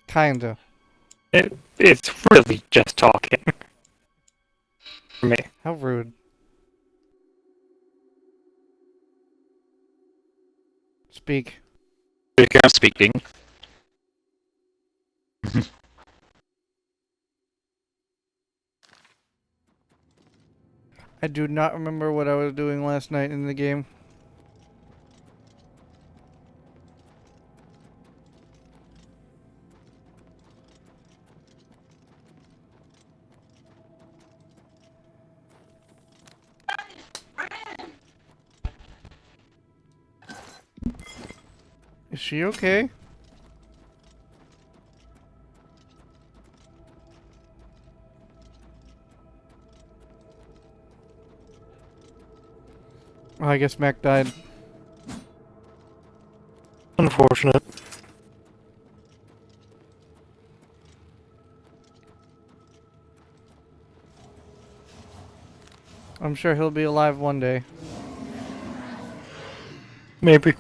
Kinda. It's really just talking for me. How rude. Speak. I'm speaking. I do not remember what I was doing last night in the game. Is she okay? Oh, I guess Mac died. Unfortunate. I'm sure he'll be alive one day. Maybe.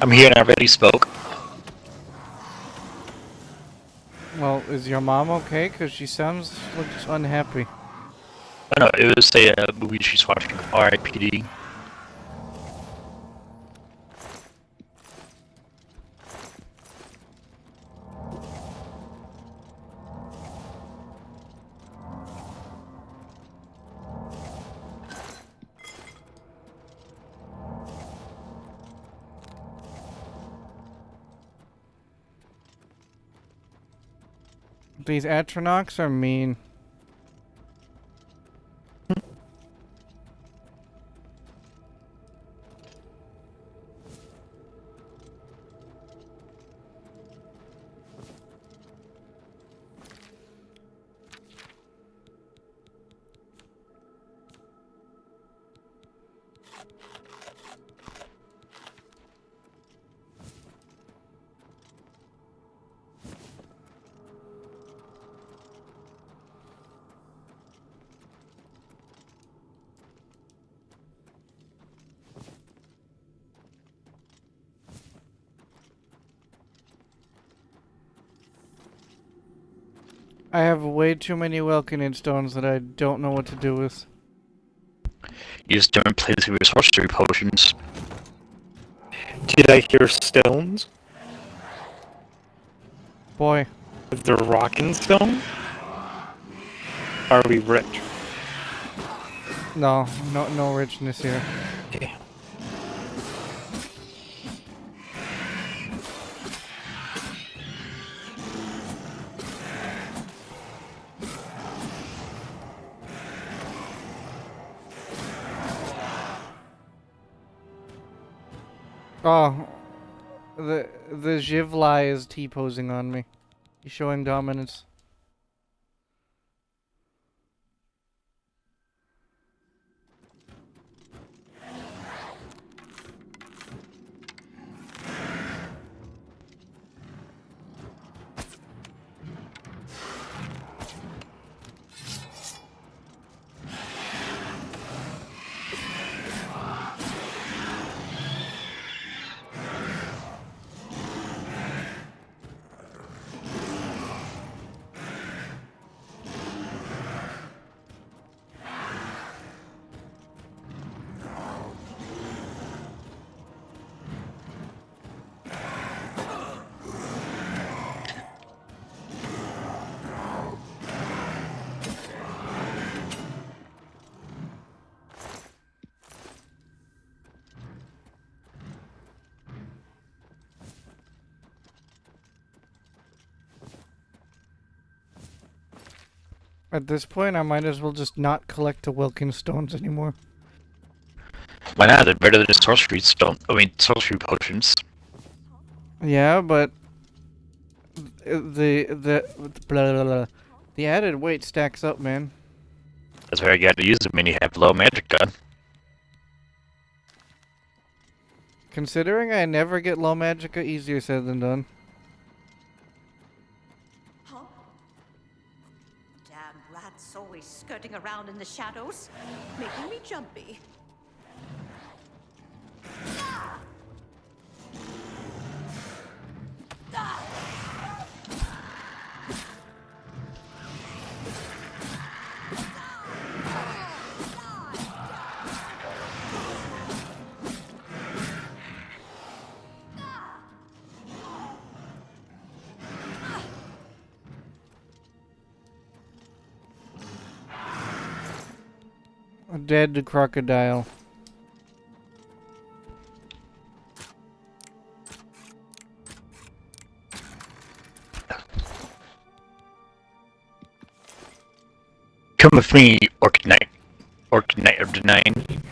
I'm here and I already spoke. Well, is your mom okay? Because she sounds looks unhappy. Oh no, it was a movie she's watching, R.I.P.D. These Atronachs are mean. I have way too many Welkin stones that I don't know what to do with. You just don't play this with your sorcery potions. Did I hear stones? Boy. Is there rockin' stone? Are we rich? No richness here. Damn. Oh, the Jivli is T-posing on me. He's showing dominance. At this point, I might as well just not collect the Wilkin stones anymore. Why not? They're better than sorcery stone. I mean, sorcery potions. Yeah, but the blah, blah, blah. The added weight stacks up, man. That's why you gotta use them when you have low magic gun. Considering I never get low magicka, easier said than done. Huh? Damn rats always skirting around in the shadows, making me jumpy. A dead crocodile. Come with me, Orc Knight. Orc Knight of the Nine.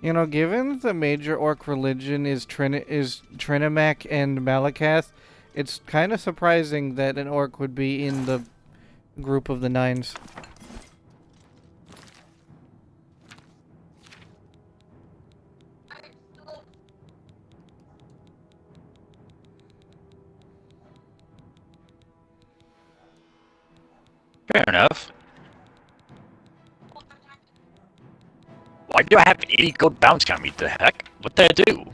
You know, given the major orc religion is Trinimac and Malakath, it's kind of surprising that an orc would be in the group of the Nines. Fair enough. Why do I have 80 gold bounce on me? The heck? What did I do?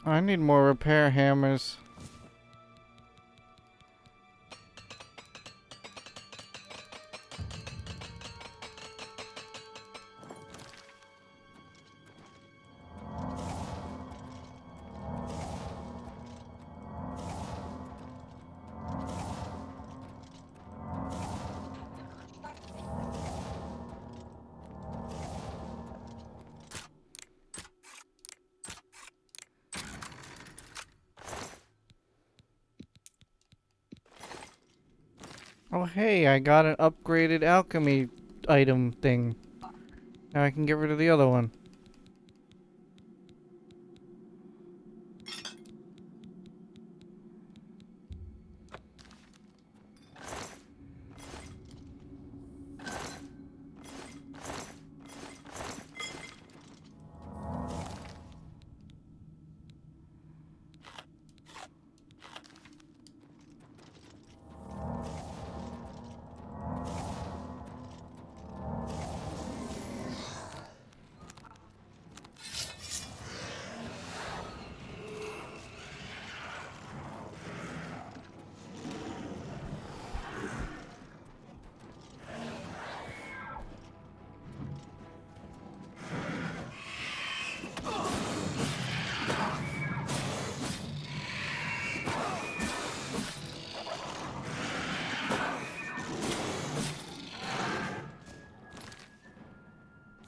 I need more repair hammers. Oh hey, I got an upgraded alchemy item thing. Now I can get rid of the other one.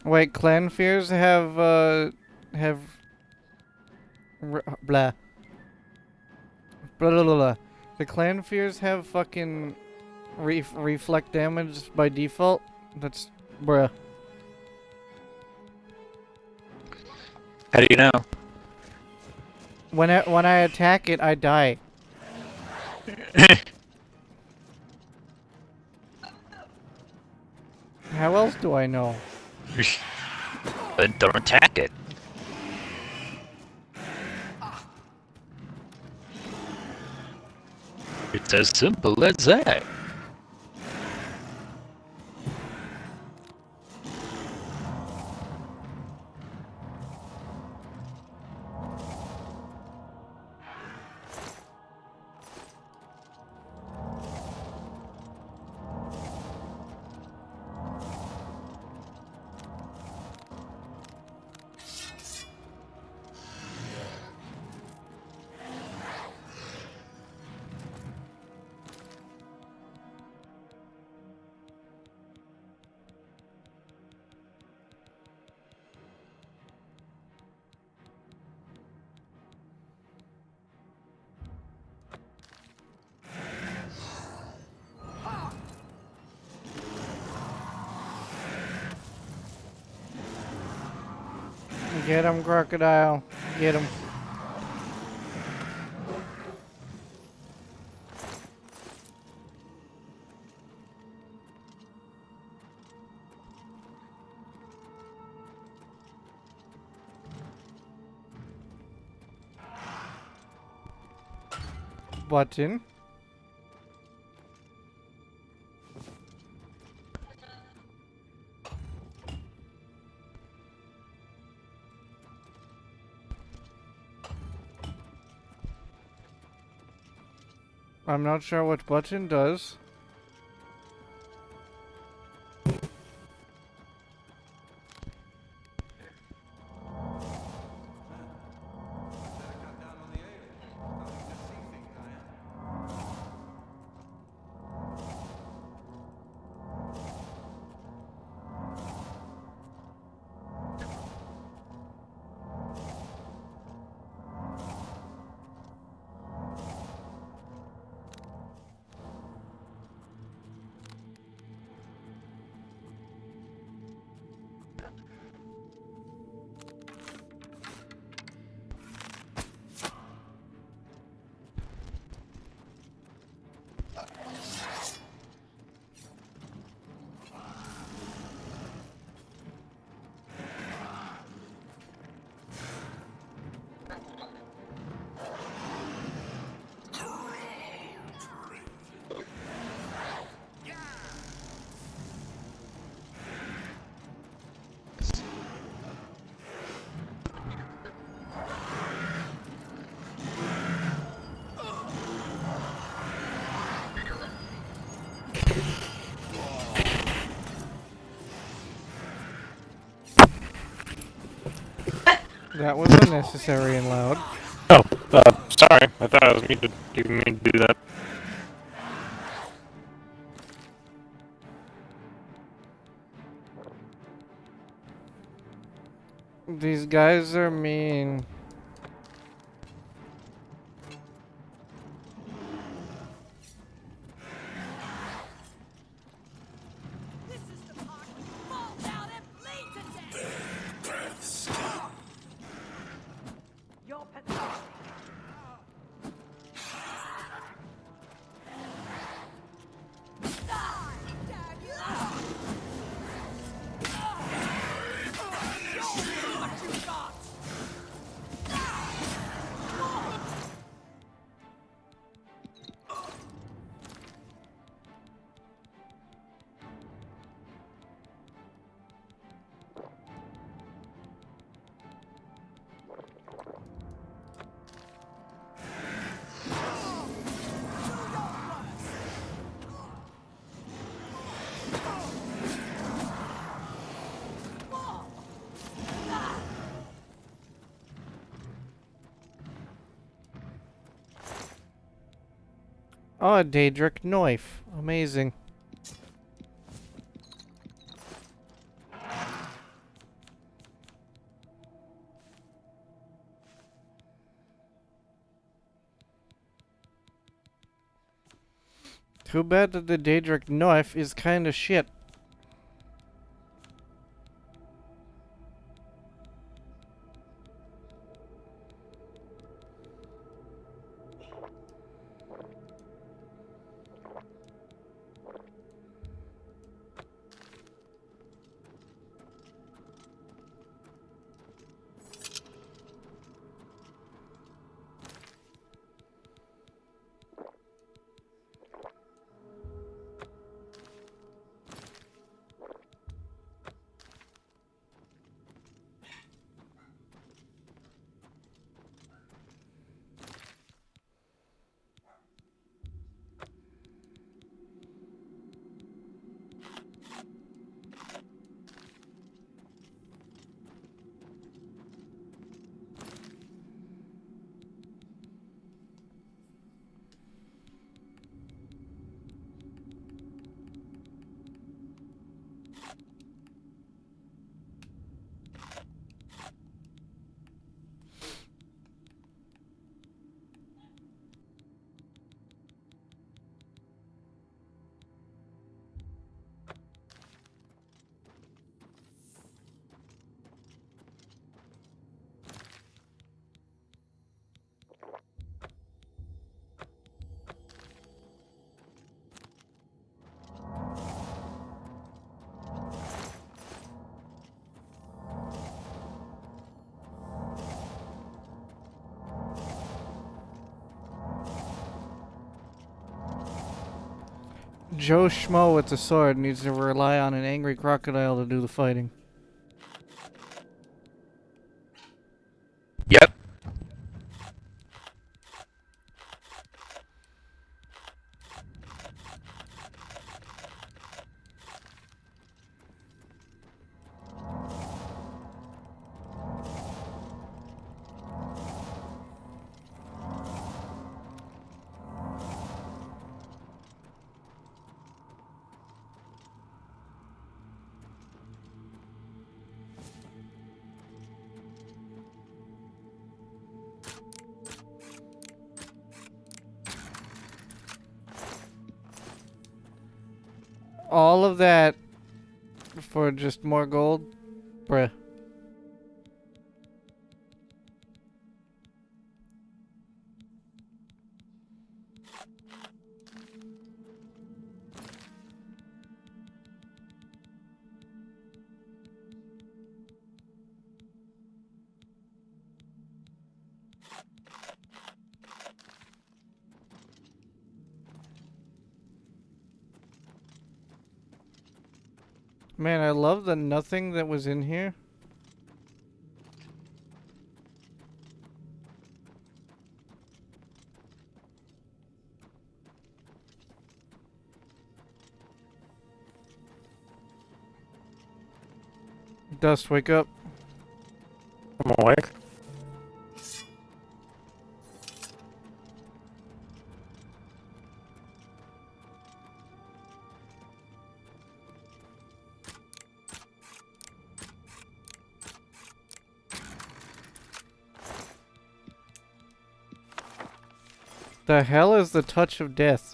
Wait, clan fears have blah. Blah blah blah blah. The clan fears have fucking reflect damage by default? That's bruh. How do you know? When I attack it, I die. How else do I know? Then don't attack it. It's as simple as that. Get him, crocodile. Get him. Button. I'm not sure what button does. That was unnecessary and loud. Oh, sorry. I thought I was didn't mean to do that. These guys are mean. This is the part where you fall down and bleed to death. You're pathetic. Die, damn you! Show me what you got! Oh, a Daedric knife. Amazing. Too bad that the Daedric knife is kinda shit. Joe Schmo with the sword needs to rely on an angry crocodile to do the fighting. Yep. All of that for just more gold? Bruh. Man, I love the nothing that was in here. Dust, wake up. I'm awake. The hell is the touch of death?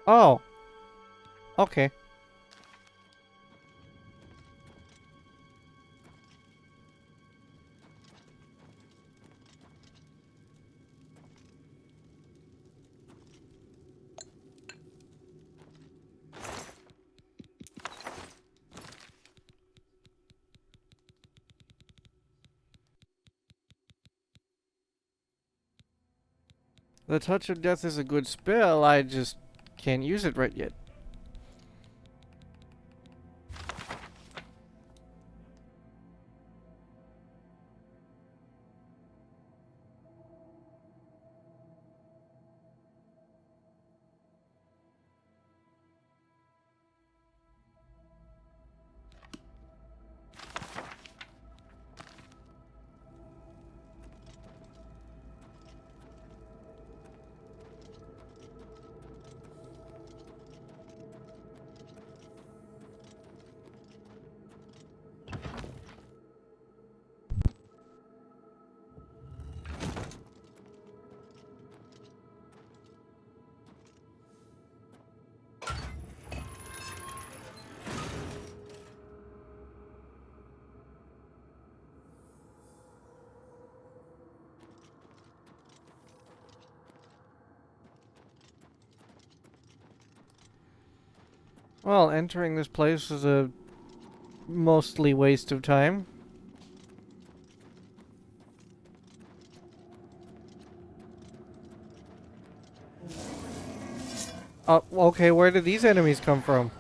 Oh. Okay. The touch of death is a good spell, I just can't use it right yet. Well, entering this place is a mostly waste of time. Okay, where did these enemies come from?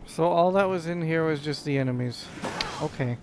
So all that was in here was just the enemies. Okay.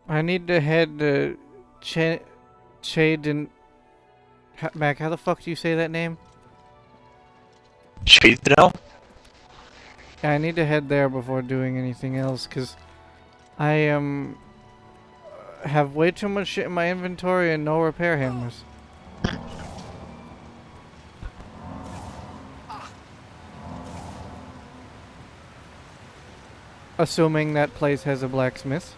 I need to head to Chaden. Mac, how the fuck do you say that name? Shadeno? Yeah, I need to head there before doing anything else, because I have way too much shit in my inventory and no repair hammers. Assuming that place has a blacksmith.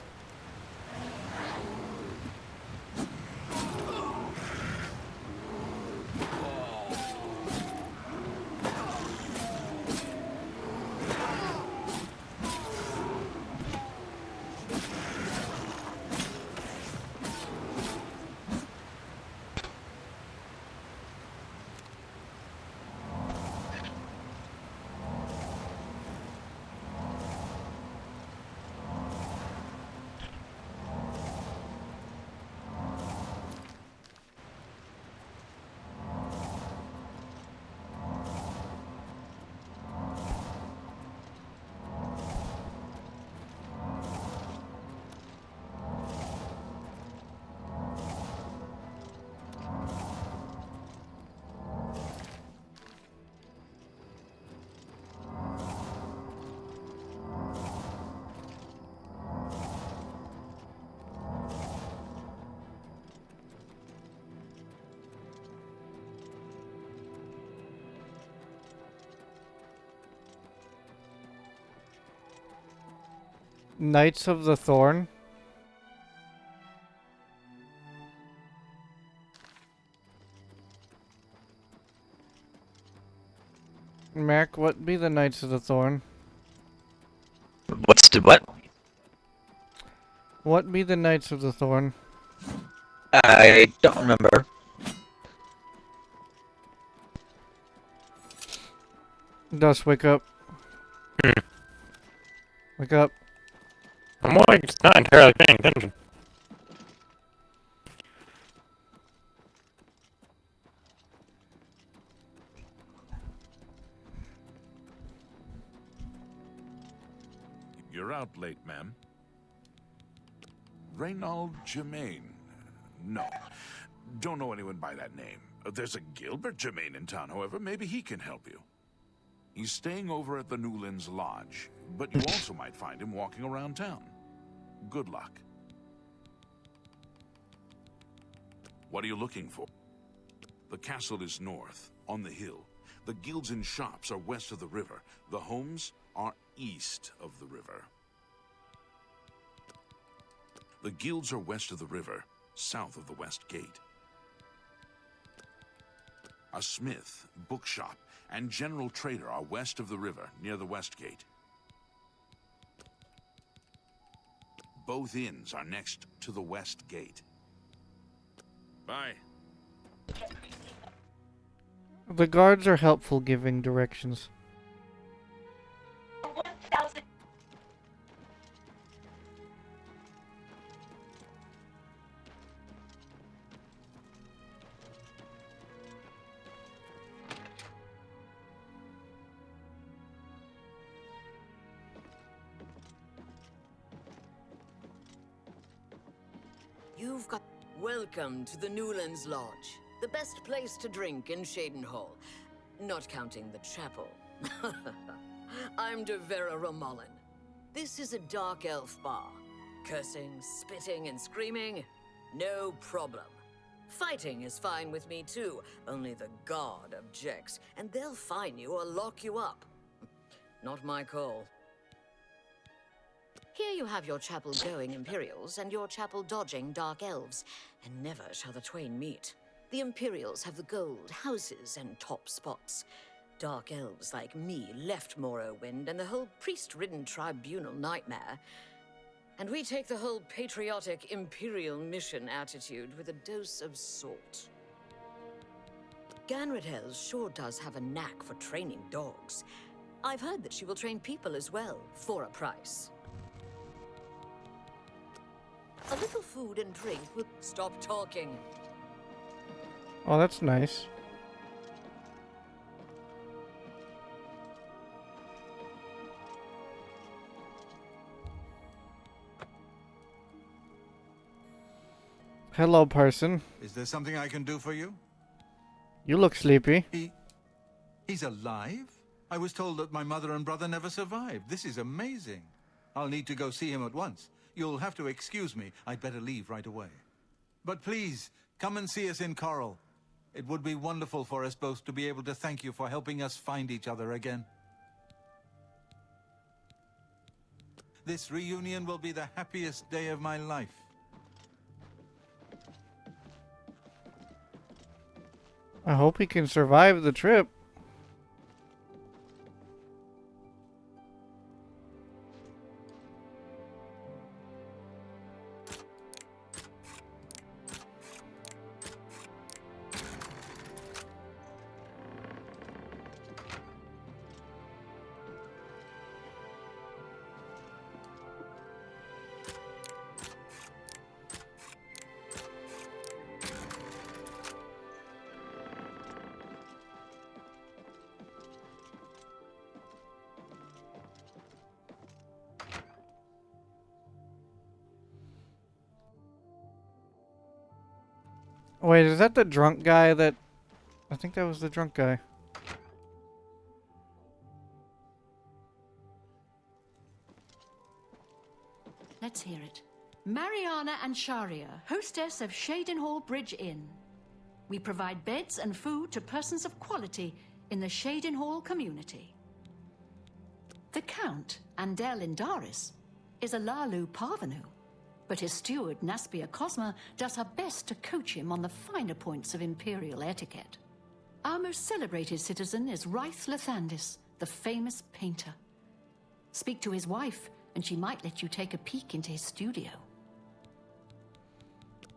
Knights of the Thorn. Mac, what be the Knights of the Thorn? What's the what? What be the Knights of the Thorn? I don't remember. Dust, wake up. Wake up. I'm like not entirely paying attention. You're out late, ma'am. Reynald Germain. No. Don't know anyone by that name. There's a Gilbert Germain in town, however. Maybe he can help you. He's staying over at the Newlands Lodge, but you also might find him walking around town. Good luck. What are you looking for? The castle is north, on the hill. The guilds and shops are west of the river. The homes are east of the river. The guilds are west of the river, south of the west gate. A smith, bookshop, and general trader are west of the river, near the west gate. Both inns are next to the west gate. Bye. The guards are helpful giving directions. You've got... Welcome to the Newlands Lodge. The best place to drink in Shadenhall. Not counting the chapel. I'm de Vera Romulan. This is a dark elf bar. Cursing, spitting, and screaming? No problem. Fighting is fine with me too, only the guard objects, and they'll fine you or lock you up. Not my call. Here you have your chapel-going Imperials and your chapel-dodging Dark Elves, and never shall the twain meet. The Imperials have the gold, houses, and top spots. Dark Elves like me left Morrowind and the whole priest-ridden tribunal nightmare. And we take the whole patriotic Imperial mission attitude with a dose of salt. Ganradel sure does have a knack for training dogs. I've heard that she will train people as well, for a price. A little food and drink will... Stop talking. Oh, that's nice. Hello, person. Is there something I can do for you? You look sleepy. He's alive? I was told that my mother and brother never survived. This is amazing. I'll need to go see him at once. You'll have to excuse me. I'd better leave right away. But please, come and see us in Coral. It would be wonderful for us both to be able to thank you for helping us find each other again. This reunion will be the happiest day of my life. I hope he can survive the trip. Wait, is that the drunk guy that... I think that was the drunk guy. Let's hear it. Mariana and Sharia, hostess of Shadenhall Bridge Inn. We provide beds and food to persons of quality in the Shadenhall community. The Count, Andel Indaris, is a Lalu Parvenu, but his steward, Naspia Cosma, does her best to coach him on the finer points of imperial etiquette. Our most celebrated citizen is Ryth Lathandis, the famous painter. Speak to his wife, and she might let you take a peek into his studio.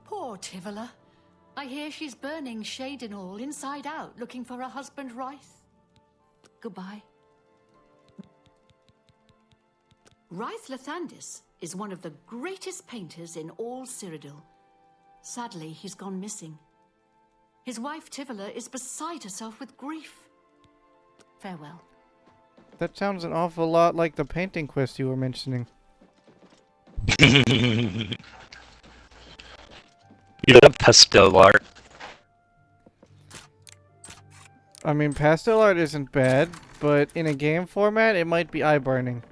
Poor Tivola. I hear she's burning Shadenhall inside out, looking for her husband Ryth. Goodbye. Ryth Lathandis is one of the greatest painters in all Cyrodiil. Sadly, he's gone missing. His wife Tivola is beside herself with grief. Farewell. That sounds an awful lot like the painting quest you were mentioning. You love pastel art. I mean, pastel art isn't bad, but in a game format, it might be eye-burning.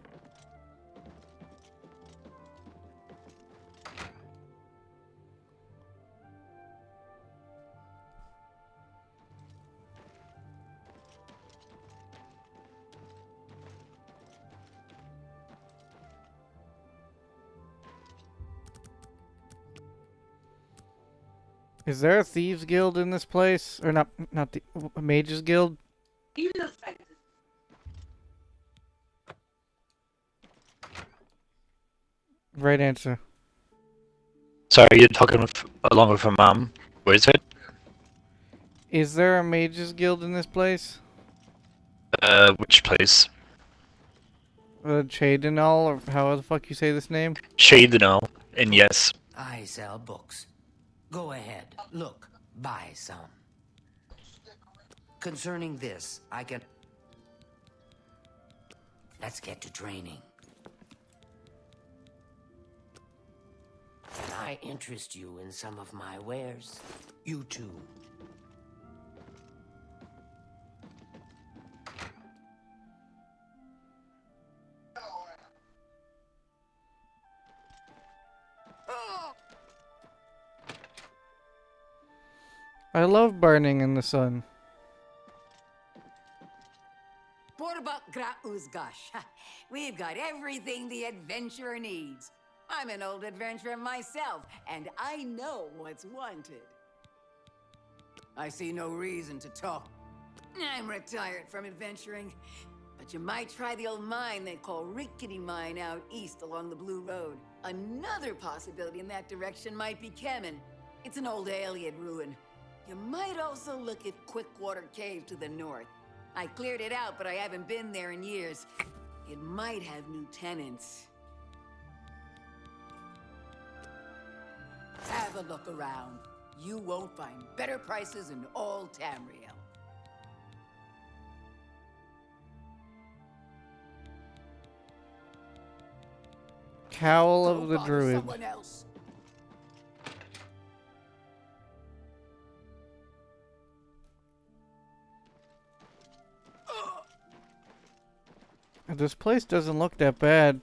Is there a thieves guild in this place? Or not the mages guild? Right answer. Sorry, you're talking along with her mom. Where is it? Is there a mages guild in this place? Which place? Chadenall, or how the fuck you say this name? Shadenhall, and yes. I sell books. Go ahead, look, buy some. Concerning this, I can... Let's get to training. Can I interest you in some of my wares? You too. I love burning in the sun. Porbak gra uzgash. We've got everything the adventurer needs. I'm an old adventurer myself, and I know what's wanted. I see no reason to talk. I'm retired from adventuring, but you might try the old mine they call Rickety Mine out east along the Blue Road. Another possibility in that direction might be Kemen. It's an old Ayleid ruin. You might also look at Quickwater Cave to the north. I cleared it out, but I haven't been there in years. It might have new tenants. Have a look around. You won't find better prices in all Tamriel. Cowl of Go the bother Druid. someone else. This place doesn't look that bad.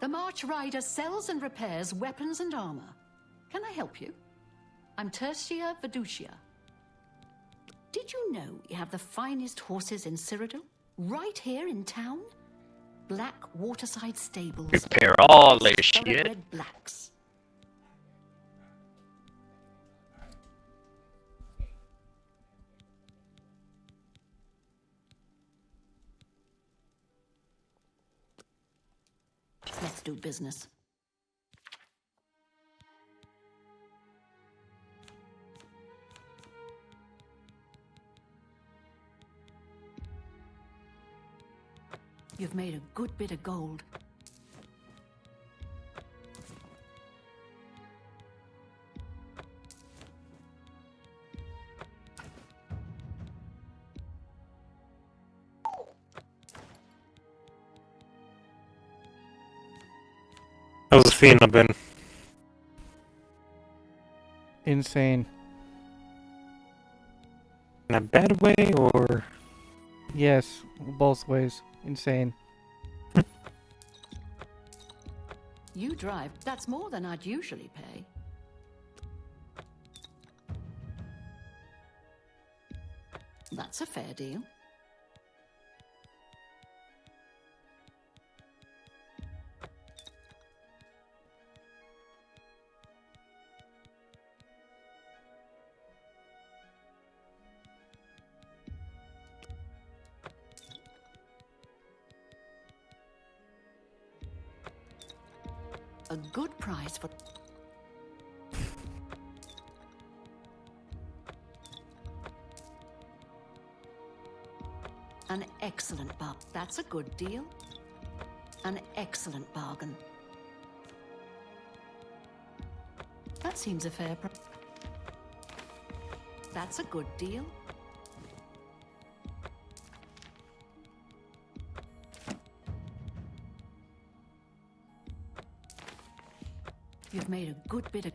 The March Rider sells and repairs weapons and armor. Can I help you? I'm Tertia Veducia. Did you know you have the finest horses in Cyrodiil? Right here in town? Black Waterside Stables. Repair all this Thoroughbred shit. blacks. Let's do business. You've made a good bit of gold. How's the fiend been? Insane. In a bad way, or? Yes, both ways. Insane. You drive. That's more than I'd usually pay. That's a fair deal. A good price for... An excellent bargain. That's a good deal. An excellent bargain. That seems a fair price. That's a good deal. You've made a good bit of...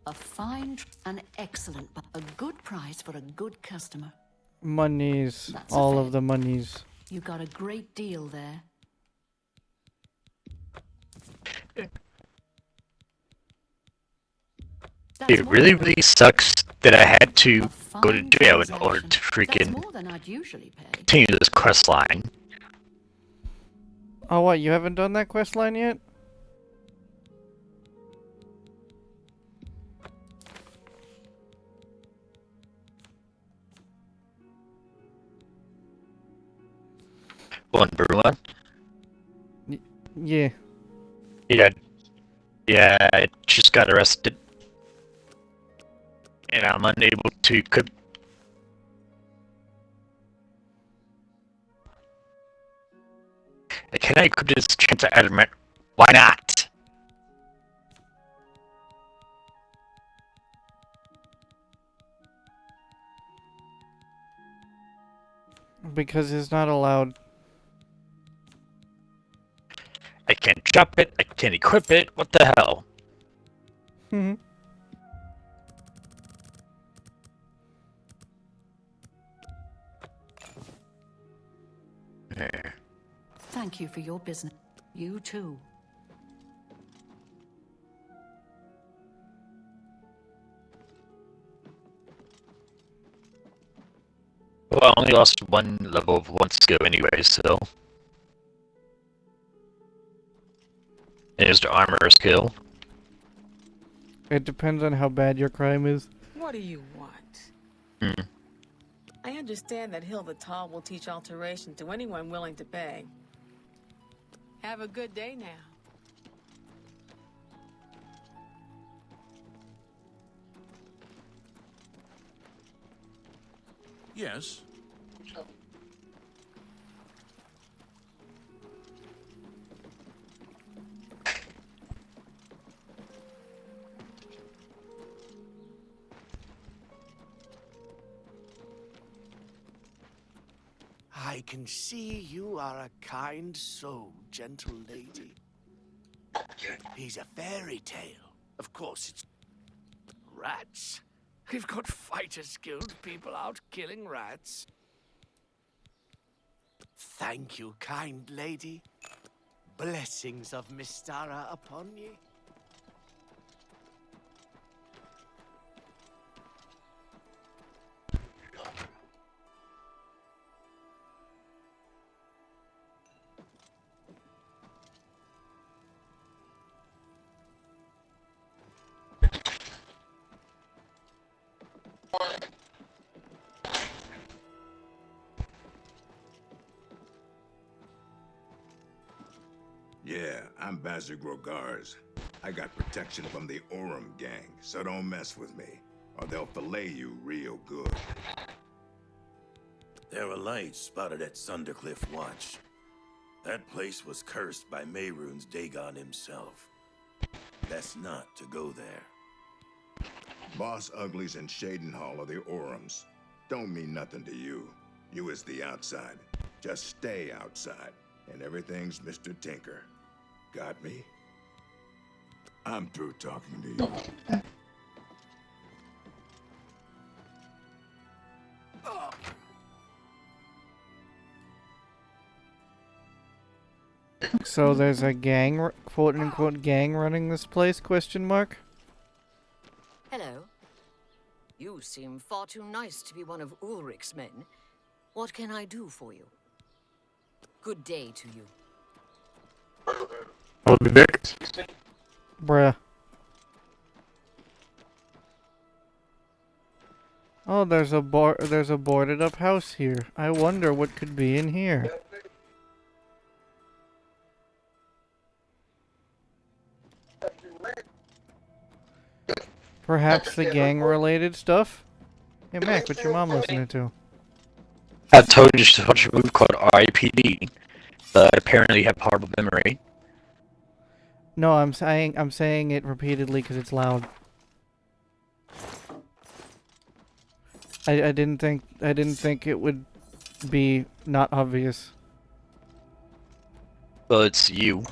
A fine... An excellent... A good price for a good customer. Monies. That's All a of the monies. You got a great deal there. It really, really sucks that I had to go to jail in order to That's freaking more than I'd usually pay. continue this quest line. Oh, what? You haven't done that quest line yet? One for one. Yeah. Yeah, I just got arrested. And I'm unable to could Can I equip this chance at adamant? Why not? Because it's not allowed. I can't drop it, I can't equip it, what the hell? Hmm. There. Thank you for your business. You too. Well, I only lost one level of one skill anyway, so... There's the armor skill. It depends on how bad your crime is. What do you want? Hmm. I understand that Hill the Tall will teach alteration to anyone willing to pay. Have a good day now. Yes. I can see you are a kind soul, gentle lady. He's a fairy tale. Of course, it's rats. We've got Fighters Guild people out killing rats. Thank you, kind lady. Blessings of Mystara upon ye. Yeah, I'm Bazir Grogars. I got protection from the Orem gang, so don't mess with me, or they'll fillet you real good. There were lights spotted at Sundercliff Watch. That place was cursed by Mehrunes Dagon himself. Best not to go there. Boss Uglies and Shadenhall are the Orems. Don't mean nothing to you. You is the outside. Just stay outside, and everything's Mr. Tinker. Got me? I'm through talking to you. So there's a gang, quote-unquote gang running this place, question mark? Hello. You seem far too nice to be one of Ulrich's men. What can I do for you? Good day to you. I'll be back. Bruh. Oh, there's a boarded up house here. I wonder what could be in here. Perhaps the gang-related stuff? Hey, Mac, what's your mom listening to? I told you to watch a movie called R.I.P.D. But apparently you have horrible memory. No, I'm saying it repeatedly because it's loud. I didn't think it would be not obvious. Well, it's you.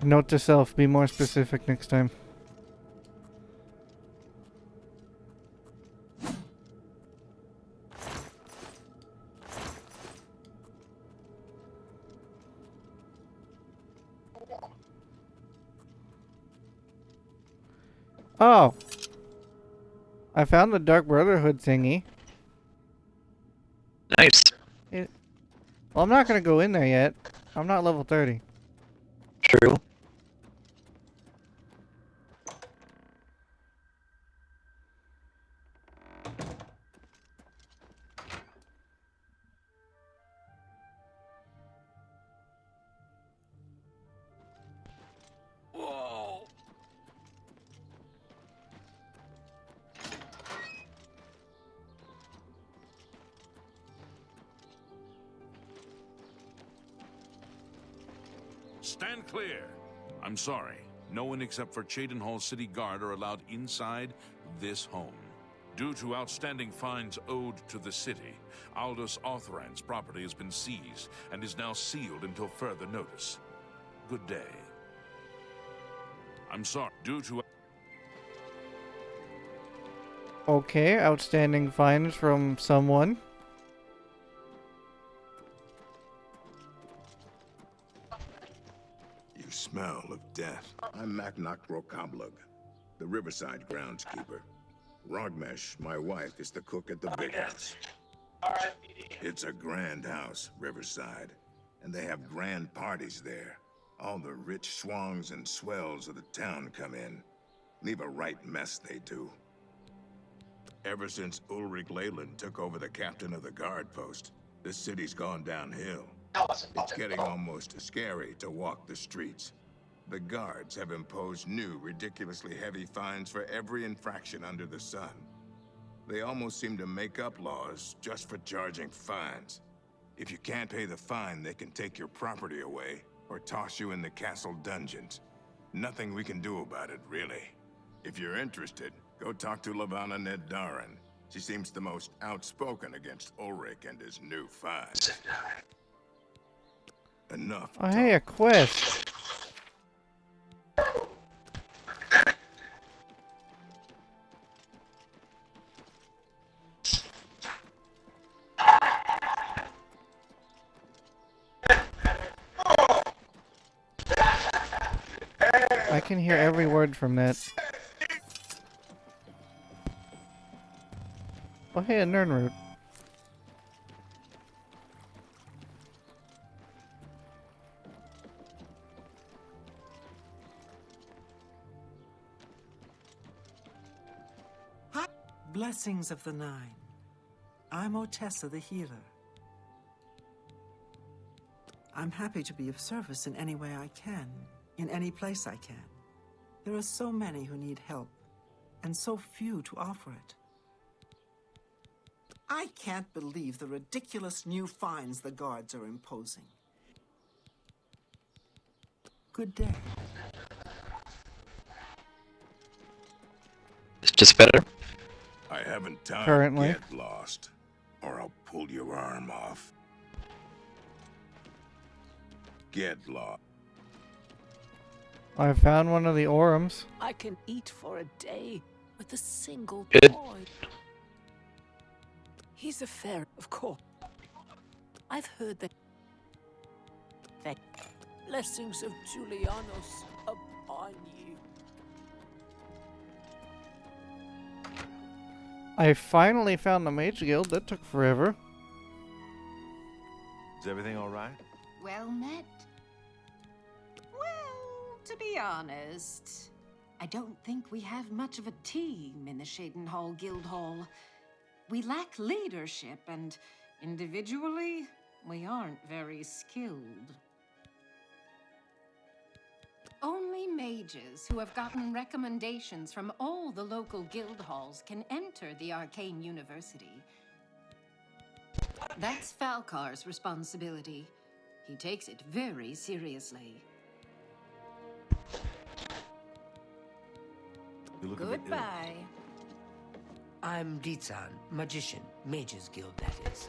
Note to self, be more specific next time. Oh. I found the Dark Brotherhood thingy. Nice. Well, I'm not gonna go in there yet. I'm not level 30. True. Whoa! Stand clear. I'm sorry. No one except for Cheydinhall City Guard are allowed inside this home. Due to outstanding fines owed to the city, Aldous Orthrand's property has been seized and is now sealed until further notice. Good day. I'm sorry. Due to... Okay, outstanding fines from someone. You smell of death. I'm Maknak Rokablug, the Riverside groundskeeper. Rogmesh, my wife, is the cook at the big house. It's a grand house, Riverside, and they have grand parties there. All the rich swangs and swells of the town come in. Leave a right mess, they do. Ever since Ulrich Leyland took over the captain of the guard post, this city's gone downhill. It's getting almost scary to walk the streets. The guards have imposed new, ridiculously heavy fines for every infraction under the sun. They almost seem to make up laws just for charging fines. If you can't pay the fine, they can take your property away or toss you in the castle dungeons. Nothing we can do about it, really. If you're interested, go talk to Lavanna Neddarin. She seems the most outspoken against Ulrich and his new find. Enough. Oh, hey, a quest. I can hear every word from that. Oh, hey, a Nernroot. Blessings of the Nine. I'm Otessa the healer. I'm happy to be of service in any way I can, in any place I can. There are so many who need help, and so few to offer it. I can't believe the ridiculous new fines the guards are imposing. Good day. It's just better. I haven't time Currently. to get lost, or I'll pull your arm off. Get lost. I found one of the Orums. I can eat for a day with a single Good. toy. He's a fairy, of course. I've heard that. Blessings of Julianos upon you. I finally found the Mage Guild. That took forever. Is everything all right? Well met. Well, to be honest, I don't think we have much of a team in the Shadenhall Guild Hall. We lack leadership, and individually, we aren't very skilled. Only mages who have gotten recommendations from all the local guild halls can enter the Arcane University. That's Falcar's responsibility. He takes it very seriously. Goodbye. I'm Ditsan, magician, Mages Guild, that is.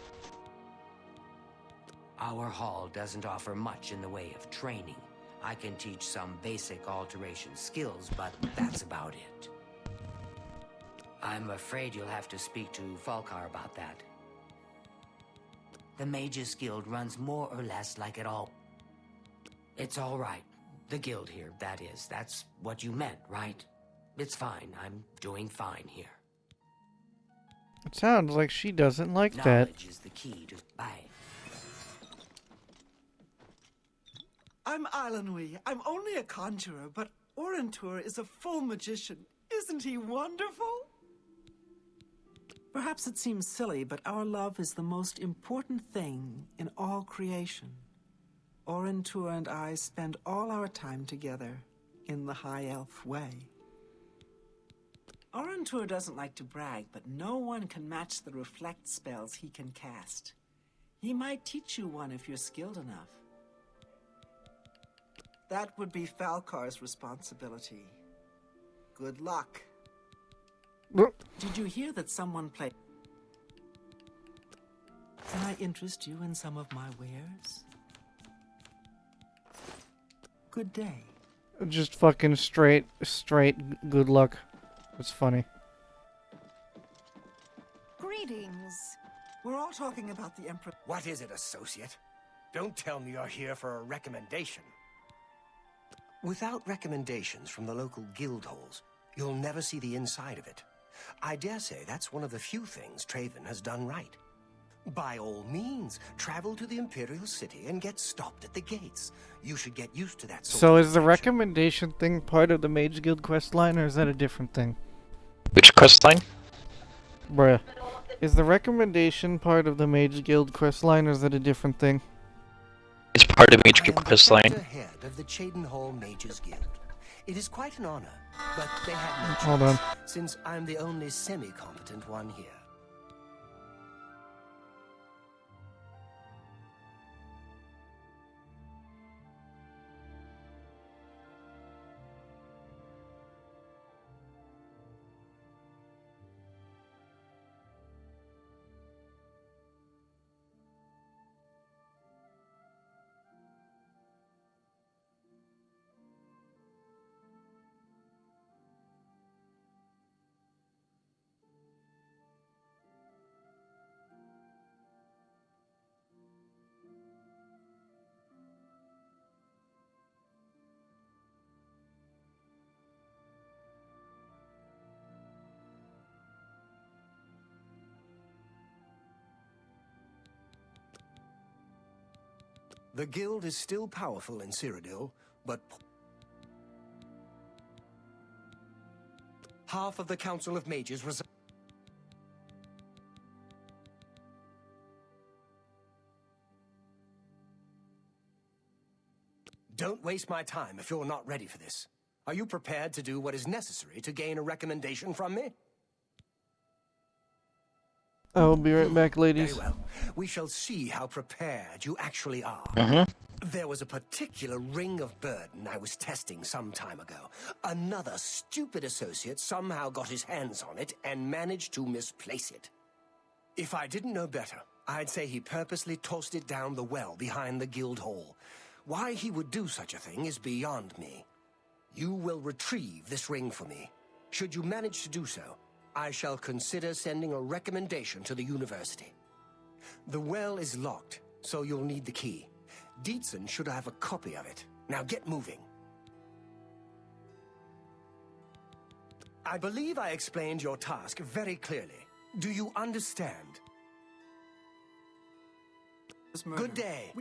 Our hall doesn't offer much in the way of training. I can teach some basic alteration skills, but that's about it. I'm afraid you'll have to speak to Falcar about that. The Mages Guild runs more or less like it all. It's all right. The guild here, that is. That's what you meant, right? It's fine. I'm doing fine here. It sounds like she doesn't like that. Knowledge is the key to... Bye. I'm Ilanui. I'm only a conjurer, but Orentur is a full magician. Isn't he wonderful? Perhaps it seems silly, but our love is the most important thing in all creation. Orentur and I spend all our time together in the High Elf way. Orentur doesn't like to brag, but no one can match the reflect spells he can cast. He might teach you one if you're skilled enough. That would be Falcar's responsibility. Good luck. Did you hear that someone played? Can I interest you in some of my wares? Good day. Just fucking straight good luck. It's funny. Greetings. We're all talking about the Emperor. What is it, associate? Don't tell me you're here for a recommendation. Without recommendations from the local guild halls, you'll never see the inside of it. I dare say that's one of the few things Traven has done right. By all means, travel to the Imperial City and get stopped at the gates. You should get used to that sort So of is the recommendation thing part of the Mage Guild quest line, or is that a different thing? Which quest line? Bruh. Is the recommendation part of the Mage Guild quest line, or is that a different thing? It's part of Mage Guild quest line. head of the Chadenhall Mages Guild. It is quite an honor, but they have no choice, Hold on. since I'm the only semi-competent one here. The guild is still powerful in Cyrodiil, but half of the Council of Mages reside. Don't waste my time if you're not ready for this. Are you prepared to do what is necessary to gain a recommendation from me? I will be right back, ladies. Very well. We shall see how prepared you actually are. There was a particular ring of burden I was testing some time ago. Another stupid associate somehow got his hands on it and managed to misplace it. If I didn't know better, I'd say he purposely tossed it down the well behind the guild hall. Why he would do such a thing is beyond me. You will retrieve this ring for me. Should you manage to do so, I shall consider sending a recommendation to the university. The well is locked, so you'll need the key. Dietzen should have a copy of it. Now get moving. I believe I explained your task very clearly. Do you understand? Good day.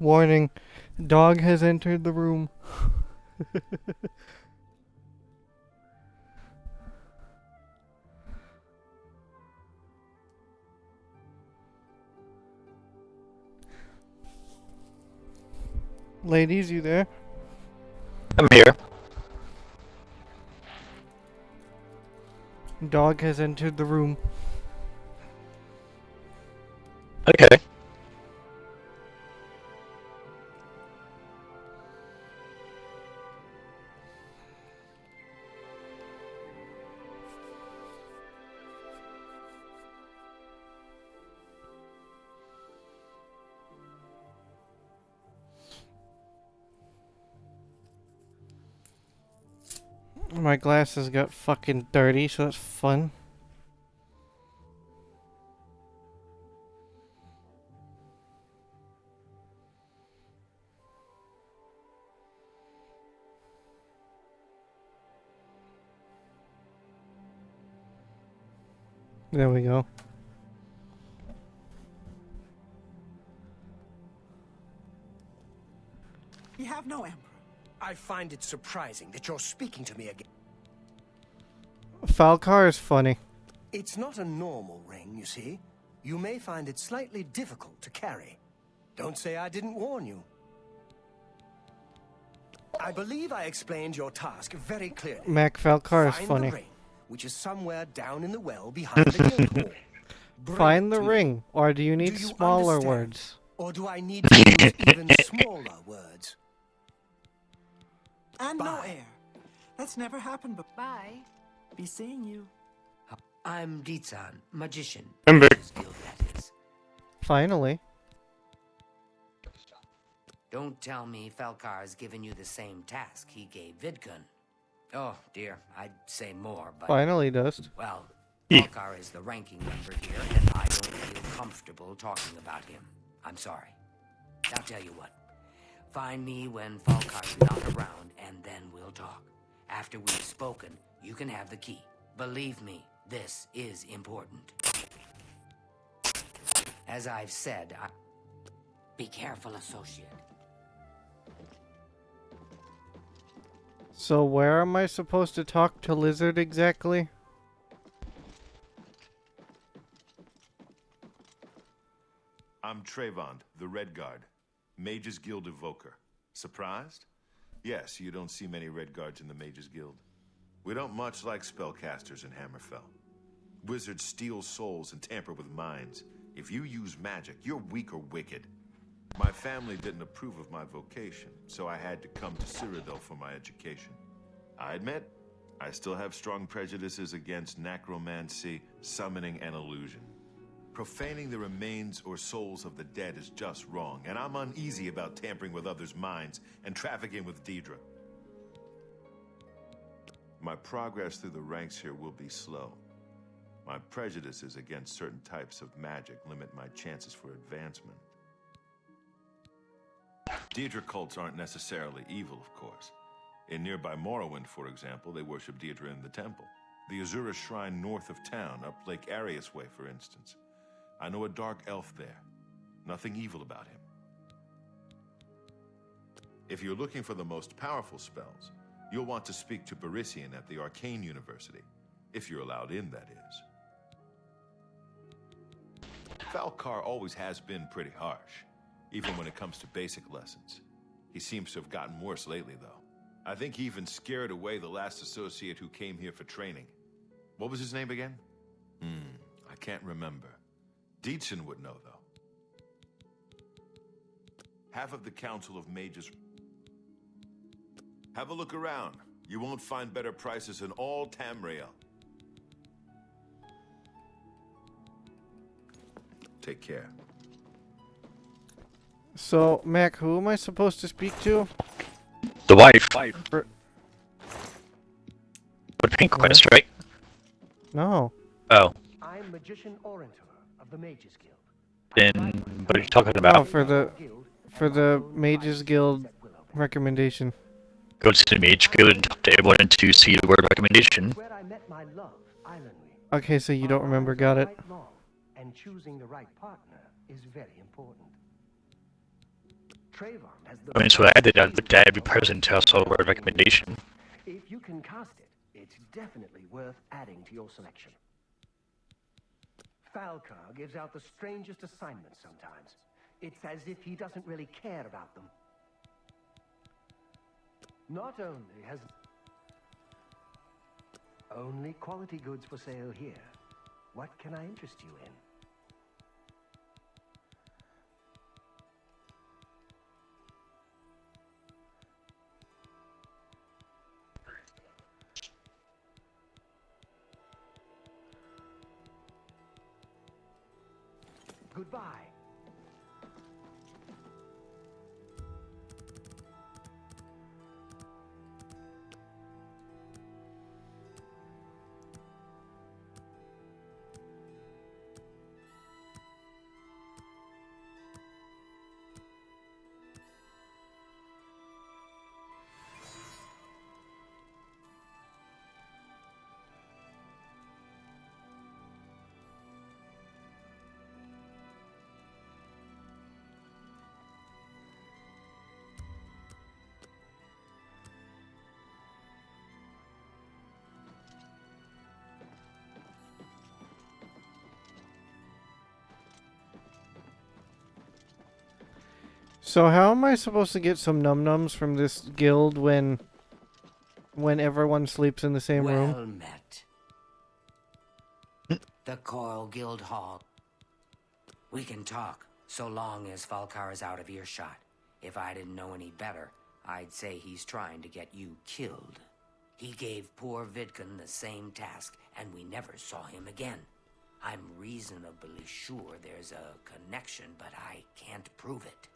Warning, dog has entered the room. Ladies, you there? I'm here. Dog has entered the room. Okay. My glasses got fucking dirty, so that's fun. There we go. You have no emperor. I find it surprising that you're speaking to me again. Falcar is funny. It's not a normal ring, you see. You may find it slightly difficult to carry. Don't say I didn't warn you. I believe I explained your task very clearly. Mac Falcar is Find funny. the ring, which is somewhere down in the well behind the guild hall. Bring Find it the to me. ring, or do you need Do you smaller understand? words? Or do I need to use even smaller words? And no Bye. heir. That's never happened before. Bye. Be seeing you. I'm Ditsan, magician. I'm back. Witch's Guild, that is. Finally. Don't tell me Falcar's given you the same task he gave Vidkun. Oh, dear, I'd say more, but... Finally, Dust. Well, Falcar is the ranking member here, and I don't feel comfortable talking about him. I'm sorry. I'll tell you what. Find me when Falcar's not around, and then we'll talk. After we've spoken, you can have the key. Believe me, this is important. As I've said, be careful, associate. So where am I supposed to talk to Lizard exactly? I'm Trayvon, the Red Guard, Mages Guild Evoker. Surprised? Yes, you don't see many Red Guards in the Mages Guild. We don't much like spellcasters in Hammerfell. Wizards steal souls and tamper with minds. If you use magic, you're weak or wicked. My family didn't approve of my vocation, so I had to come to Cyrodiil for my education. I admit, I still have strong prejudices against necromancy, summoning, and illusion. Profaning the remains or souls of the dead is just wrong, and I'm uneasy about tampering with others' minds and trafficking with Deidre. My progress through the ranks here will be slow. My prejudices against certain types of magic limit my chances for advancement. Deidre cults aren't necessarily evil, of course. In nearby Morrowind, for example, they worship Deidre in the temple. The Azura Shrine north of town, up Lake Arius Way, for instance. I know a dark elf there. Nothing evil about him. If you're looking for the most powerful spells, you'll want to speak to Barisian at the Arcane University. If you're allowed in, that is. Falcar always has been pretty harsh, even when it comes to basic lessons. He seems to have gotten worse lately, though. I think he even scared away the last associate who came here for training. What was his name again? I can't remember. Dietzen would know, though. Half of the Council of Mages... Have a look around. You won't find better prices in all Tamriel. Take care. So, Mac, who am I supposed to speak to? The wife. For... But Pink Quest, right? No. Oh. I'm Magician Orator of the Mages Guild. Then what are you talking about? Oh, for the Mages Guild recommendation. Go to the Mage Guild and talk to everyone to see the word recommendation. Where I met my love, Islandry. Okay, so you don't remember, got it. And choosing the right partner is very important. Trayvon has the... I mean, so I did. I looked at every person to also the word recommendation. If you can cast it, it's definitely worth adding to your selection. Falcar gives out the strangest assignments sometimes. It's as if he doesn't really care about them. Not only has only quality goods for sale here. What can I interest you in? Goodbye. So how am I supposed to get some num-nums from this guild when everyone sleeps in the same room? Well met. The Coral Guild Hall. We can talk, so long as Falcar is out of earshot. If I didn't know any better, I'd say he's trying to get you killed. He gave poor Vidkun the same task, and we never saw him again. I'm reasonably sure there's a connection, but I can't prove it.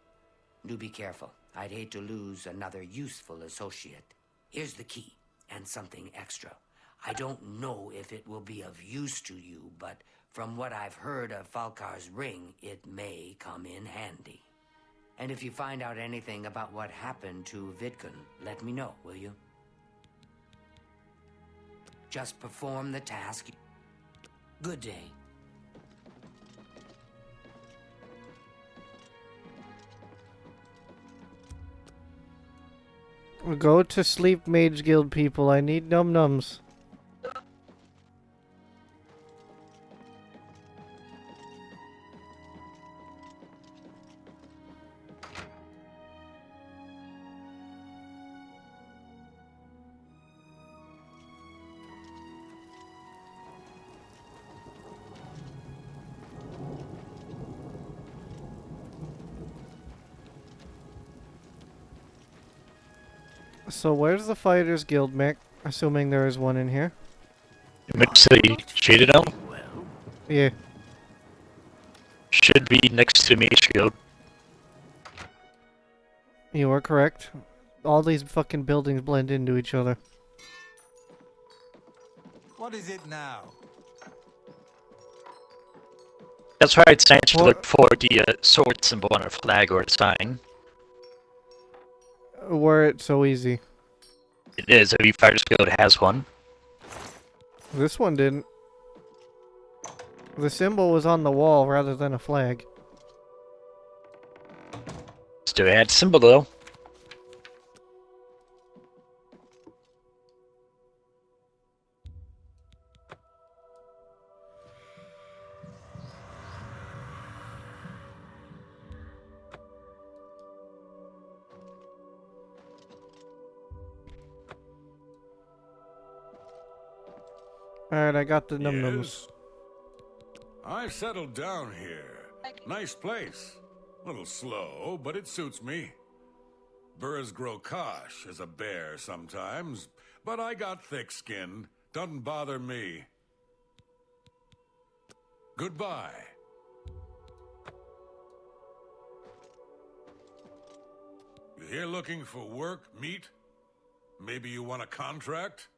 Do be careful. I'd hate to lose another useful associate. Here's the key, and something extra. I don't know if it will be of use to you, but from what I've heard of Falcar's ring, it may come in handy. And if you find out anything about what happened to Vidkun, let me know, will you? Just perform the task. Good day. Go to sleep, Mage Guild people. I need num-nums. So where's the Fighters Guild, Mick? Assuming there is one in here. You meant to say Shaded Elm? Yeah. Should be next to Mage Guild. You are correct. All these fucking buildings blend into each other. What is it now? That's why it's nice to look for the sword symbol on a flag or a sign. Were it so easy? It is. Every Fighters Guild has one. This one didn't. The symbol was on the wall rather than a flag. Still had symbol though. Alright, I got the num-nums. Yes? I've settled down here. Nice place. A little slow, but it suits me. Burrs grow kosh as a bear sometimes, but I got thick skin. Doesn't bother me. Goodbye. You here looking for work, meat? Maybe you want a contract?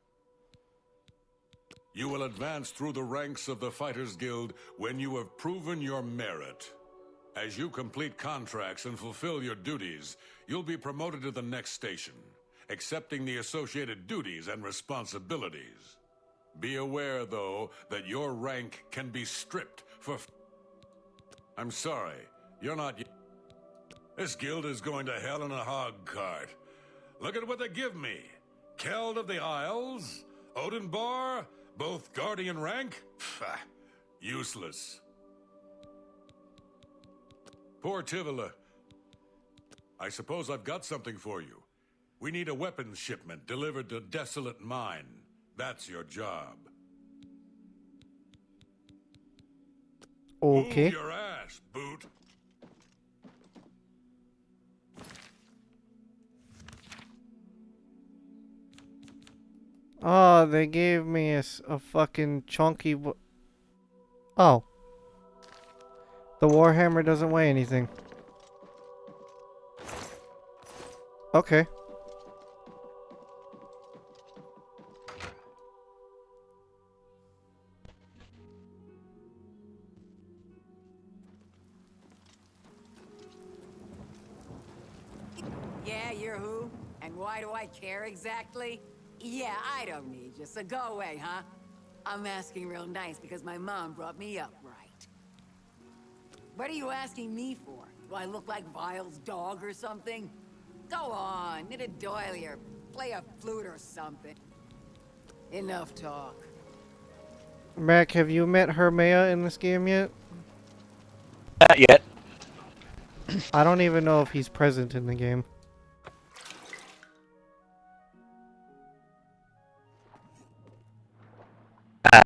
You will advance through the ranks of the Fighters Guild when you have proven your merit. As you complete contracts and fulfill your duties, you'll be promoted to the next station, accepting the associated duties and responsibilities. Be aware, though, that your rank can be stripped for... I'm sorry, you're not... This guild is going to hell in a hog cart. Look at what they give me. Keld of the Isles, Odinbar, both Guardian rank? Pfft, useless. Poor Tivila. I suppose I've got something for you. We need a weapons shipment delivered to Desolate Mine. That's your job. Okay. Move your ass, boot. Oh, they gave me a fucking chunky... Oh. The Warhammer doesn't weigh anything. Okay. Yeah, you're who? And why do I care exactly? Yeah, I don't need you, so go away, huh? I'm asking real nice because my mom brought me up right. What are you asking me for? Do I look like Vile's dog or something? Go on, knit a doily or play a flute or something. Enough talk. Mac, have you met Hermea in this game yet? Not yet. I don't even know if he's present in the game.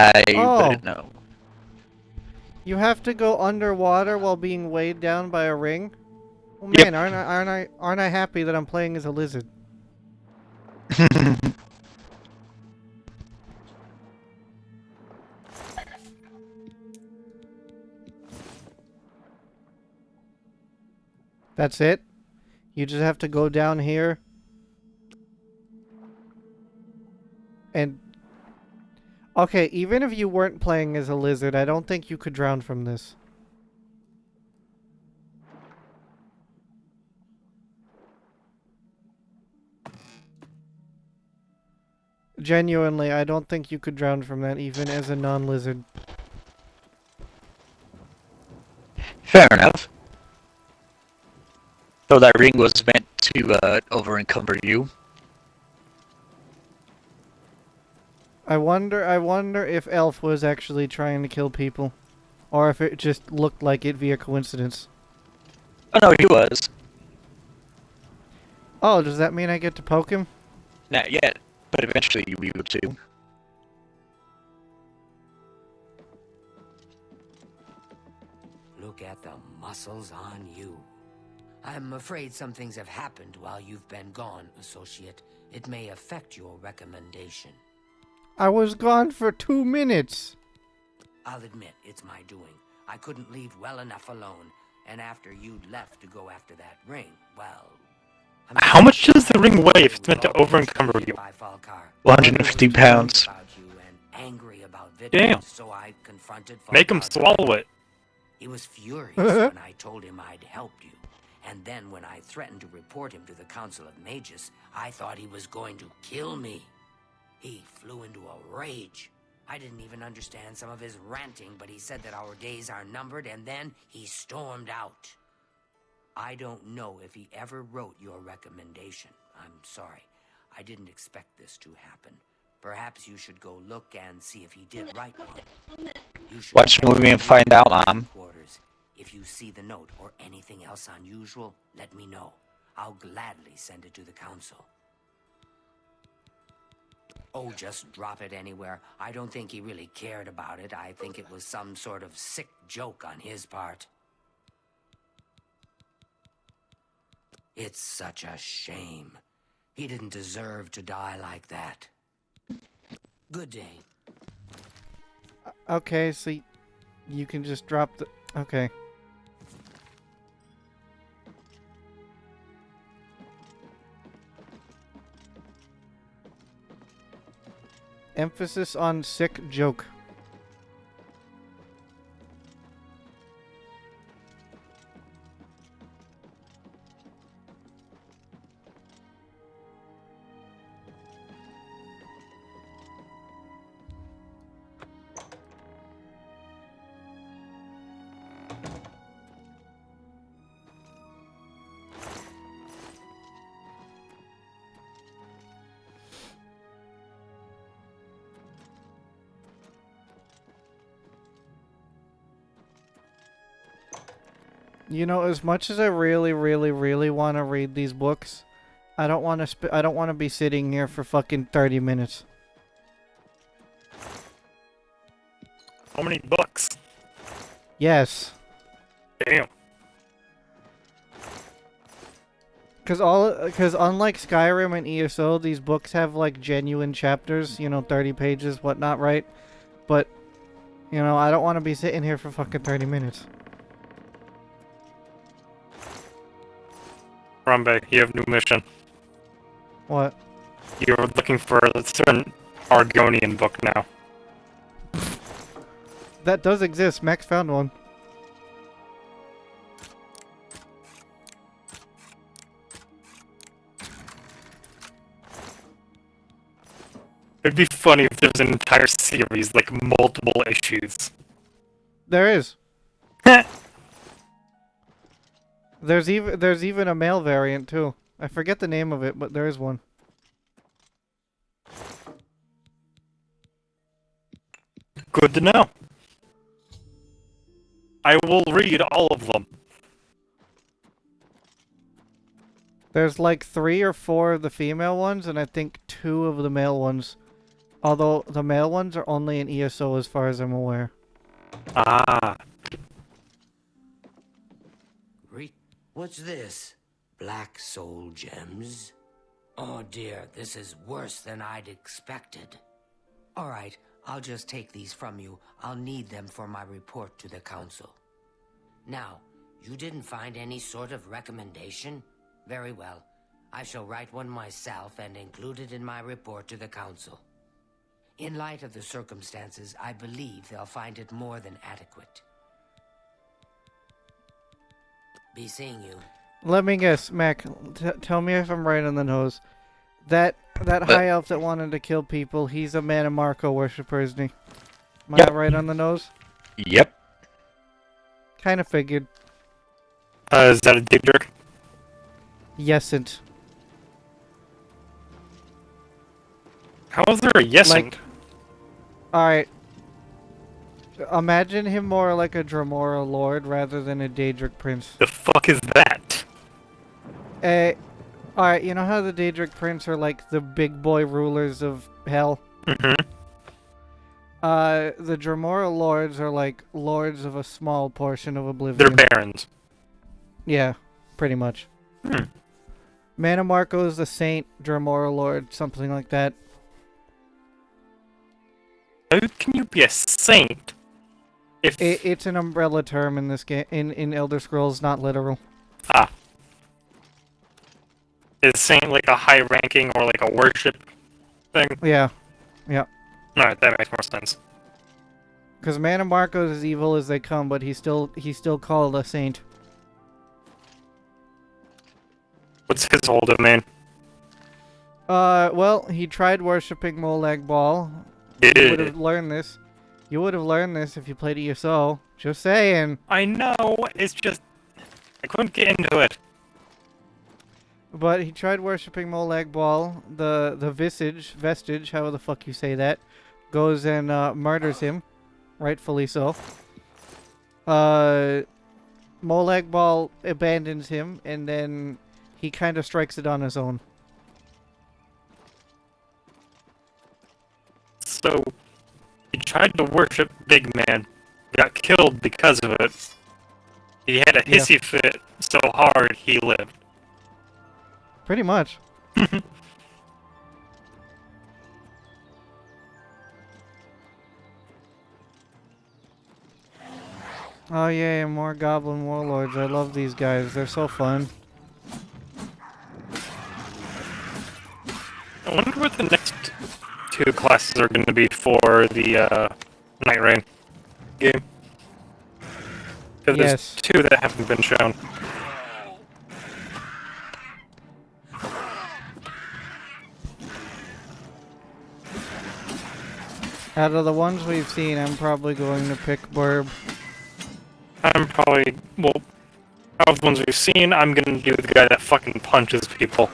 I wouldn't know. You have to go underwater while being weighed down by a ring? Well, man, aren't I happy that I'm playing as a lizard? That's it? You just have to go down here and... Okay, even if you weren't playing as a lizard, I don't think you could drown from this. Genuinely, I don't think you could drown from that even as a non-lizard. Fair enough. So that ring was meant to over-encumber you. I wonder if Elf was actually trying to kill people. Or if it just looked like it via coincidence. Oh no, he was. Oh, does that mean I get to poke him? Not yet, but eventually you will too. Look at the muscles on you. I'm afraid some things have happened while you've been gone, Associate. It may affect your recommendation. I was gone for 2 minutes. I'll admit, it's my doing. I couldn't leave well enough alone, and after you'd left to go after that ring, well... How much does the ring weigh if it's meant to over-encumber you? 150 pounds. Angry about Damn. So I confronted Make him swallow it. He was furious when I told him I'd helped you. And then when I threatened to report him to the Council of Mages, I thought he was going to kill me. He flew into a rage. I didn't even understand some of his ranting, but he said that our days are numbered, and then he stormed out. I don't know if he ever wrote your recommendation. I'm sorry. I didn't expect this to happen. Perhaps you should go look and see if he did write one. Watch the movie and find out, Mom. If you see the note or anything else unusual, let me know. I'll gladly send it to the Council. Oh, just drop it anywhere. I don't think he really cared about it. I think it was some sort of sick joke on his part. It's such a shame. He didn't deserve to die like that. Good day. Okay, so you can just drop the... Okay. Emphasis on sick joke. You know, as much as I really, really, really want to read these books, I don't want to. I don't want to be sitting here for fucking 30 minutes. How many books? Yes. Damn. Because unlike Skyrim and ESO, these books have like genuine chapters. 30 pages, whatnot, right? But I don't want to be sitting here for fucking 30 minutes. Rambe, you have new mission. What? You're looking for a certain Argonian book now. That does exist. Max found one. It'd be funny if there was an entire series, like multiple issues. There is. There's even a male variant too. I forget the name of it, but there is one. Good to know. I will read all of them. There's like 3 or 4 of the female ones, and I think 2 of the male ones. Although the male ones are only in ESO as far as I'm aware. Ah. What's this? Black soul gems? Oh dear, this is worse than I'd expected. Alright, I'll just take these from you. I'll need them for my report to the council. Now, you didn't find any sort of recommendation? Very well. I shall write one myself and include it in my report to the council. In light of the circumstances, I believe they'll find it more than adequate. Be seeing you. Let me guess, Mac. Tell me if I'm right on the nose. That high elf that wanted to kill people, he's a Mana Marco worshiper, isn't he? Am I right on the nose? Yep. Kind of figured. Is that a Daedric? Yesent. How is there a Yesent? Alright. Imagine him more like a Dremora Lord rather than a Daedric Prince. The fuck is that? Alright, you know how the Daedric Prince are like the big boy rulers of hell? Mm-hmm. The Dremora Lords are like lords of a small portion of Oblivion. They're barons. Yeah, pretty much. Mana Marco is the Saint, Dremora Lord, something like that. How can you be a saint? It's an umbrella term in this game, in Elder Scrolls, not literal. Ah. Is saint like a high ranking or like a worship thing? Yeah. Yeah. Alright, that makes more sense. Because Mana Marco's as evil as they come, but he's still called a saint. What's his whole domain? Well, he tried worshipping Molag Bal. You would have learned this. You would have learned this if you played ESO. Just saying. I know, it's just... I couldn't get into it. But he tried worshipping Molag Bal. The vestige, however the fuck you say that, goes and murders him. Rightfully so. Molag Bal abandons him, and then he kind of strikes it on his own. So, he tried to worship Big Man, got killed because of it. He had a hissy fit so hard he lived. Pretty much. Oh yeah, more Goblin Warlords. I love these guys. They're so fun. I wonder what the next 2 classes are going to be for the Night Rain game. Because there's 2 that haven't been shown. Out of the ones we've seen, I'm probably going to pick Burb. I'm probably, well, out of the ones we've seen, I'm going to do the guy that fucking punches people.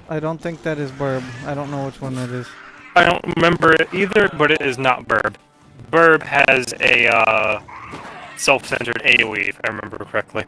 I don't think that is Burb. I don't know which one that is. I don't remember it either, but it is not Burb. Burb has a self-centered AoE, if I remember correctly.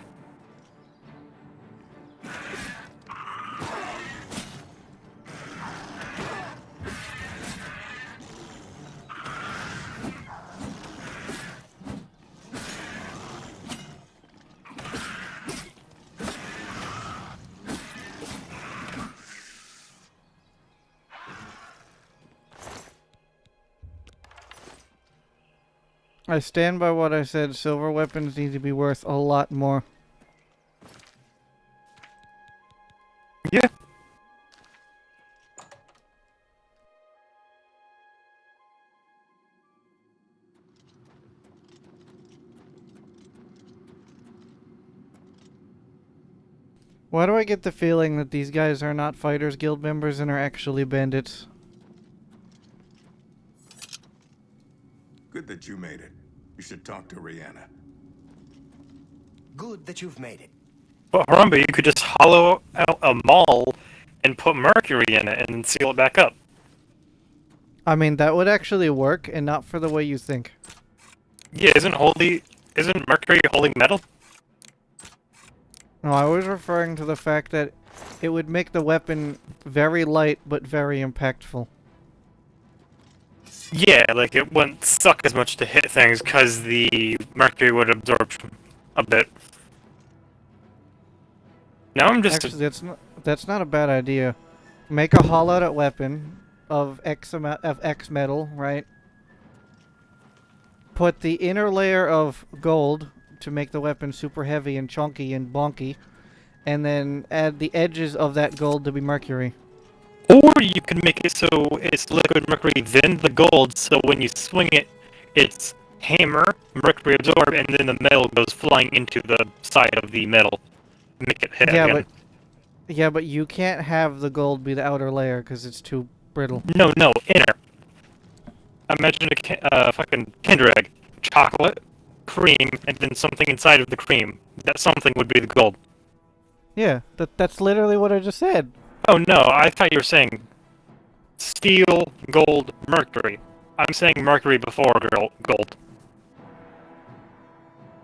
I stand by what I said. Silver weapons need to be worth a lot more. Yeah. Why do I get the feeling that these guys are not Fighters Guild members and are actually bandits? Good that you made it. You should talk to Rihanna. Good that you've made it. But Harambe, you could just hollow out a mall and put mercury in it and then seal it back up. I mean, that would actually work, and not for the way you think. Yeah, isn't mercury holy metal? No, I was referring to the fact that it would make the weapon very light, but very impactful. Yeah, like it wouldn't suck as much to hit things because the mercury would absorb a bit. Now I'm just... Actually, that's not a bad idea. Make a hollowed-out weapon of X metal, right? Put the inner layer of gold to make the weapon super heavy and chunky and bonky, and then add the edges of that gold to be mercury. Or you can make it so it's liquid mercury, then the gold, so when you swing it, it's hammer, mercury absorb, and then the metal goes flying into the side of the metal. Make it hit again. Yeah, but you can't have the gold be the outer layer because it's too brittle. No, inner. Imagine a fucking Kinder Egg. Chocolate, cream, and then something inside of the cream. That something would be the gold. Yeah, that's literally what I just said. Oh no, I thought you were saying steel, gold, mercury. I'm saying mercury before gold.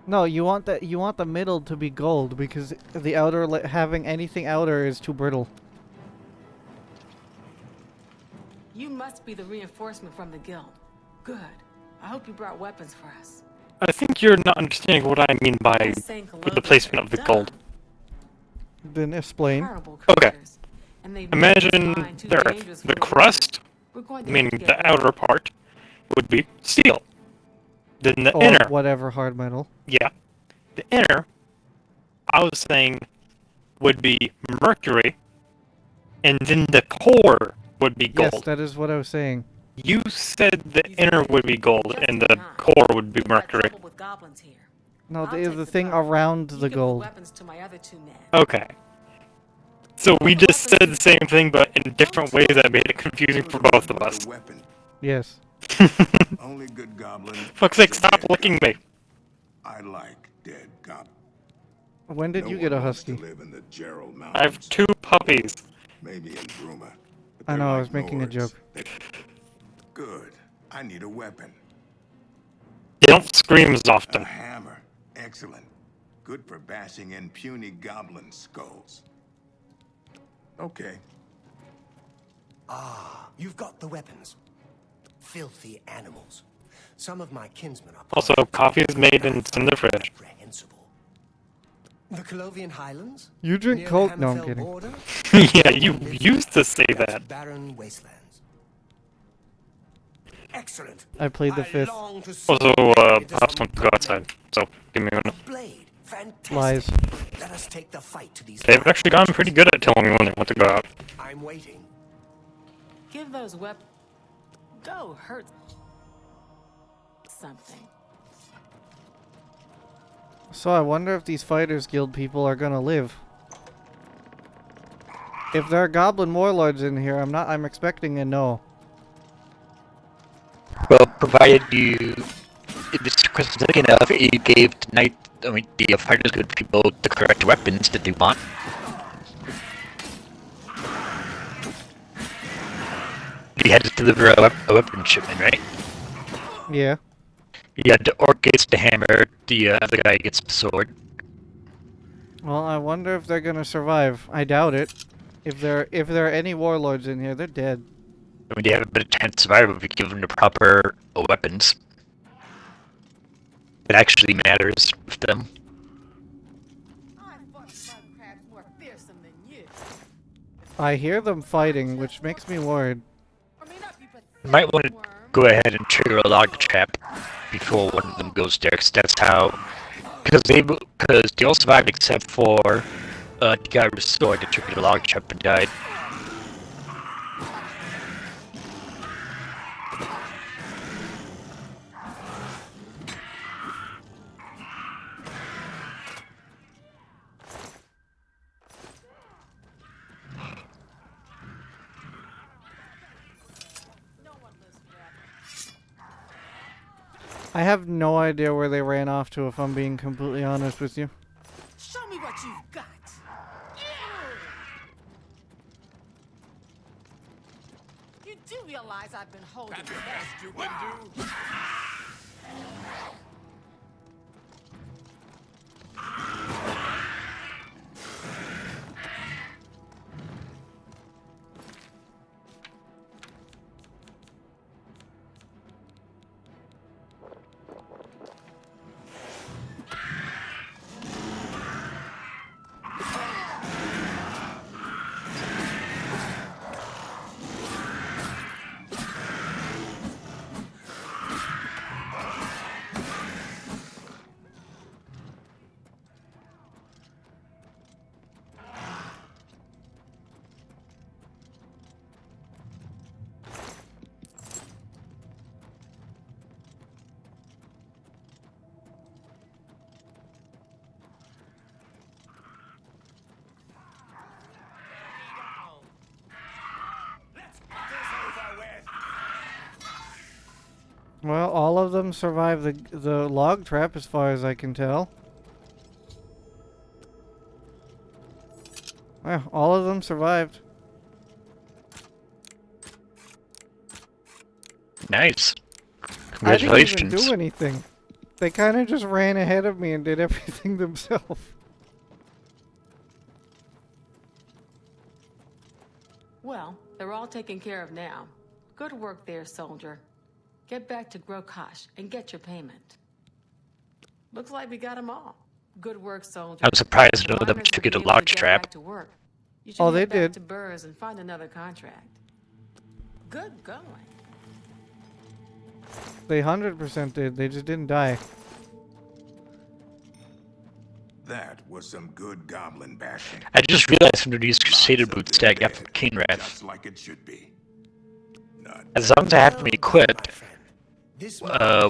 No, you want the middle to be gold because the outer having anything outer is too brittle. You must be the reinforcement from the guild. Good. I hope you brought weapons for us. I think you're not understanding what I mean by the placement of the gold. Then explain. Okay. Imagine the Earth. The crust, meaning the outer part, would be steel. Then the inner... whatever hard metal. Yeah. The inner, I was saying, would be mercury, and then the core would be gold. Yes, that is what I was saying. You said the inner would be gold, and the core would be mercury. No, the thing around the gold. Okay. So we just said the same thing, but in different ways that made it confusing for both of us. Yes. Only good goblin. Fuck's sake, stop licking me. I like dead goblins. When did you get a husky? I have 2 puppies. Maybe in Bruma. I know, I was making a joke. Good. I need a weapon. You don't scream as often. A hammer. Excellent. Good for bashing in puny goblin skulls. Okay. Ah, you've got the weapons. Filthy animals. Some of my kinsmen are... Also, coffee is made and it's in the fridge. The Colovian Highlands? You drink Coke? No, I'm kidding. Yeah, you used to say that. Barren wastelands. Excellent. I played the 5th. Also, Pops wants to go outside, so give me a minute. Blade. Fantastic. Lies. Let us take the fight to these... They've actually gotten pretty good at telling me when they want to go out. I'm waiting. Give those weapons... Go hurt... something. So I wonder if these Fighters Guild people are gonna live. If there are goblin warlords in here, I'm expecting a no. Well, provided you, if this question is big enough, you gave the Fighters Guild people the correct weapons that they want. You had to deliver a weapon shipment, right? Yeah. Yeah, the orc gets the hammer, the other guy gets the sword. Well, I wonder if they're gonna survive. I doubt it. If there are any warlords in here, they're dead. I mean, they have a better chance of survival if you give them the proper weapons. It actually matters with them. I hear them fighting, which makes me worried. You might want to go ahead and trigger a log trap before one of them goes there, 'cause that's how. Because they all survived except for the guy restored that triggered a log trap and died. I have no idea where they ran off to, if I'm being completely honest with you. Show me what you've got. You do realize I've been holding That's the best you can do. Well, all of them survived the log trap, as far as I can tell. Well, all of them survived. Nice. I didn't even Congratulations. do anything. They kind of just ran ahead of me and did everything themselves. Well, they're all taken care of now. Good work there, soldier. Get back to Grokash and get your payment. Looks like we got them all. Good work, soldier. I'm surprised none of them Miners will triggered be a able to log get trap. back to work. You should Oh, they head back did. to Burrs and find another contract. Good going. They 100% did. They just didn't die. That was some good goblin bashing. I just realized some of these Crusader boots that I got from King Wrath. Just like it should be. As long as I have them equipped,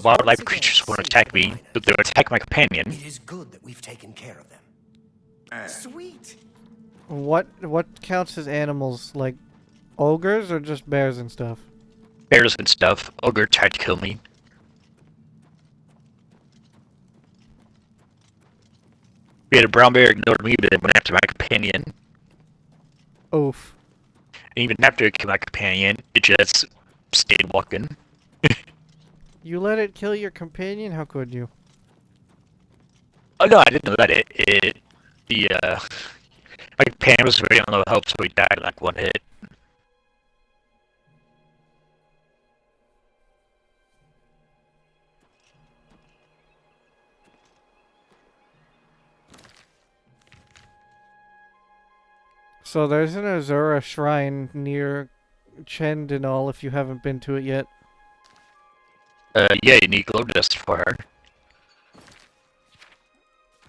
wildlife creatures won't attack me, but they'll attack my companion. It is good that we've taken care of them. Sweet. What counts as animals? Like ogres or just bears and stuff? Bears and stuff. Ogre tried to kill me. We had a brown bear ignored me, but it went after my companion. Oof. And even after it killed my companion, it just stayed walking. You let it kill your companion? How could you? Oh no, I didn't let it. My companion was very on low health, so he died in like one hit. So there's an Azura shrine near Chendinal if you haven't been to it yet. Yeah, you need glow dust for her.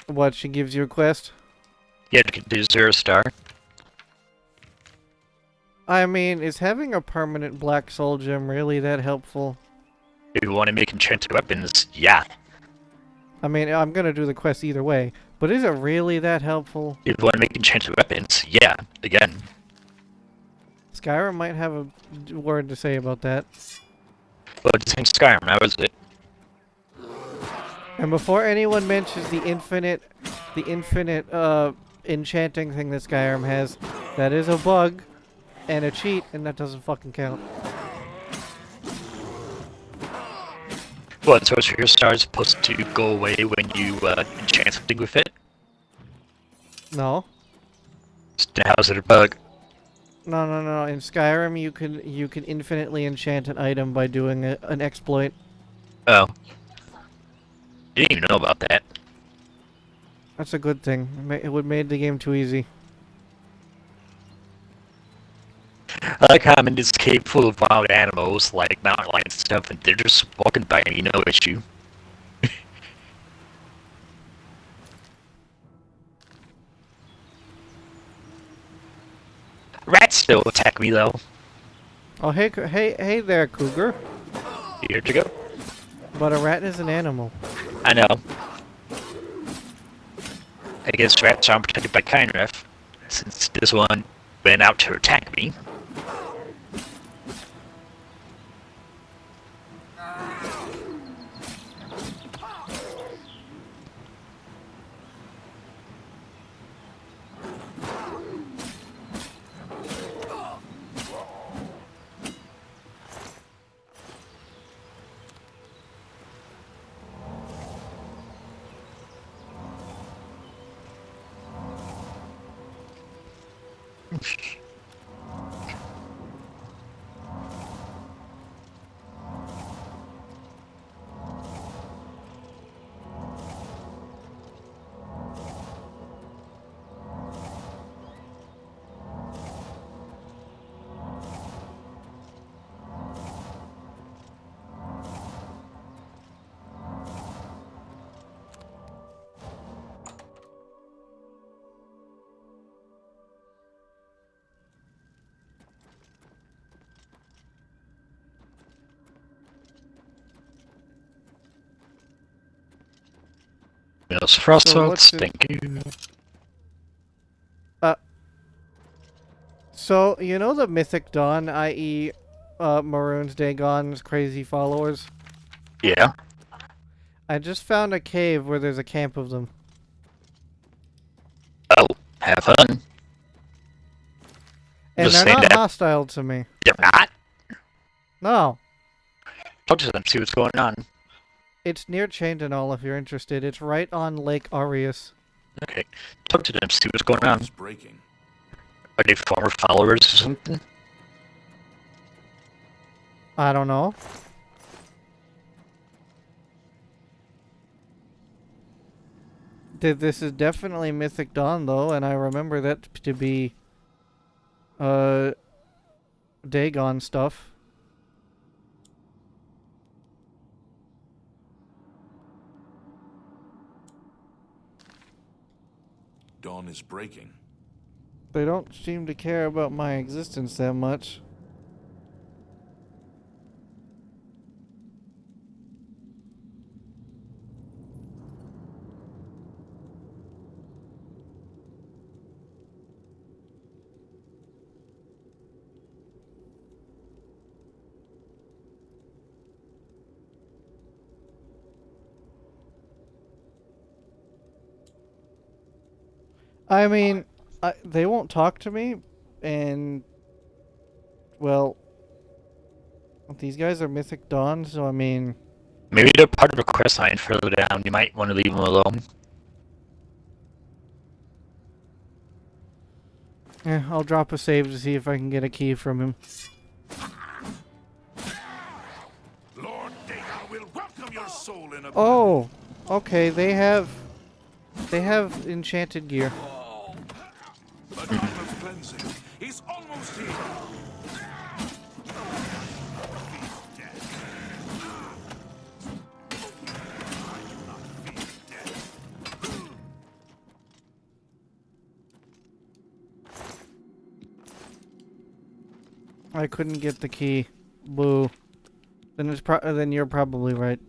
What, she gives you a quest? Yeah, to get the Azura star. I mean, is having a permanent black soul gem really that helpful? If you want to make enchanted weapons, yeah. I mean, I'm gonna do the quest either way, but is it really that helpful? If you want to make enchanted weapons, yeah. Again. Skyrim might have a word to say about that. Well, it's in Skyrim, how is it? And before anyone mentions the infinite enchanting thing that Skyrim has, that is a bug and a cheat, and that doesn't fucking count. What, so is your star supposed to go away when you enchant something with it? No. How is it a bug? No. In Skyrim, you can infinitely enchant an item by doing an exploit. Oh. Didn't even know about that. That's a good thing. It would made the game too easy. I like how I'm in this cave full of wild animals, like mountain lions and stuff, and they're just walking by me, no issue. Rats still attack me though. Oh, hey there, cougar. Here to go. But a rat is an animal. I know. I guess rats aren't protected by Kindref, since this one went out to attack me. Yes, frost salts, thank you. So, you know the Mythic Dawn, i.e. Maroon's Dagon's crazy followers? Yeah. I just found a cave where there's a camp of them. Oh, have fun. And Just they're not that hostile to me. they're not? No. Talk to them, see what's going on. It's near Chaindenall if you're interested. It's right on Lake Aureus. Okay. Talk to them, see what's going on. It's breaking. Are they former followers or something? I don't know. This is definitely Mythic Dawn, though, and I remember that to be Dagon stuff. Dawn is breaking. They don't seem to care about my existence that much. I mean, they won't talk to me, and, well, these guys are Mythic Dawn, so I mean... Maybe they're part of a quest line further down. You might want to leave them alone. Yeah, I'll drop a save to see if I can get a key from him. Lord Dagon will welcome your soul in a... Oh, okay, they have enchanted gear. The time of cleansing. He's almost here. I couldn't get the key. Boo. Then you're probably right.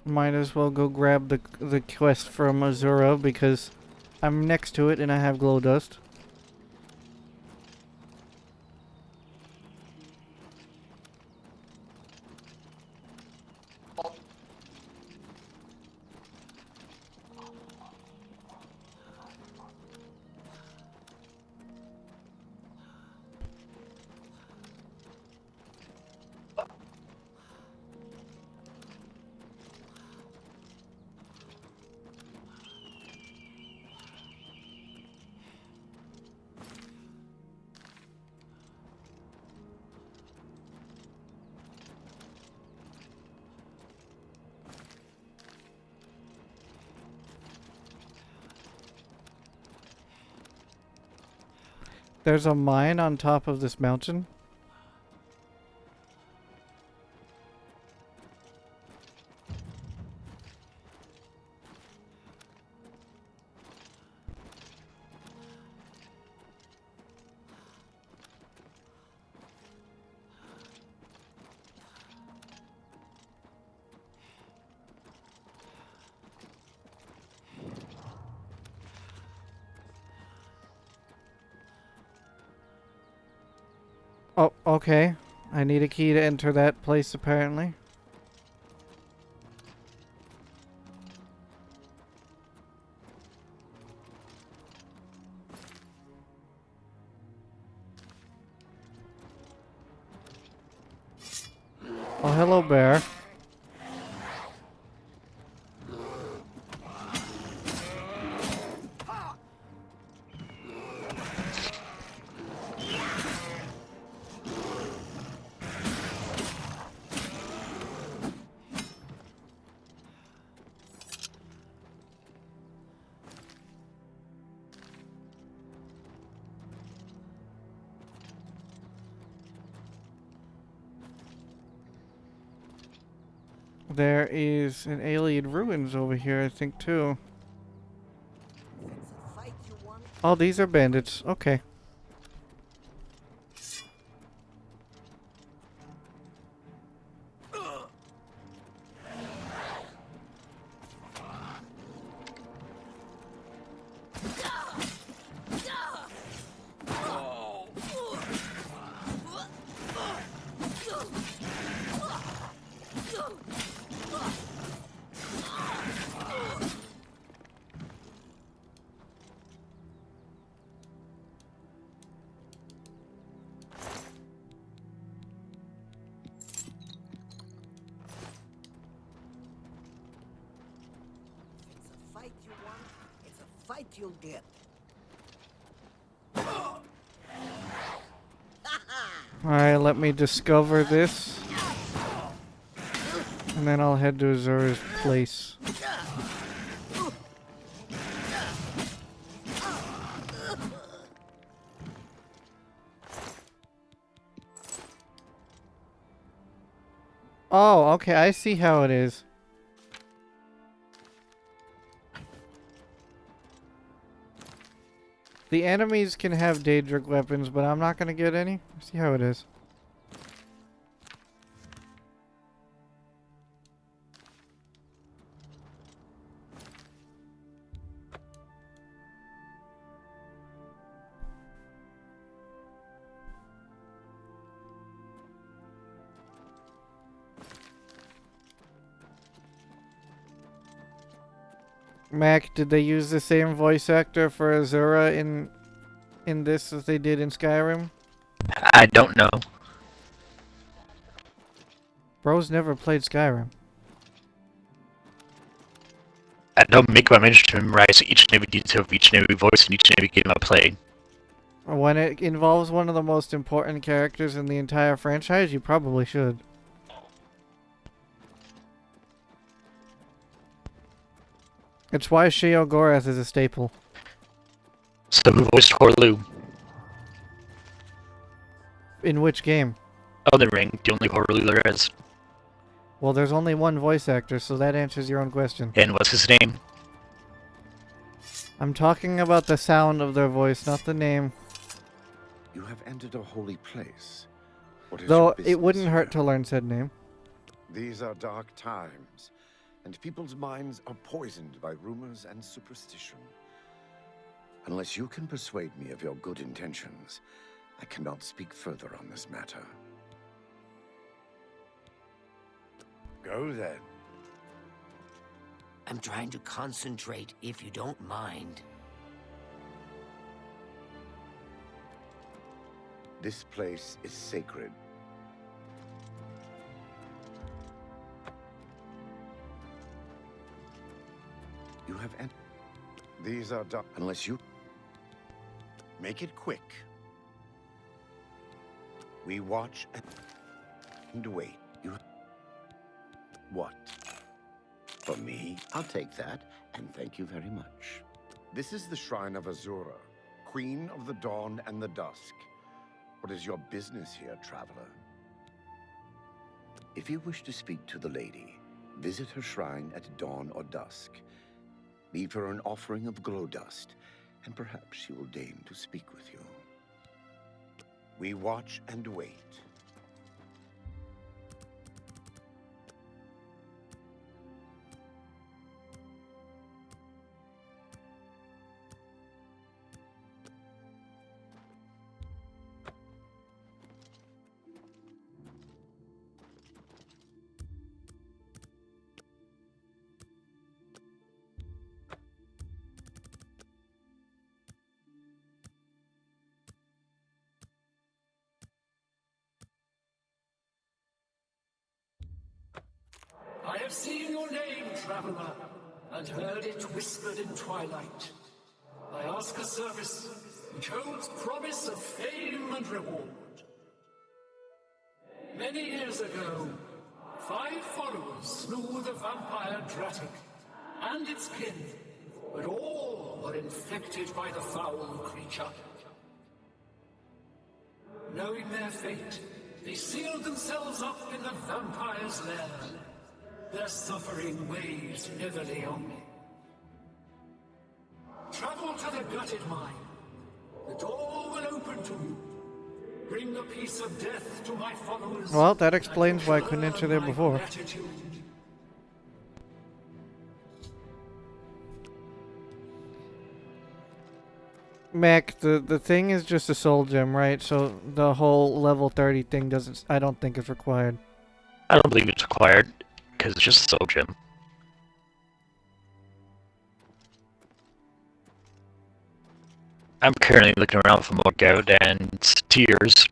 Might as well go grab the quest from Azura because I'm next to it and I have glow dust. There's a mine on top of this mountain. Oh, okay. I need a key to enter that place, apparently. Oh, hello, bear. There is an alien ruins over here, I think, too. Oh, these are bandits. Okay. Fight you'll get. Alright, let me discover this. And then I'll head to Azura's place. Oh, okay, I see how it is. The enemies can have Daedric weapons, but I'm not gonna get any. See how it is. Mac, did they use the same voice actor for Azura in this as they did in Skyrim? I don't know. Bro's never played Skyrim. I don't make my mention to memorize each and every detail of each and every voice in each and every game I play. When it involves one of the most important characters in the entire franchise, you probably should. It's why Sheol Gorath is a staple. So who voiced Horlu? In which game? Elden Ring, the only Horlu there is. Well, there's only one voice actor, so that answers your own question. And what's his name? I'm talking about the sound of their voice, not the name. You have entered a holy place. What is Though your business it wouldn't hurt here? to learn said name. These are dark times, and people's minds are poisoned by rumors and superstition. Unless you can persuade me of your good intentions, I cannot speak further on this matter. Go then. I'm trying to concentrate, if you don't mind. This place is sacred. You have entered. These are dark. Unless you make it quick. We watch and wait. You. What? For me, I'll take that, and thank you very much. This is the Shrine of Azura, Queen of the Dawn and the Dusk. What is your business here, traveler? If you wish to speak to the lady, visit her shrine at dawn or dusk. Leave her an offering of glow dust, and perhaps she will deign to speak with you. We watch and wait. I have seen your name, traveler, and heard it whispered in twilight. I ask a service which holds promise of fame and reward. Many years ago, 5 followers slew the vampire Dratic and its kin, but all were infected by the foul creature. Knowing their fate, they sealed themselves up in the vampire's lair. Their suffering weighs heavily on me. Travel to the gutted mine. The door will open to you. Bring the peace of death to my followers. Well, that explains why I couldn't enter there before. Gratitude. Mac, the thing is just a soul gem, right? So the whole level 30 thing doesn't, I don't think it's required. I don't believe it's required, because it's just a soul gem. I'm currently looking around for more Garadan's tears.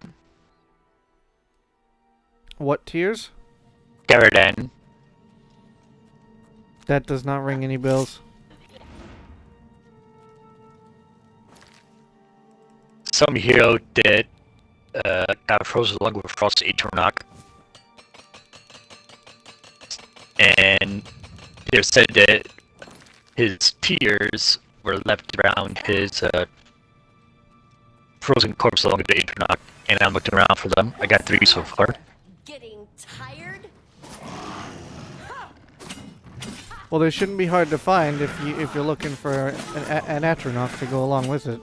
What tears? Garadan. That does not ring any bells. Some hero that got frozen along with Frost Eternach. And they said that his tears were left around his frozen corpse along with the Eternach. And I'm looking around for them. I got 3 so far. Getting tired? Well, they shouldn't be hard to find if you're looking for an Atronach to go along with it.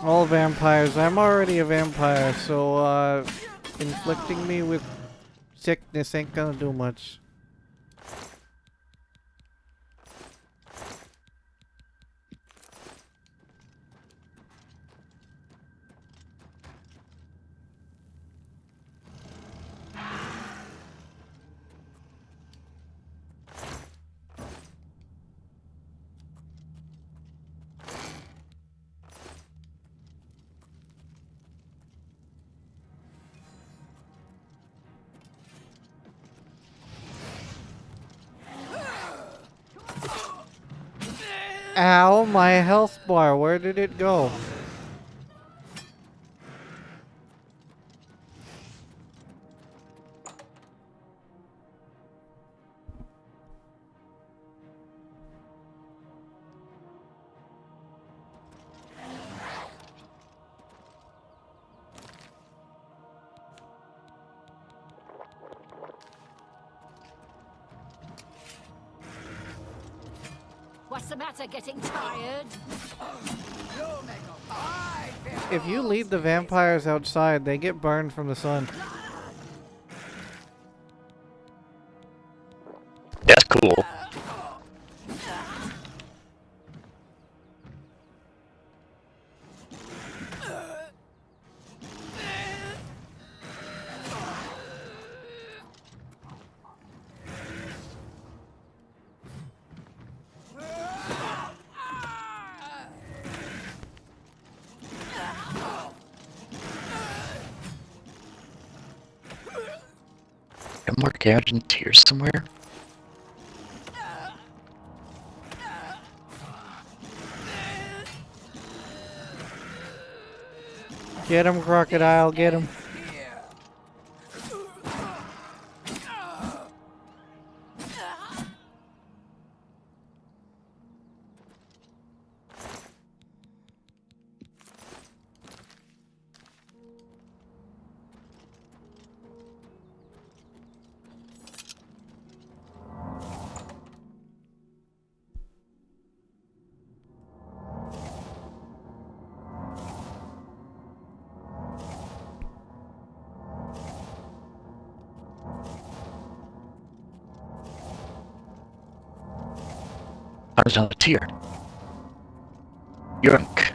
All vampires. I'm already a vampire, so inflicting me with sickness ain't gonna do much. Ow, my health bar, where did it go? What's the matter, getting tired? If you leave the vampires outside, they get burned from the sun. That's cool. Got more gouge and tears somewhere? Get him, crocodile, get him. There's another tear. Yoink.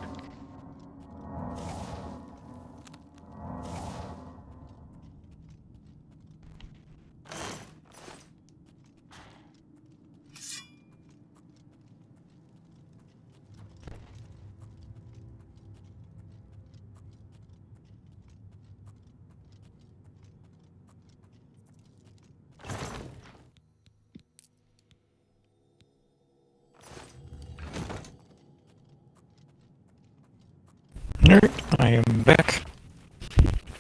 Alright, I am back.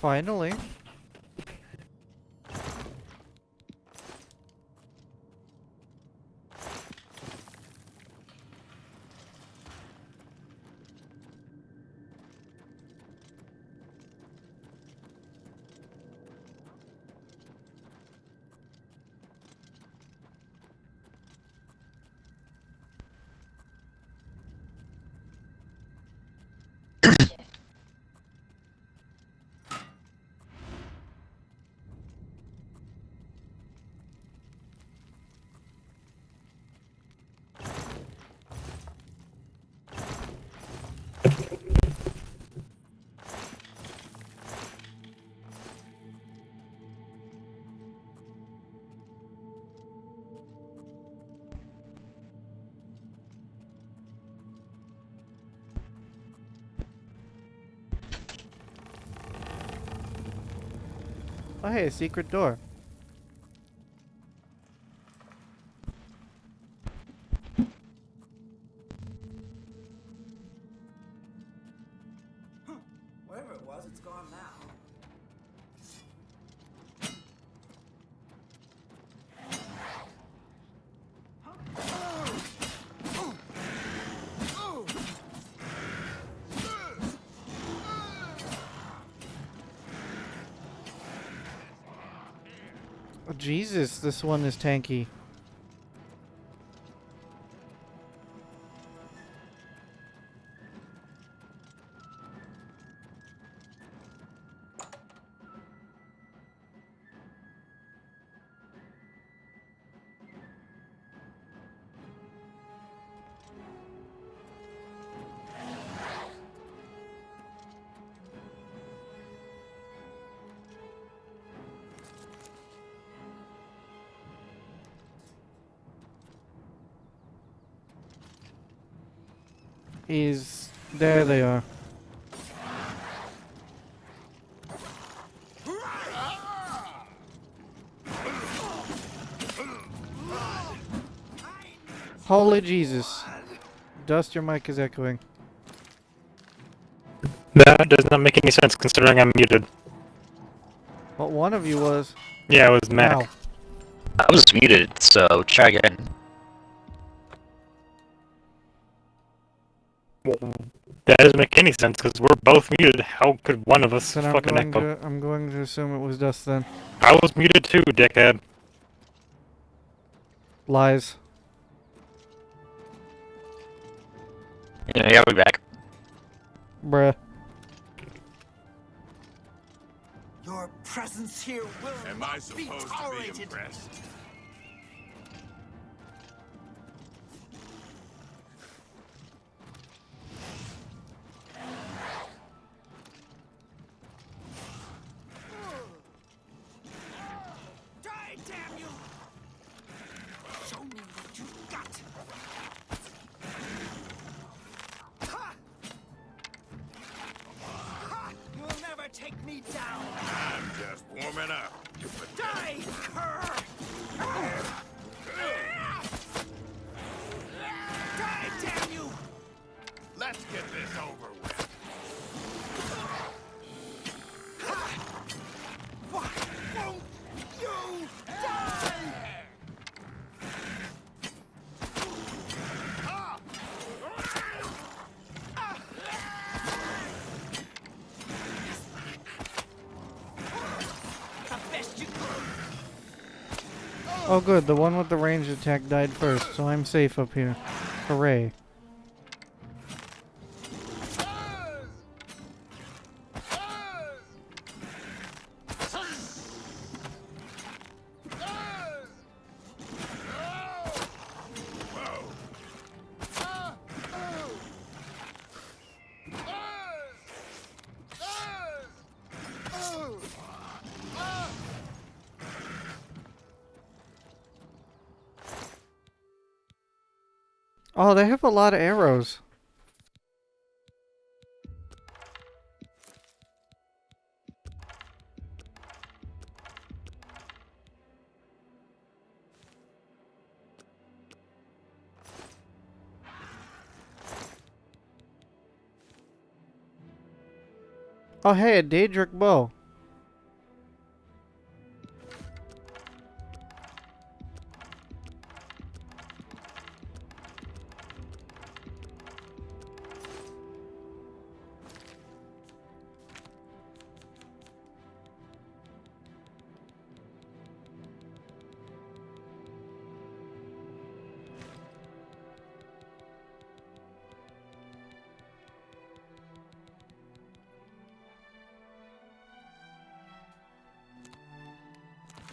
Finally. Oh, hey, a secret door. Whatever it was, it's gone now. Oh, Jesus, this one is tanky. There they are. Holy Jesus. Dust, your mic is echoing. That does not make any sense considering I'm muted. But one of you was. Yeah, it was Mac. Wow. I was muted, so try again. That doesn't make any sense because we're both muted. How could one of us Then fucking echo? I'm going to assume it was Dust then. I was muted too, dickhead. Lies. Yeah, I'll be back. Bruh. Your presence here will Am I not be supposed to be tolerated. impressed? Die, damn you! Show me what you've got. Ha! Ha! You'll never take me down. I'm just warming up. Die, cur! Die, damn you! Let's get this over with. Why won't you die? Oh good, the one with the ranged attack died first, so I'm safe up here. Hooray. Oh, they have a lot of arrows. Oh hey, a Daedric bow.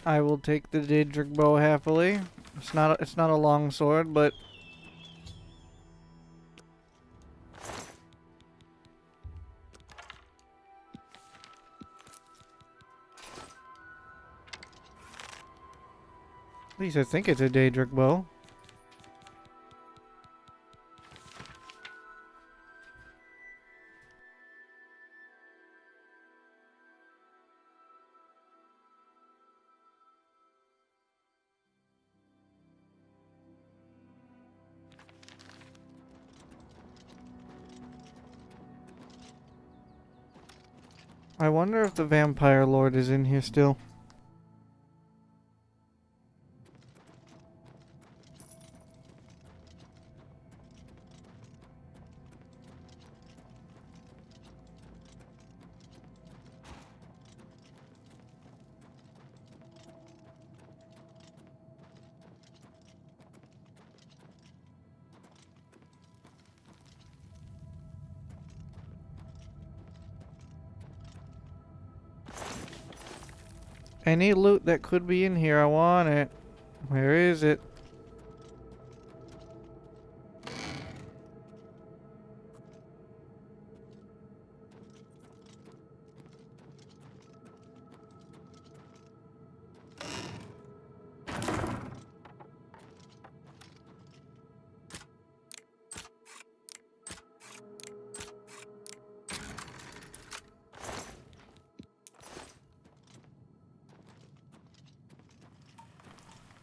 I will take the Daedric bow happily. It's not a long sword, but at least I think it's a Daedric bow. I wonder if the Vampire Lord is in here still. Any loot that could be in here, I want it. Where is it?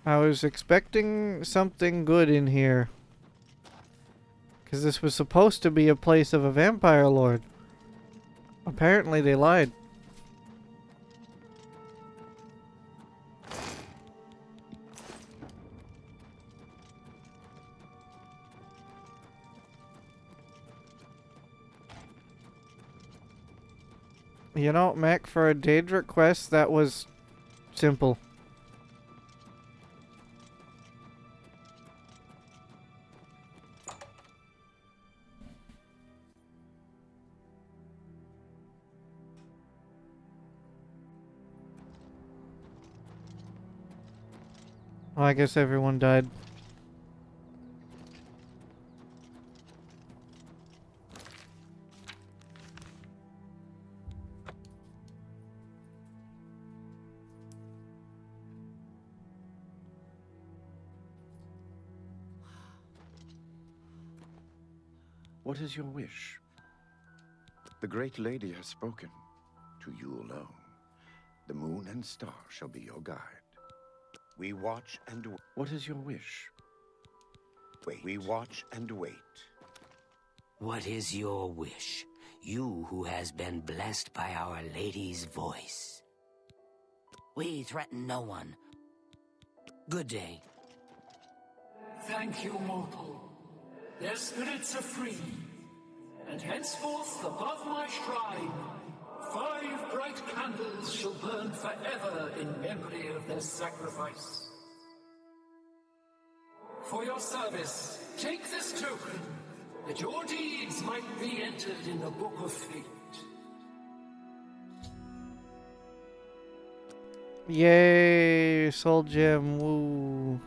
I was expecting something good in here. Because this was supposed to be a place of a Vampire Lord. Apparently they lied. You know, Mac, for a Daedric quest, that was simple. Well, I guess everyone died. What is your wish? The great lady has spoken. To you alone. The moon and star shall be your guide. We watch and wait. What is your wish? Wait. We watch and wait. What is your wish? You who has been blessed by Our Lady's voice. We threaten no one. Good day. Thank you, mortal. Their spirits are free, and henceforth above my shrine, 5 bright candles shall burn forever in memory of their sacrifice. For your service, take this token, that your deeds might be entered in the Book of Fate. Yay, soul gem, woo.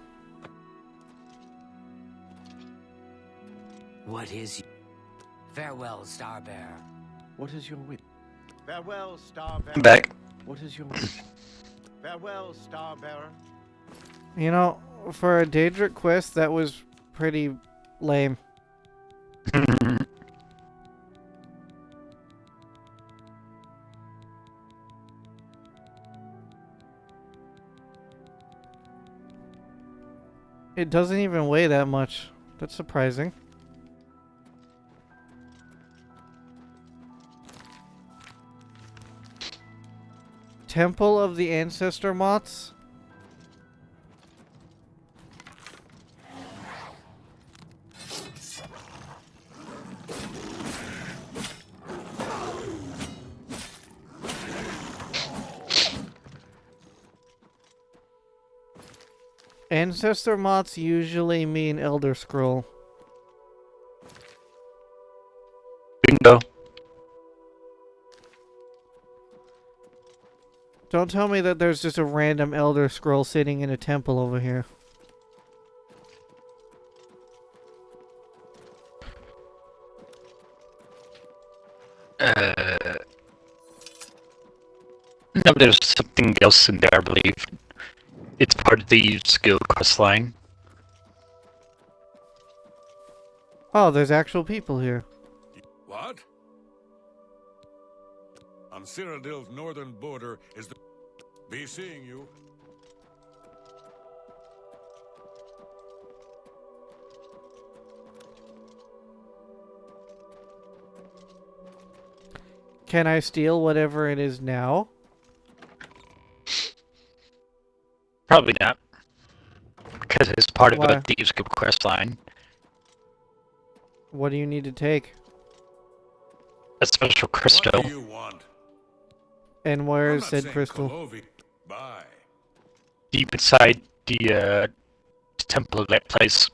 What is... Farewell, Starbearer. What is your wish? Farewell, Starbearer. I'm back. What is your wish? Farewell, Starbearer. You know, for a Daedric quest, that was pretty lame. It doesn't even weigh that much. That's surprising. Temple of the Ancestor Moths? Ancestor Moths usually mean Elder Scroll. Bingo. Don't tell me that there's just a random Elder Scroll sitting in a temple over here. No, there's something else in there, I believe. It's part of the guild quest line. Oh, there's actual people here. What? On Cyrodiil's northern border is the... Be seeing you. Can I steal whatever it is now? Probably not. Because it's part of Why? a Thieves Guild quest line. What do you need to take? A special crystal. What do you want? And where I'm is not said saying crystal? Colovi. Bye. Deep inside the temple of that place.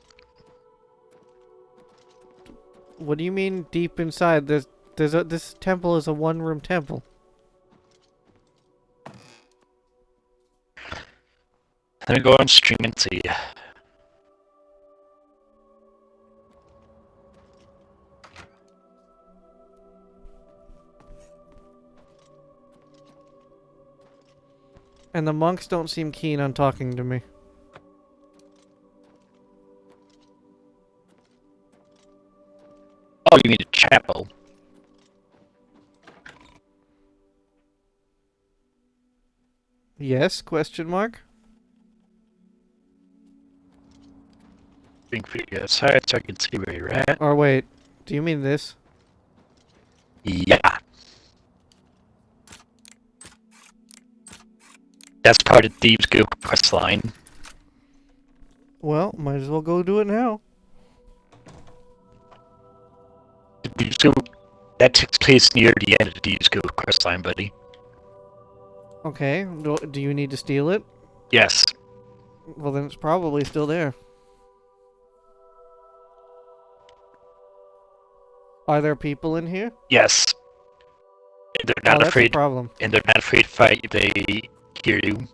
What do you mean deep inside? This temple is a one-room temple. Let me go on stream and see. And the monks don't seem keen on talking to me. Oh, you mean a chapel? Yes? Question mark? Think for you outside so I can see where you're at. Or wait, do you mean this? Yeah. That's part of Thieves Guild quest line. Well, might as well go do it now. The Thieves Guild, that takes place near the end of the Thieves Guild quest line, buddy. Okay, do you need to steal it? Yes. Well, then it's probably still there. Are there people in here? Yes. And they're not that's a afraid. problem. And they're not afraid to fight if they hear you.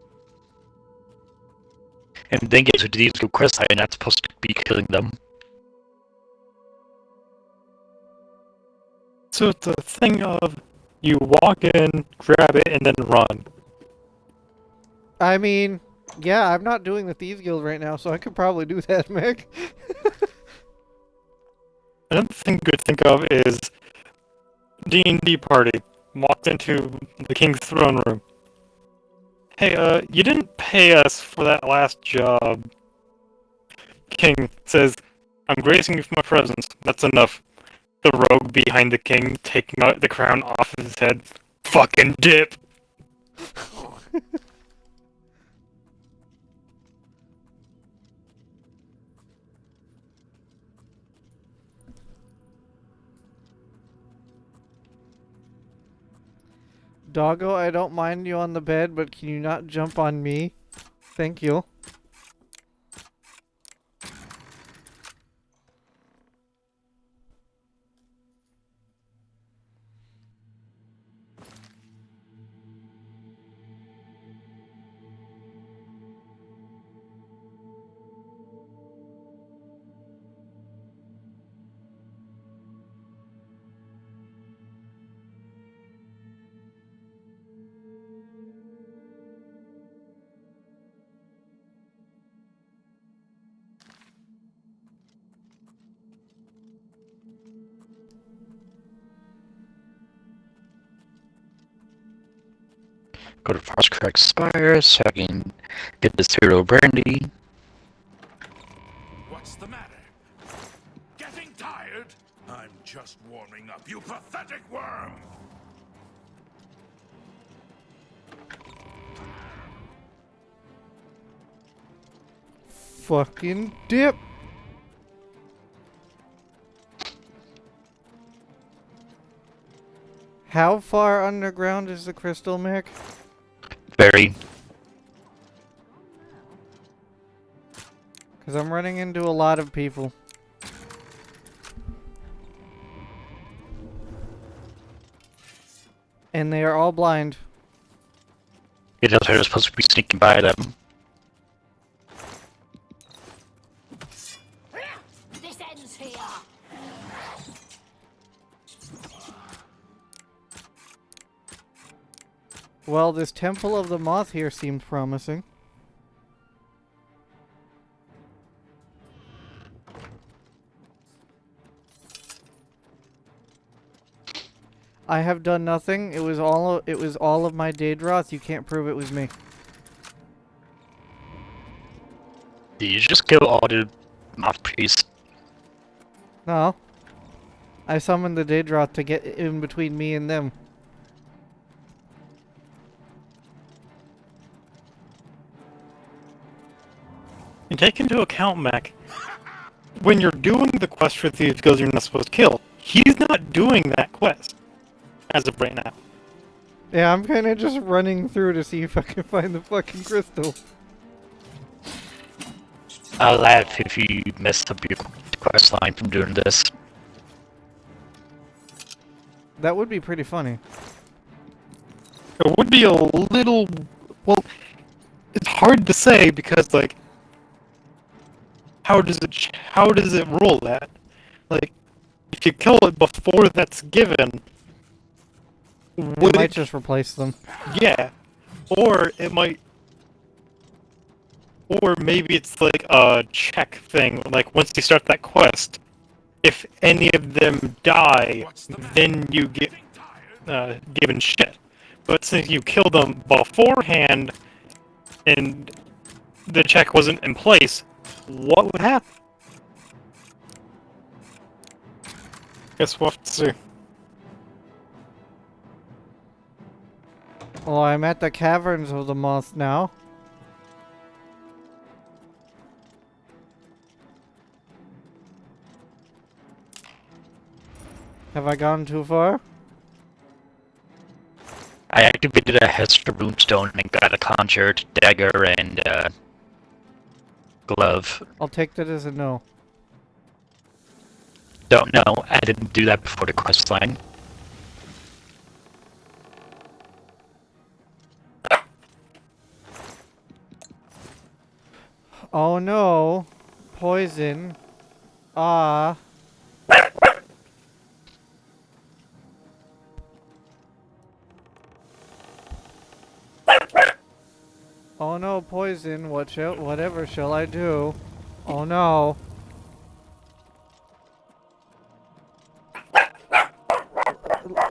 And then get to the Thieves Guild quest line, you're not supposed to be killing them. So it's a thing of you walk in, grab it, and then run. I mean, yeah, I'm not doing the Thieves Guild right now, so I could probably do that, Mick. Another thing you could think of is D&D party walked into the king's throne room. Hey, you didn't pay us for that last job. King says, I'm gracing you with my presence. That's enough. The rogue behind the king taking out the crown off of his head. Fucking dip! Doggo, I don't mind you on the bed, but can you not jump on me? Thank you. Go to Fast Crack Spire so I can get this hero brandy. What's the matter? Getting tired? I'm just warming up, you pathetic worm! Fucking dip! How far underground is the crystal mech? Very. Because I'm running into a lot of people. And they are all blind. It does hurt, supposed to be sneaking by them. This ends here. Well, this Temple of the Moth here seems promising. I have done nothing. It was all of my Daedroth. You can't prove it was me. Did you just kill all the moth priests? No. I summoned the Daedroth to get in between me and them. And take into account, Mac, when you're doing the quest for thieves because you're not supposed to kill, he's not doing that quest as of right now. Yeah, I'm kind of just running through to see if I can find the fucking crystal. I'll laugh if you mess up your quest line from doing this. That would be pretty funny. It would be a little... Well, it's hard to say because, like, how does it rule that? Like, if you kill it before that's given, We might just replace them. Yeah, or it might, or maybe it's like a check thing. Like once you start that quest, if any of them die, then you get given shit. But since you killed them beforehand, and the check wasn't in place, what would happen? Guess we'll have to see. Well, I'm at the Caverns of the Moth now. Have I gone too far? I activated a Hester Runestone and got a conjured dagger and glove. I'll take that as a no. Don't know, I didn't do that before the quest line. Oh no. Poison. Ah. Oh no, poison. Whatever shall I do? Oh no.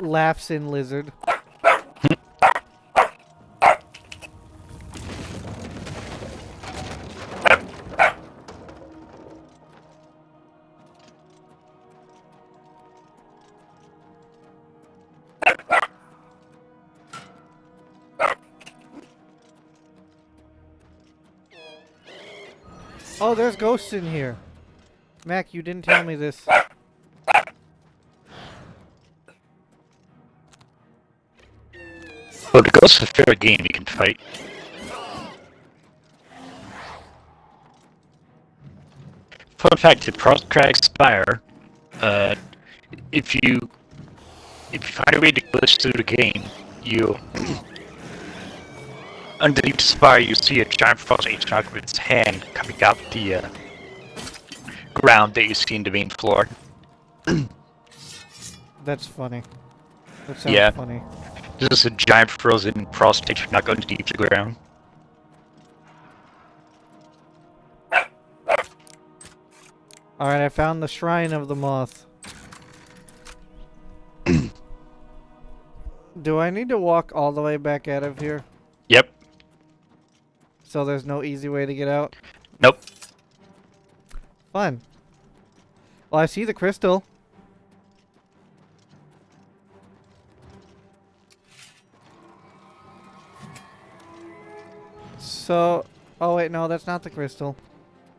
Laughs in lizard. Oh, there's ghosts in here. Mac, you didn't tell me this. Well, the ghosts are fair game you can fight. Fun fact, to Prostrate Spire, if you find a way to glitch through the game, you underneath the spire you see a giant frost agent with its hand coming out the ground that you see in the main floor. That's funny. That sounds Yeah. funny. This is a giant frozen frost agent underneath the ground. Alright, I found the Shrine of the Moth. Do I need to walk all the way back out of here? Yep. So there's no easy way to get out? Nope. Fun. Well, I see the crystal. So... Oh wait, no, that's not the crystal.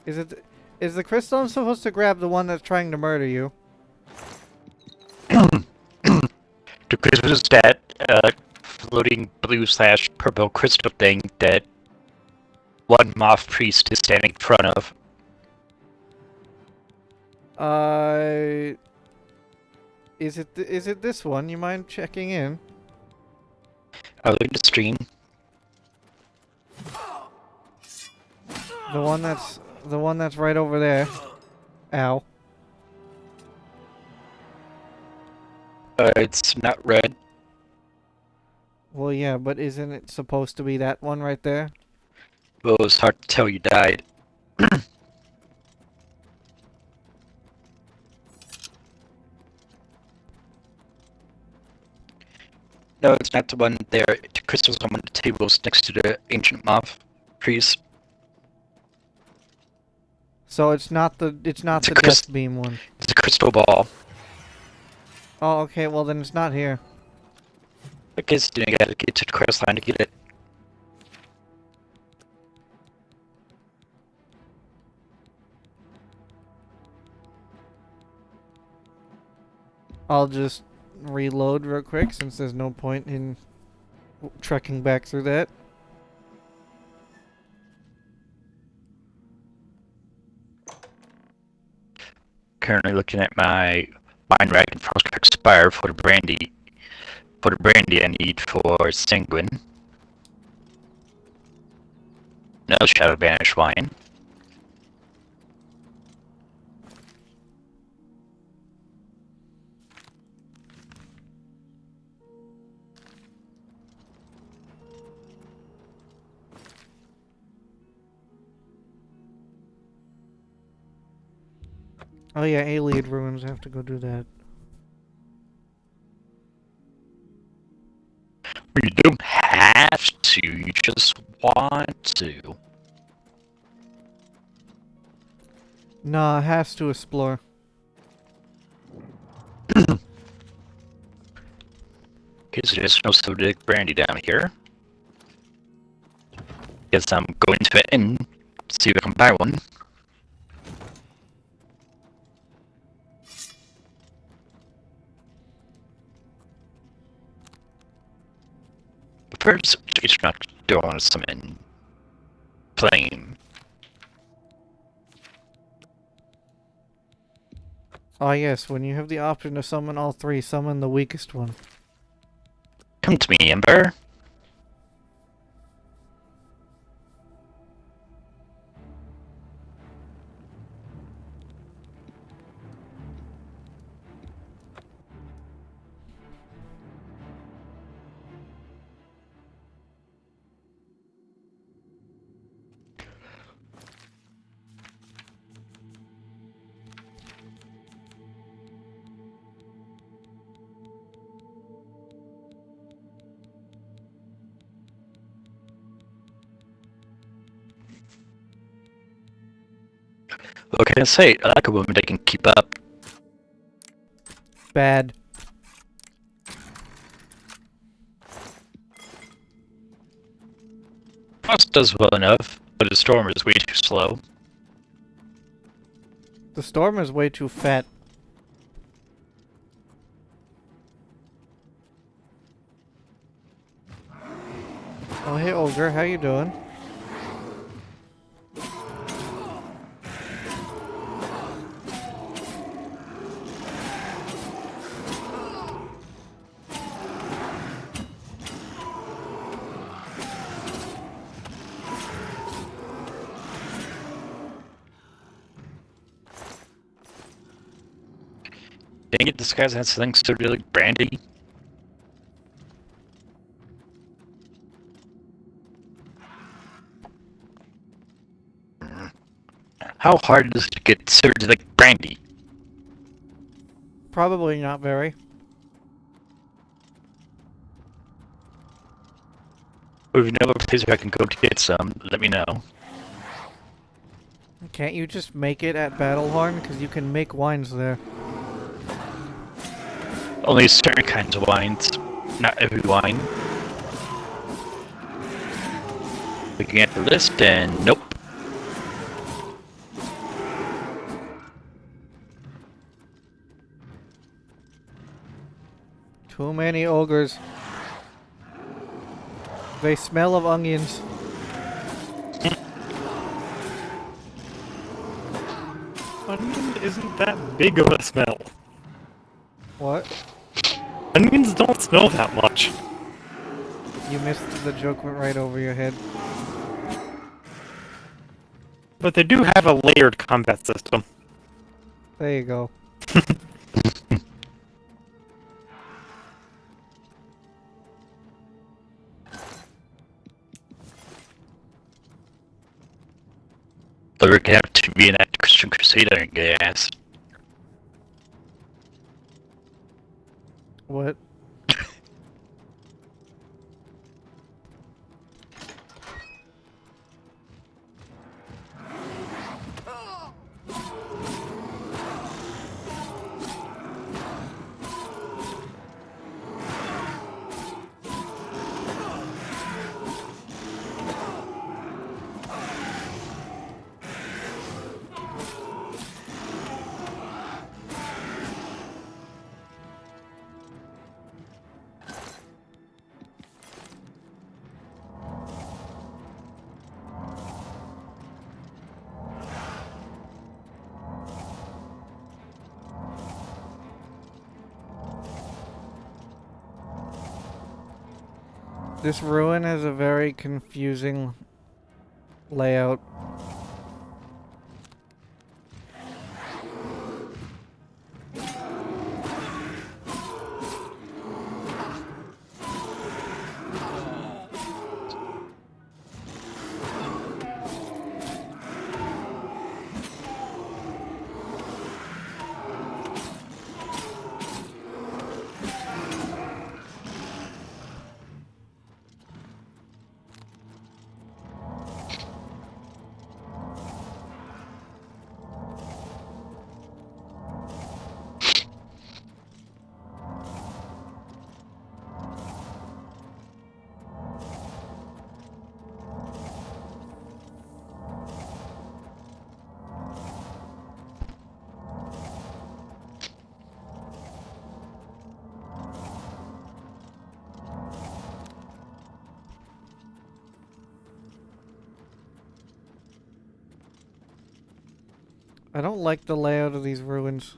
Is it... Is the crystal I'm supposed to grab the one that's trying to murder you? The crystal is that floating blue/purple crystal thing that one moth priest is standing in front of. Is it this one? You mind checking in? I'll look at the stream. The one that's right over there. Ow. It's not red. Well, yeah, but isn't it supposed to be that one right there? Well, it's hard to tell you died. No, it's not the one there. The crystal's on one of the tables next to the ancient moth priest. So it's not the death beam one. It's a crystal ball. Oh, okay. Well, then it's not here. I guess you gotta get to the quest line to get it. I'll just reload real quick since there's no point in trekking back through that. Currently looking at my mine rack and Frostcrack Spire for the brandy I need for Sanguine. No Shadow Banish wine. Oh yeah, Alien Ruins. I have to go do that. You don't have to, you just want to. Nah, has to explore. Because there's no soda brandy down here. Guess I'm going to it and see if I can buy one. But first, it's not doing summon flame. Ah yes, when you have the option to summon all three, summon the weakest one. Come to me, Ember. What can I say? I like a woman that can keep up. Bad. Frost does well enough, but the storm is way too slow. The storm is way too fat. Oh, hey, Ogre, how you doing? Dang it, this guy's had something so really brandy. How hard is it to get served like brandy? Probably not very. Or if you know of a place where I can go to get some, let me know. Can't you just make it at Battlehorn? Because you can make wines there. Only certain kinds of wines, not every wine. Looking at the list, and nope. Too many ogres. They smell of onions. Onion isn't that big of a smell. What? Onions don't smell that much. You missed the joke, went right over your head. But they do have a layered combat system. There you go. Or we're gonna have to be an Christian Crusader and get ass. What? This ruin has a very confusing layout. I don't like the layout of these ruins.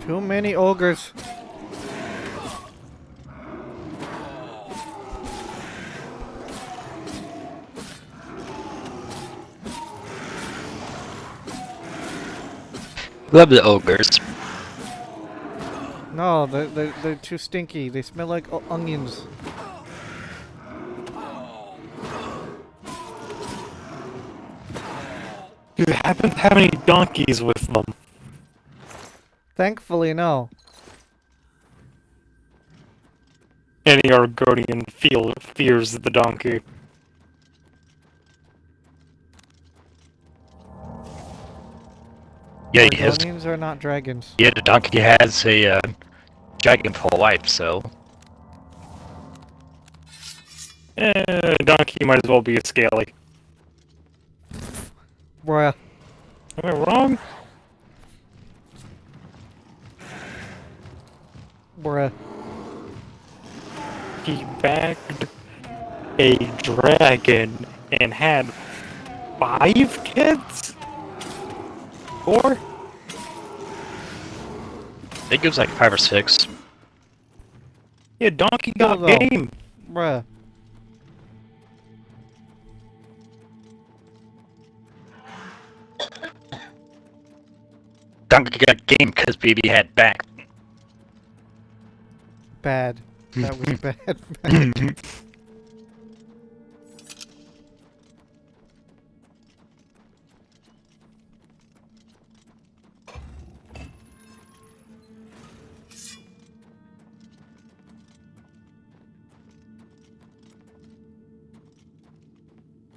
Too many ogres. Love the ogres. No, they're too stinky. They smell like onions. Do you happen to have any donkeys with them? Thankfully, no. Any Argonian fears the donkey. Yeah, he has. Argonians are not dragons. Yeah, the donkey has a dragon for a wife, so. Donkey might as well be a scaly. Bruh. Am I wrong? Bruh. He bagged a dragon and had 5 kids? 4? I think it was like 5 or 6. Yeah, donkey got though. game. Bruh. Donkey got game because baby had back. Bad. That was bad.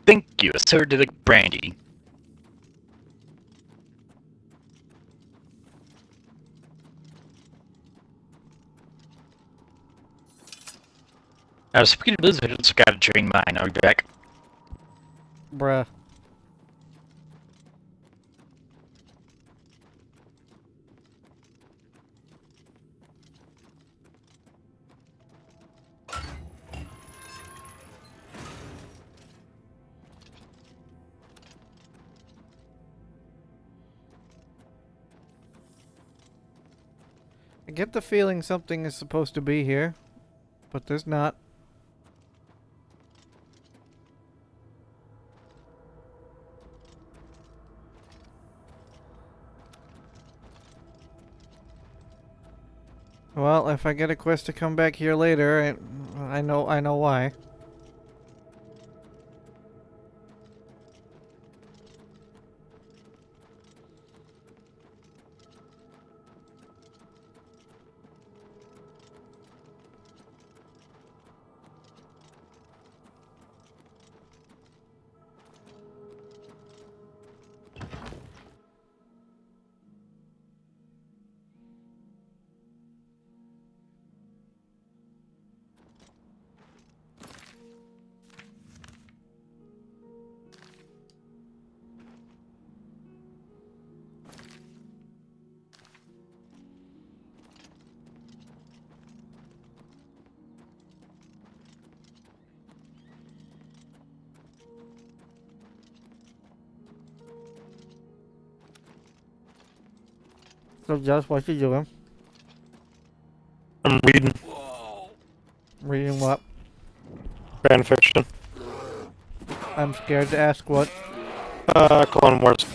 Thank you, acidic brandy. Now, speaking of blizzards, gotta drain mine, I'll be back. Bruh. I get the feeling something is supposed to be here, but there's not. Well, if I get a quest to come back here later, I know why. So just what you doing? I'm reading. Reading what? Fanfiction. I'm scared to ask what. Clone Wars.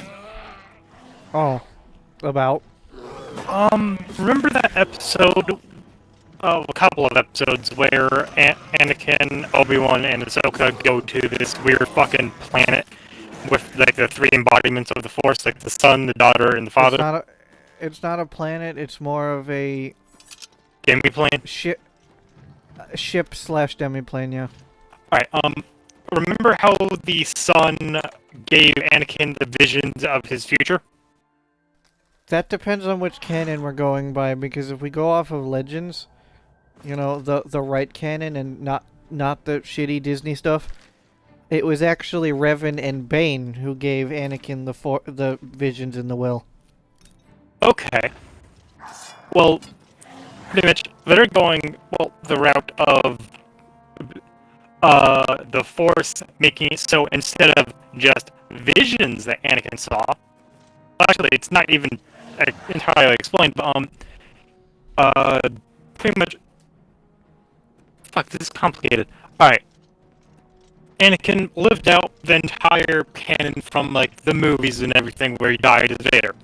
Oh. About? Remember that episode, a couple of episodes, where Anakin, Obi-Wan, and Ahsoka go to this weird fucking planet with, like, the 3 embodiments of the Force, like the son, the daughter, and the father? It's not a planet, it's more of a... Demiplane? Ship/demiplane, yeah. Alright, remember how the son gave Anakin the visions of his future? That depends on which canon we're going by, because if we go off of Legends, you know, the right canon and not the shitty Disney stuff, it was actually Revan and Bane who gave Anakin the visions in the will. Okay. Well, pretty much they're going, well, the route of the Force making it so instead of just visions that Anakin saw, actually it's not even entirely explained, but pretty much, fuck, this is complicated. Alright. Anakin lived out the entire canon from, like, the movies and everything where he died as Vader.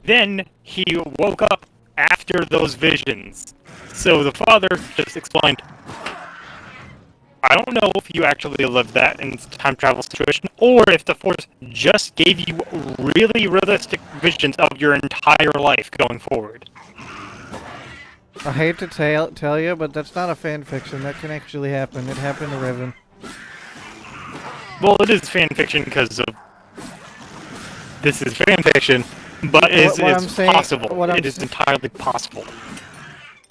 Then he woke up after those visions. So the father just explained, I don't know if you actually lived that in time travel situation, or if the Force just gave you really realistic visions of your entire life going forward. I hate to tell you, but that's not a fan fiction. That can actually happen. It happened to Revan. Well, it is fan fiction because of this is fan fiction, but it is possible. It is entirely possible.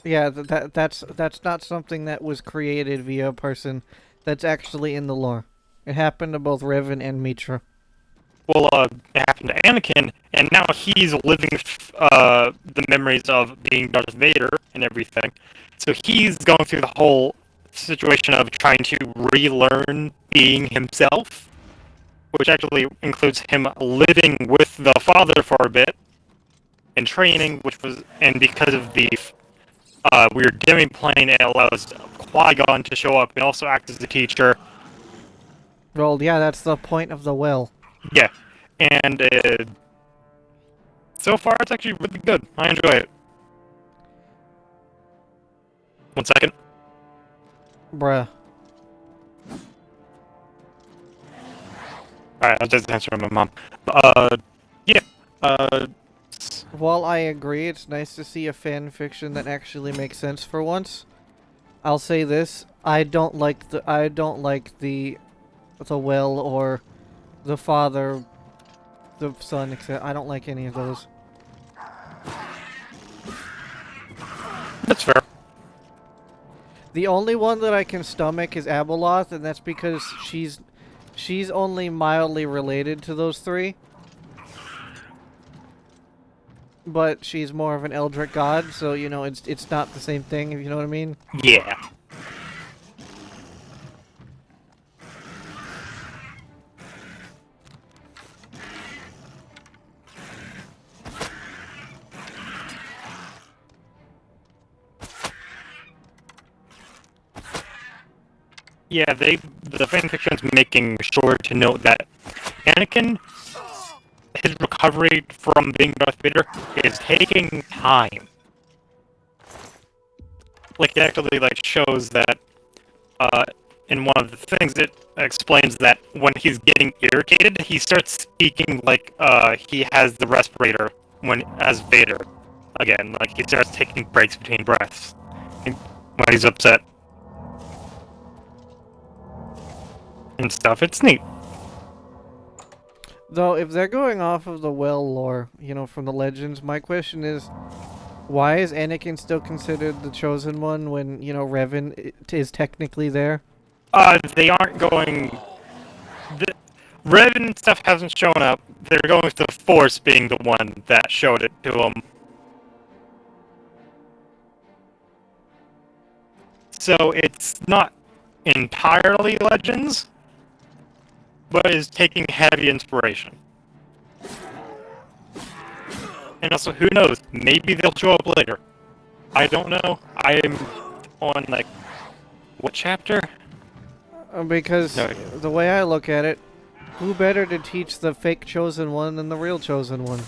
Yeah, that's not something that was created via a person. That's actually in the lore. It happened to both Revan and Mitra. Well, it happened to Anakin, and now he's living the memories of being Darth Vader and everything. So he's going through the whole situation of trying to relearn being himself, which actually includes him living with the father for a bit, and training, and because of the weird dimming plane, it allows Qui-Gon to show up and also act as a teacher. Well, yeah, that's the point of the well. Yeah, and so far it's actually really good. I enjoy it. 1 second. Bruh. Alright, I was just answering my mom. Yeah. While I agree, it's nice to see a fan fiction that actually makes sense for once. I'll say this: I don't like the well or the father, the son, etc. I don't like any of those. That's fair. The only one that I can stomach is Abeloth, and that's because she's only mildly related to those three. But she's more of an Eldritch god, so you know it's not the same thing, if you know what I mean. Yeah. Yeah, the fanfiction's making sure to note that Anakin, his recovery from being Darth Vader is taking time. Like, it actually, shows that, in one of the things, it explains that when he's getting irritated, he starts speaking like, he has the respirator as Vader. Again, he starts taking breaks between breaths when he's upset. And stuff. It's neat. Though, if they're going off of the well lore, from the legends, my question is, why is Anakin still considered the chosen one when, Revan is technically there? They aren't going... Revan stuff hasn't shown up. They're going with the Force being the one that showed it to them. So it's not entirely Legends, but is taking heavy inspiration. And also, who knows? Maybe they'll show up later. I don't know. I'm on, what chapter? Because the way I look at it, who better to teach the fake chosen one than the real chosen one?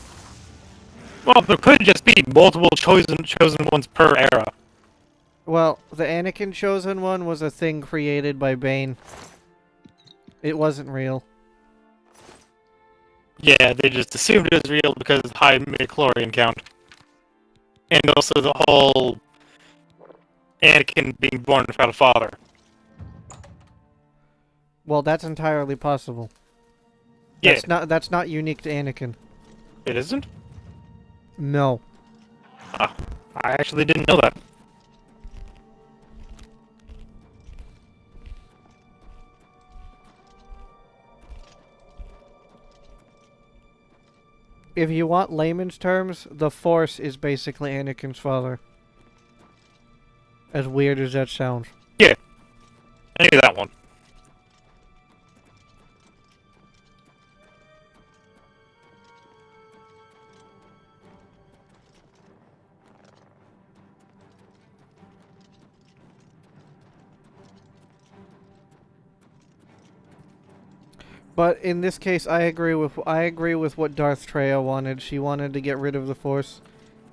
Well, there could just be multiple chosen ones per era. Well, the Anakin chosen one was a thing created by Bane. It wasn't real. Yeah, they just assumed it was real because of high midichlorian count. And also the whole Anakin being born without a father. Well, that's entirely possible. Yeah. That's not unique to Anakin. It isn't? No. I actually didn't know that. If you want layman's terms, the Force is basically Anakin's father. As weird as that sounds. Yeah. I knew that one. But in this case, I agree with what Darth Treya wanted. She wanted to get rid of the Force.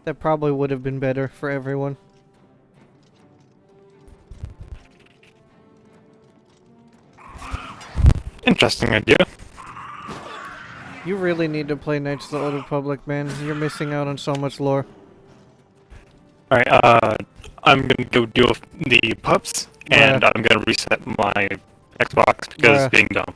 That probably would have been better for everyone. Interesting idea. You really need to play Knights of the Old Republic, man. You're missing out on so much lore. Alright, I'm gonna go deal with the pups, and I'm gonna reset my Xbox because it's being dumb.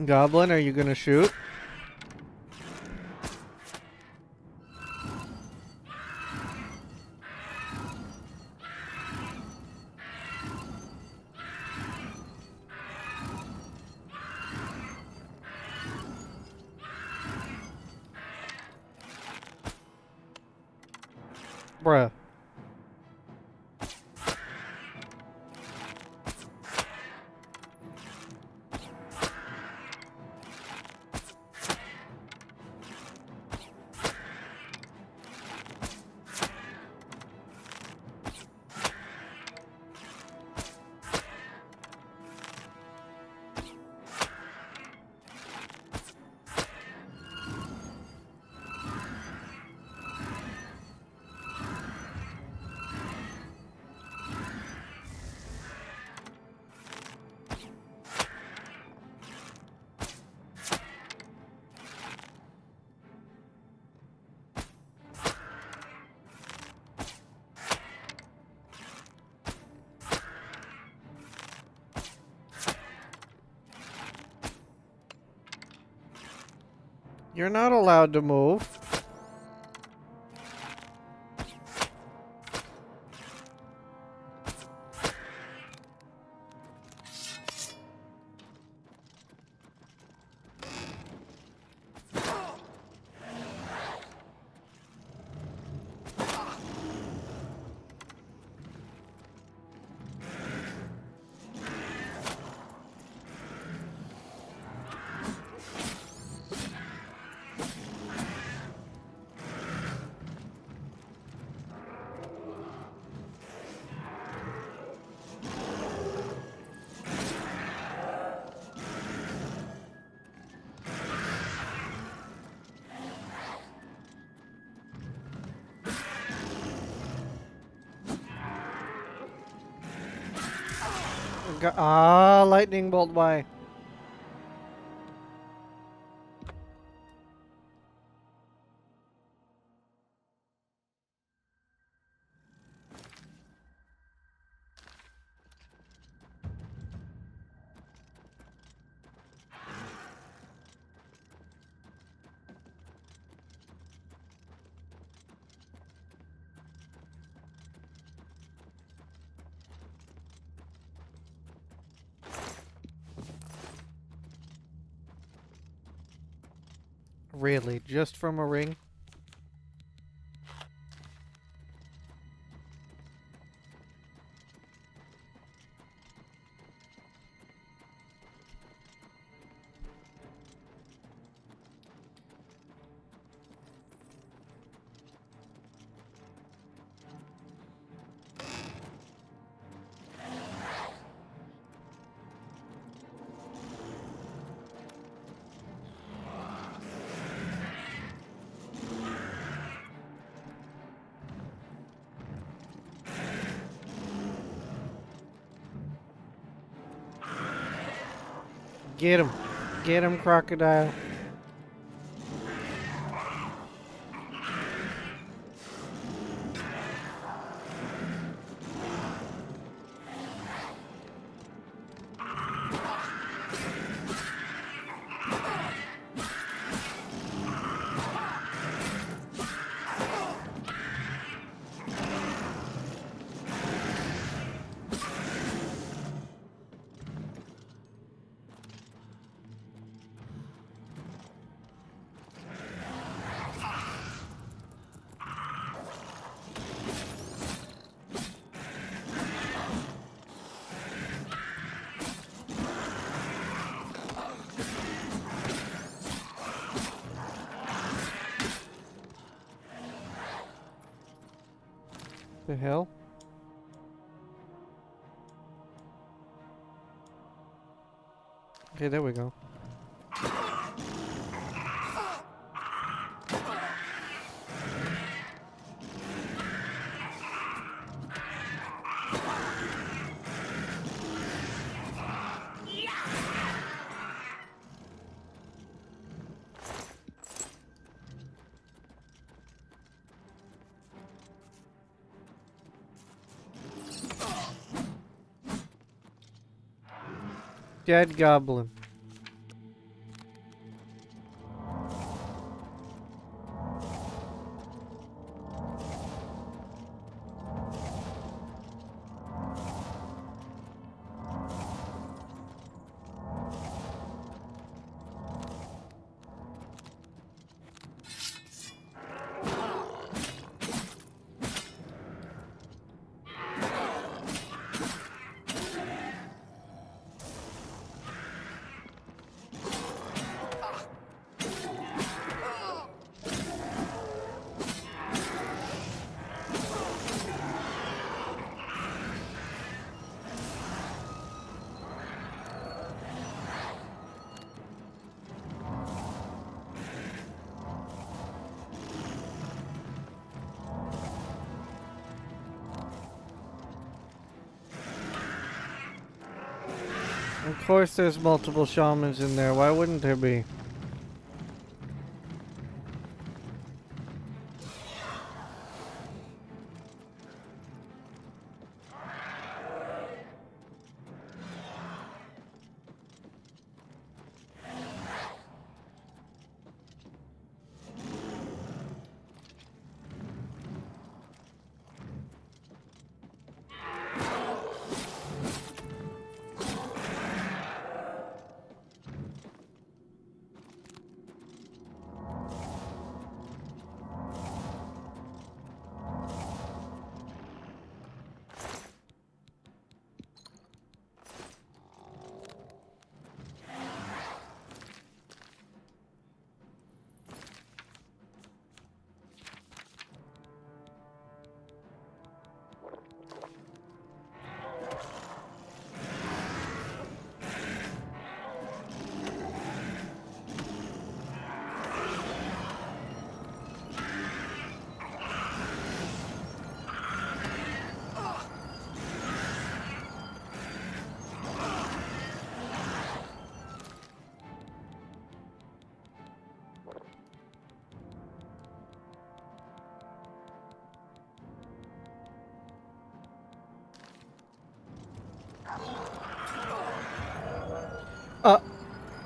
Goblin, are you gonna shoot? Bruh. You're not allowed to move. Lightning bolt by. Really? Just from a ring? Get him. Get him, crocodile. The hell? Okay, there we go. Dead goblin. Of course there's multiple shamans in there. Why wouldn't there be?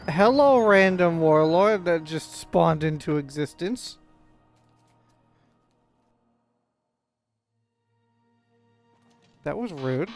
Hello, random warlord that just spawned into existence. That was rude.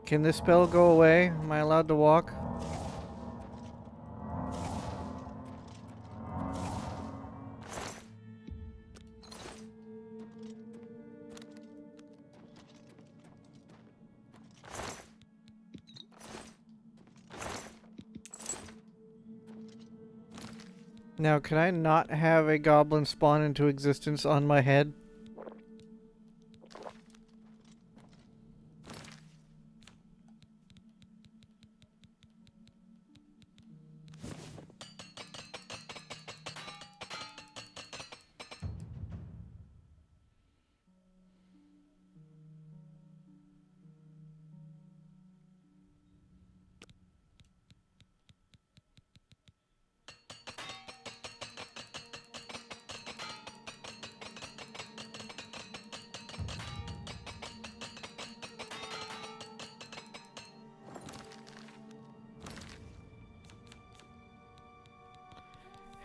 Can this spell go away? Am I allowed to walk? Now, can I not have a goblin spawn into existence on my head?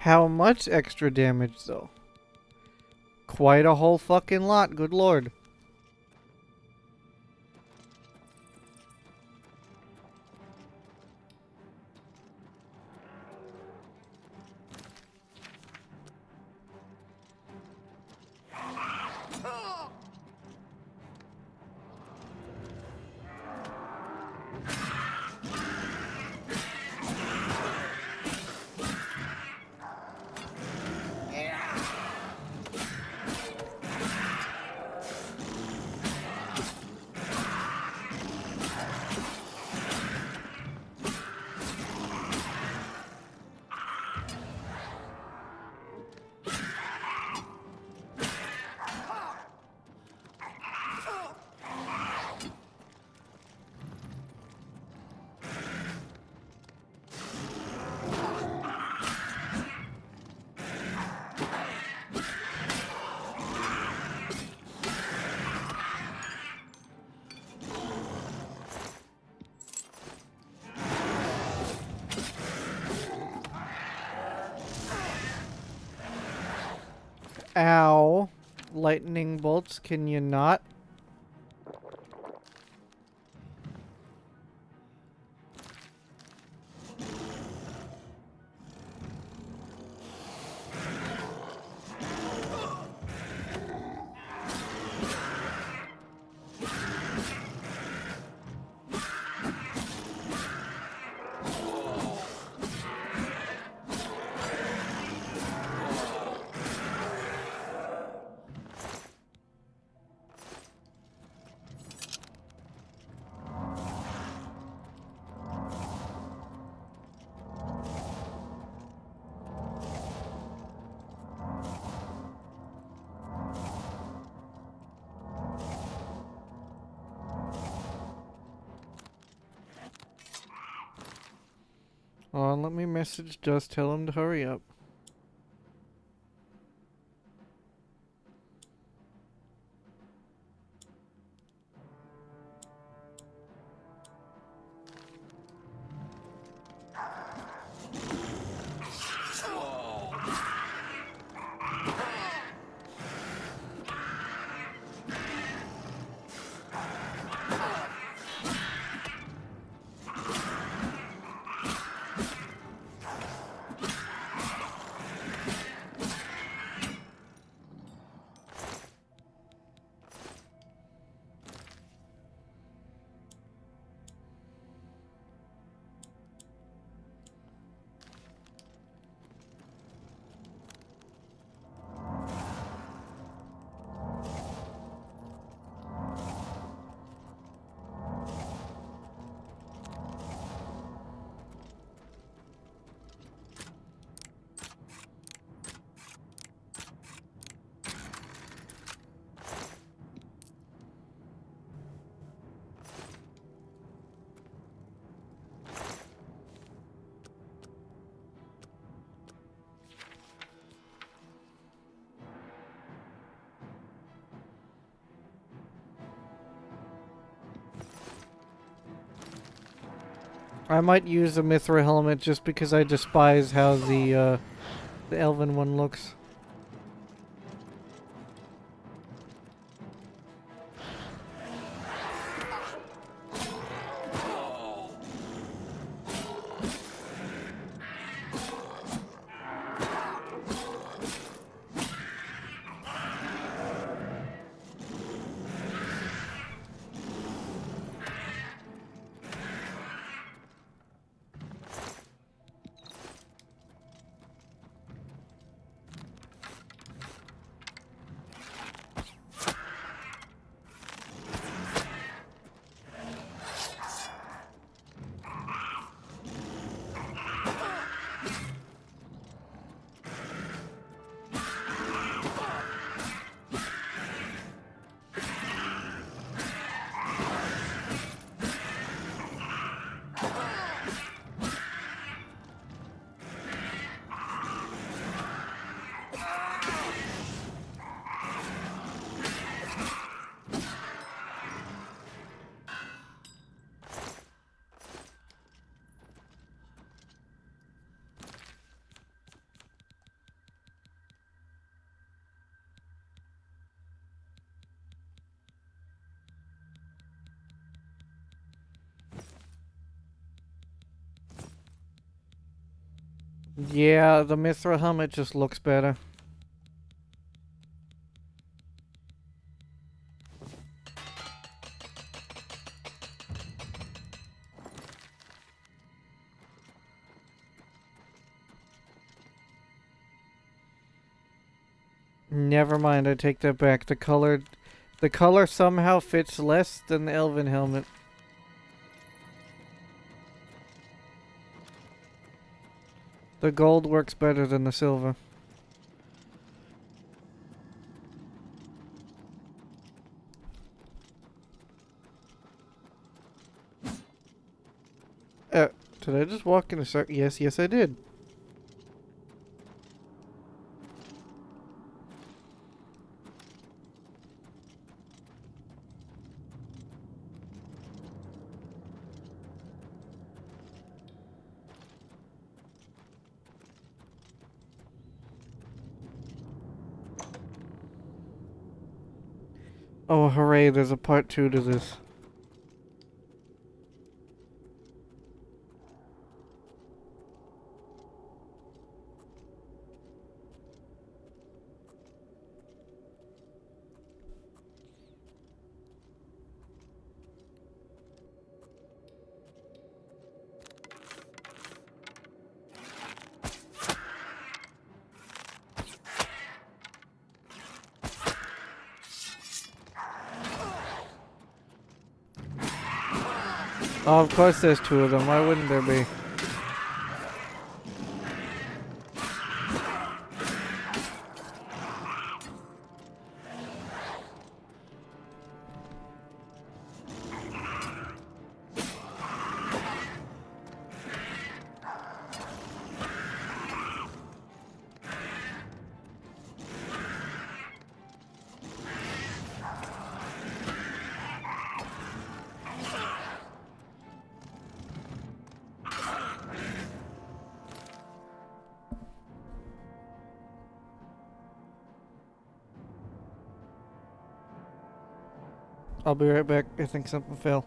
How much extra damage, though? Quite a whole fucking lot, good lord. Ow. Lightning bolts, can you not? Oh, let me message Just, tell him to hurry up. I might use the Mithra helmet just because I despise how the elven one looks. Yeah, the Mithra helmet just looks better. Never mind, I take that back. The color somehow fits less than the Elven helmet. The gold works better than the silver. Did I just walk in a circle? Yes, I did. Oh, hooray, there's a part 2 to this. Oh, of course there's 2 of them. Why wouldn't there be? I'll be right back. I think something fell.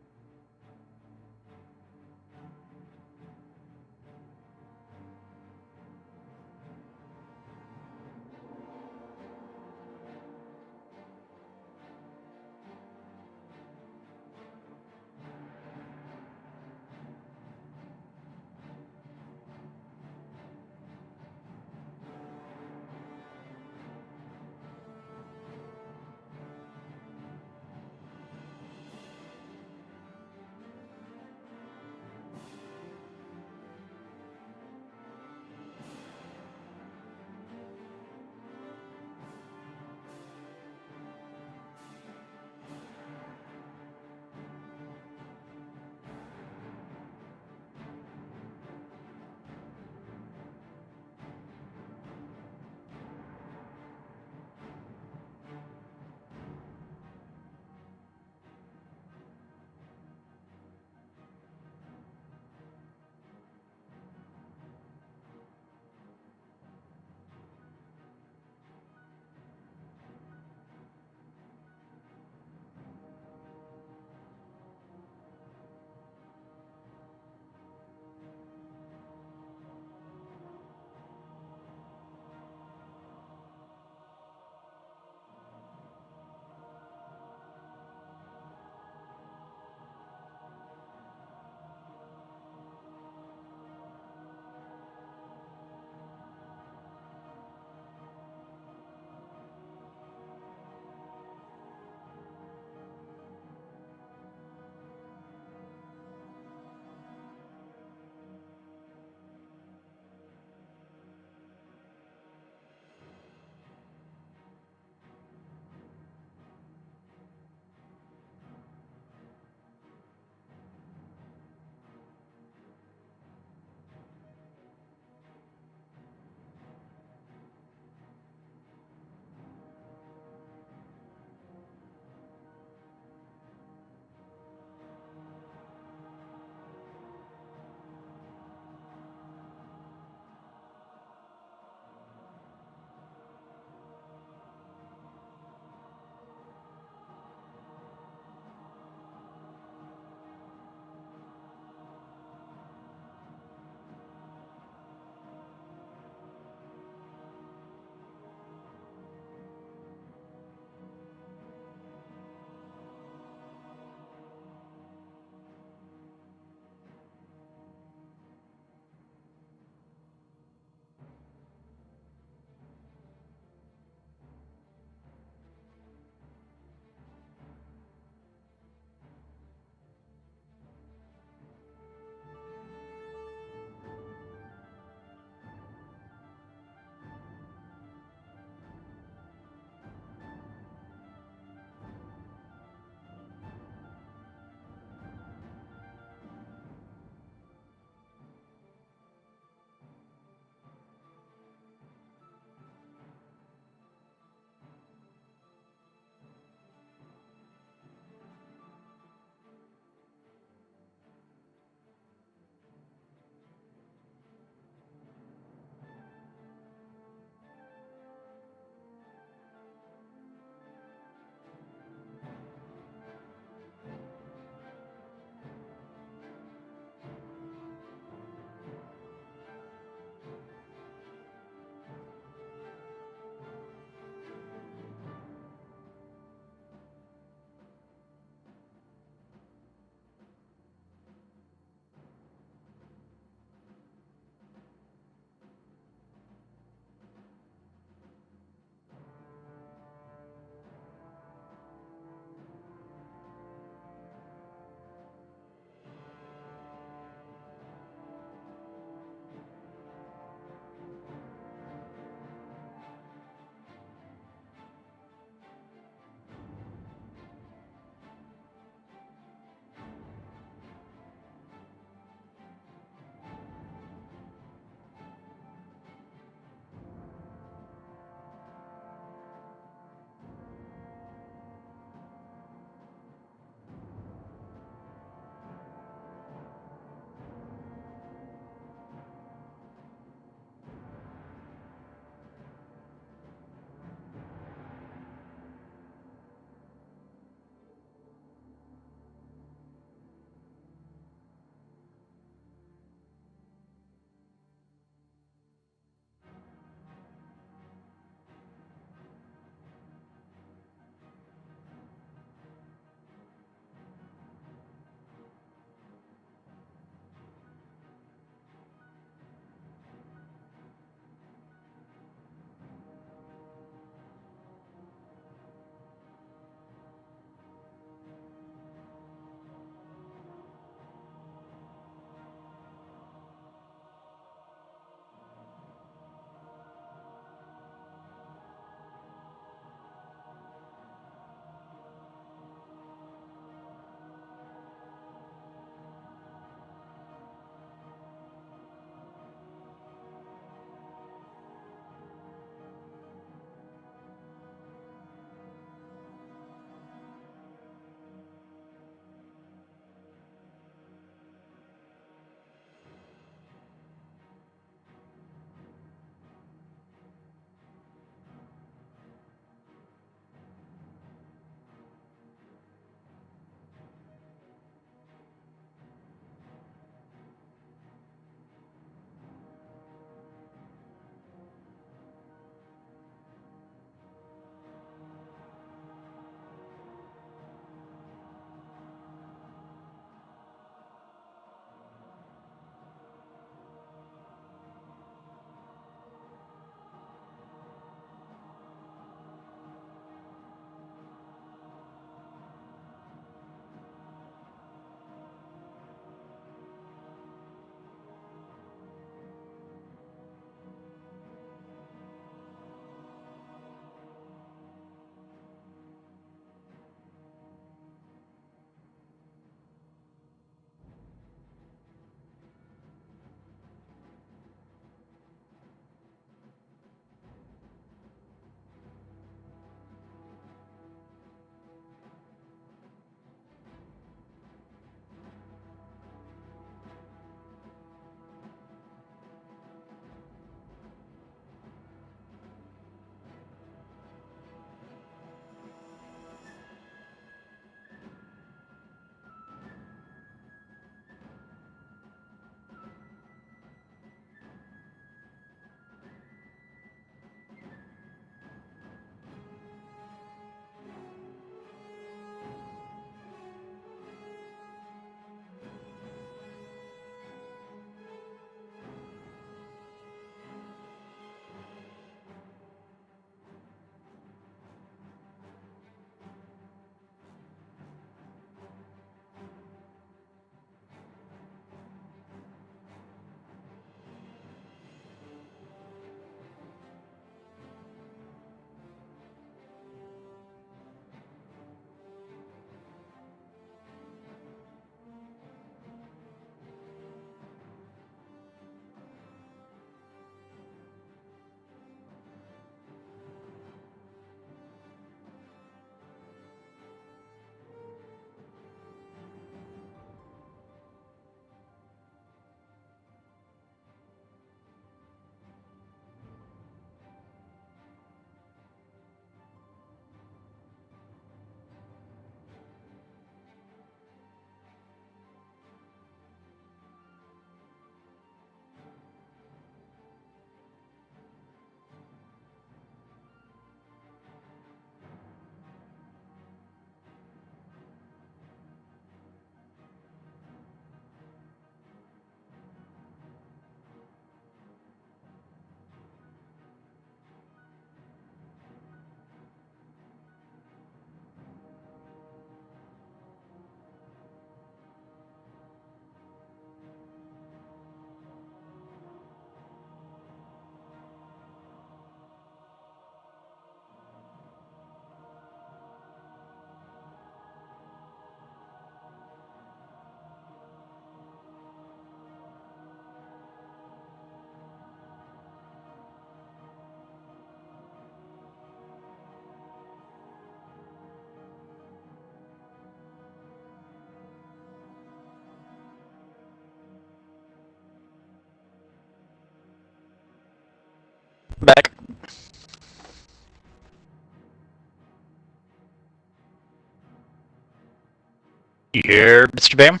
You hear, Mr. Bam?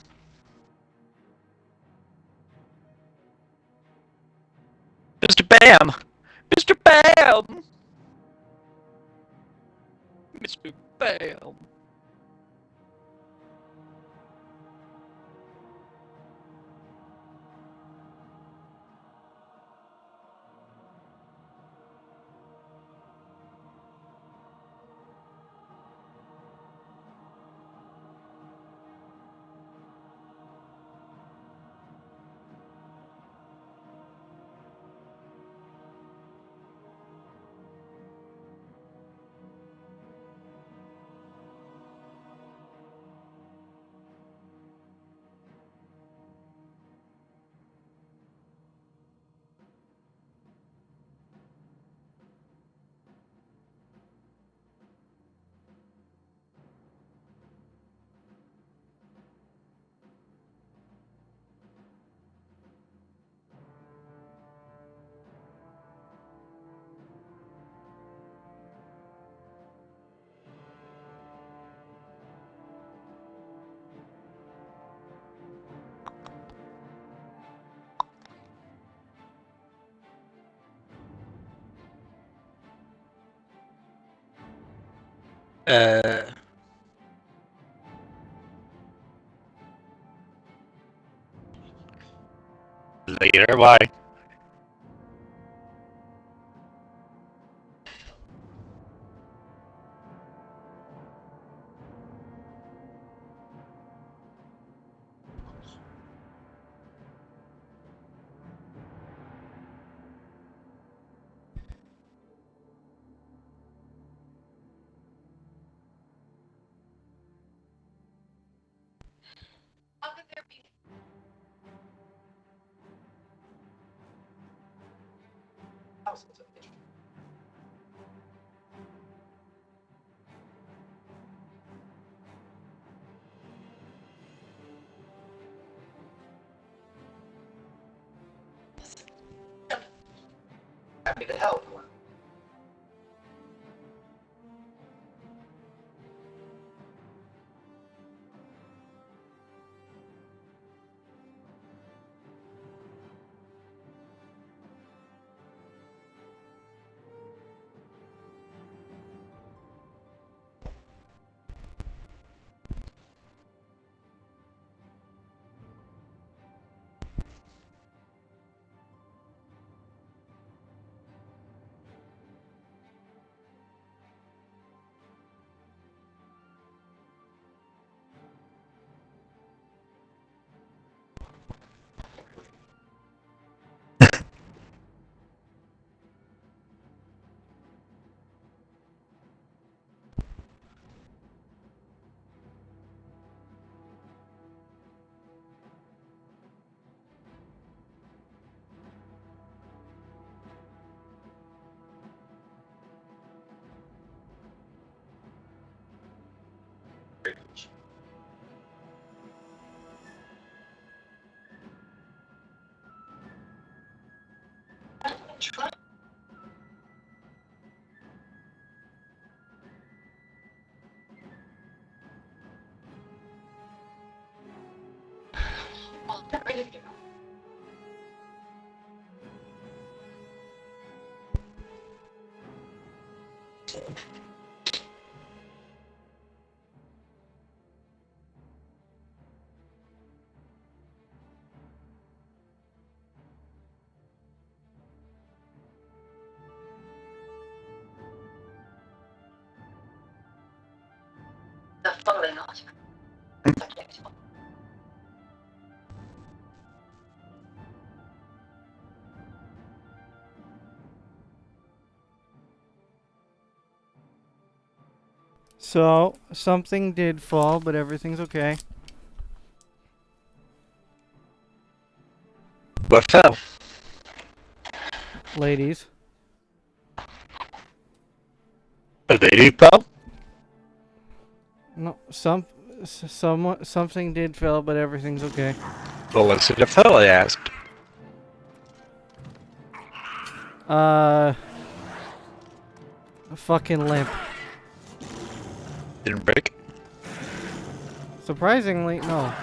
Mr. Bam! Mr. Bam! Mr. Bam! Later, bye. Happy to help. Totally not. So, something did fall, but everything's okay. What fell? Ladies. A lady fell? No, something did fall, but everything's okay. Well, what's it fell, I asked. A fucking limp. Didn't break? Surprisingly, no.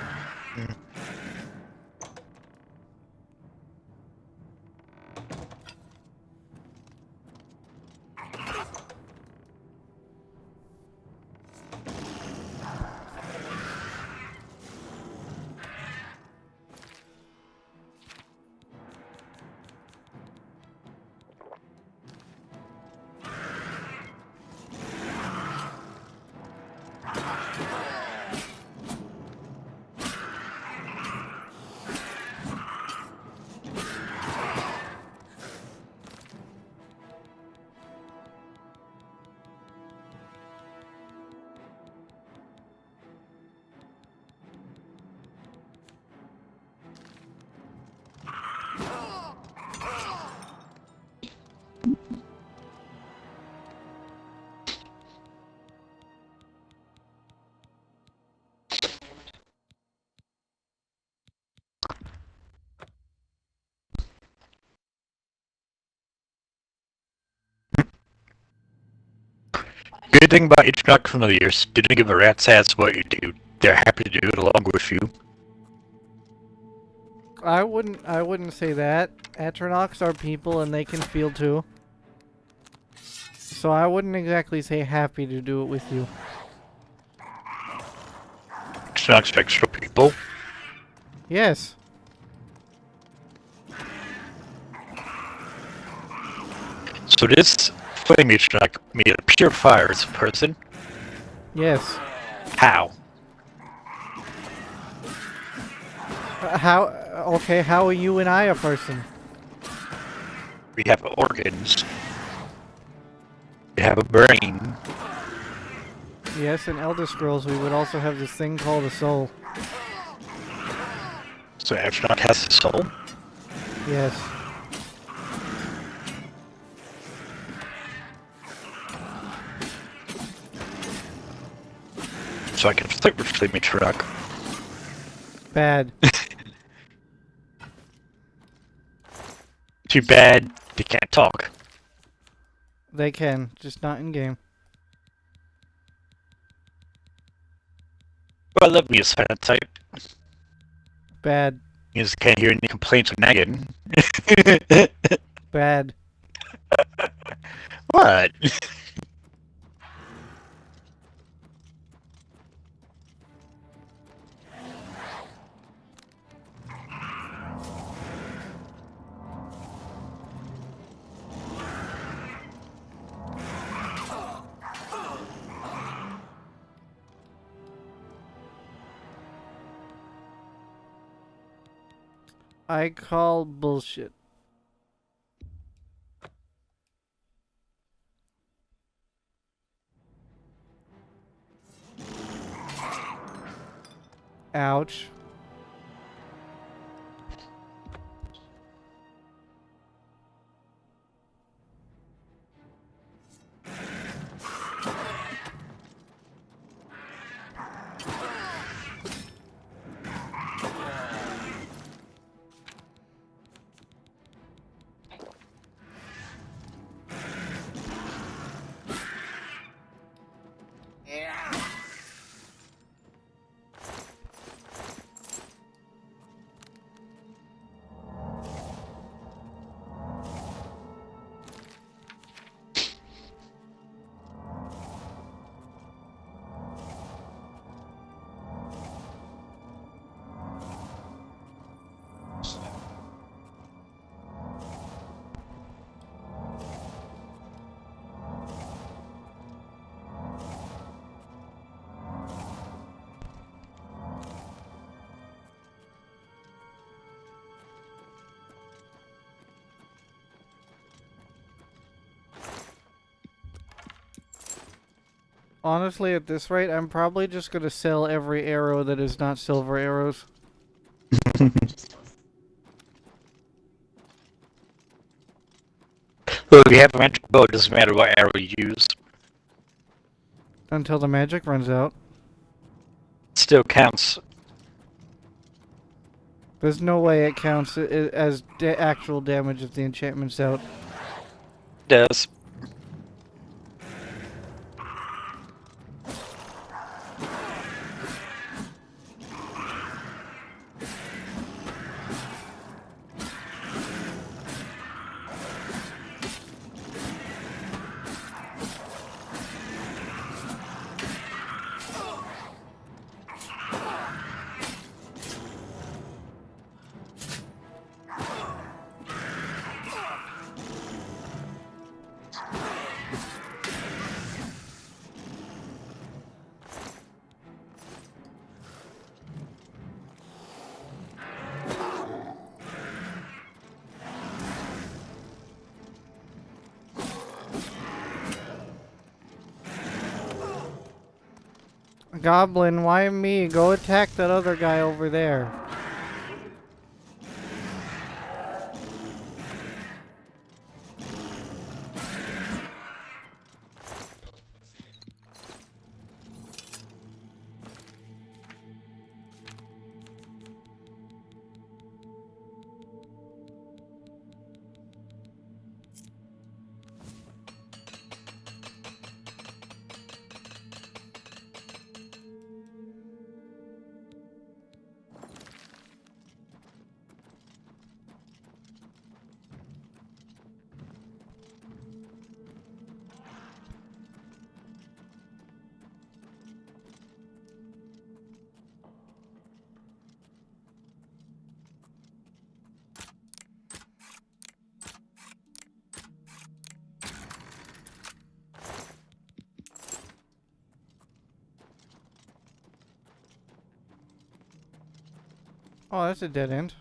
Good thing about introduction familiars, didn't give a rat's ass what you do. They're happy to do it along with you. I wouldn't say that. Atronachs are people and they can feel too. So I wouldn't exactly say happy to do it with you. It's not extra people. Yes. So this flame Atronach made a pure fire as a person. Yes. How? How? Okay, how are you and I a person? We have organs. We have a brain. Yes, in Elder Scrolls we would also have this thing called a soul. So Atronach has a soul? Yes. So I can flirt with flame Atronach. Bad. Too bad they can't talk. They can, just not in game. Well, let me a silent type. Bad. You just can't hear any complaints of nagging. Bad. What? I call bullshit. Ouch. Honestly, at this rate, I'm probably just gonna sell every arrow that is not silver arrows. Well, if you have a magic bow, it doesn't matter what arrow you use. Until the magic runs out. It still counts. There's no way it counts as actual damage if the enchantment's out. It does. Goblin, why me? Go attack that other guy over there. Oh, that's a dead end.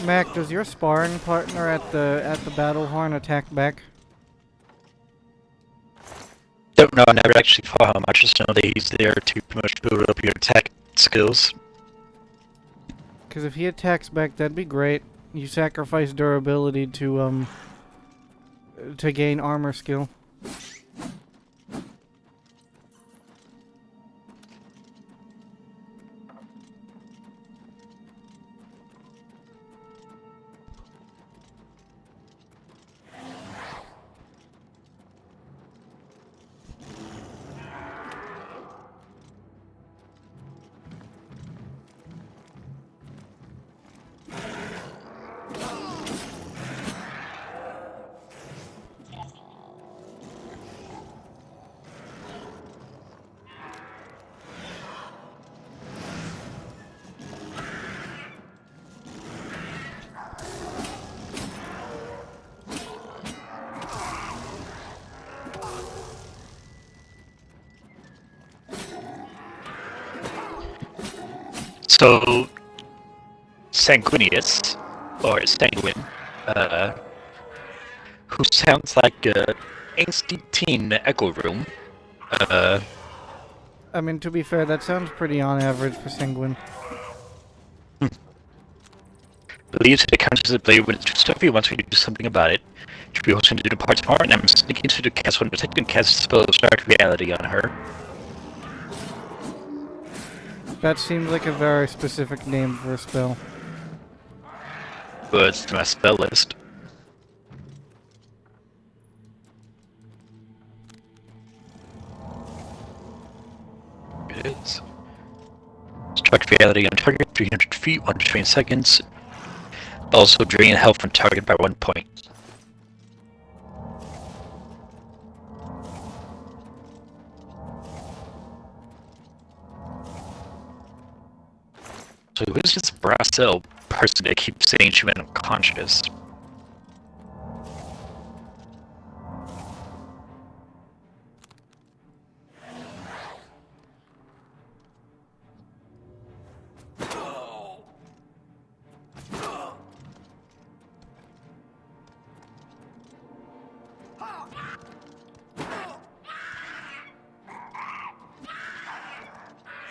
Mac, does your sparring partner at the battle horn attack back? Don't know, I never actually fought him. I just know that he's there to pretty much build up your attack skills. Because if he attacks back, that'd be great. You sacrifice durability to gain armor skill. So, Sanguinius, or Sanguine, who sounds like a angsty teen in the Echo Room, I mean, to be fair, that sounds pretty on average for Sanguine. believes that the Countess of Blade would stuff you wants me to do something about it. Should be hosting to depart tomorrow, and I'm sneaking into the castle and detecting cast a spell of stark reality on her. That seems like a very specific name for a spell. But it's my spell list. It is. Strike reality on target, 300 feet, 120 seconds. Also drain health from target by 1 point. So who's this Brassel person that keeps saying she went unconscious?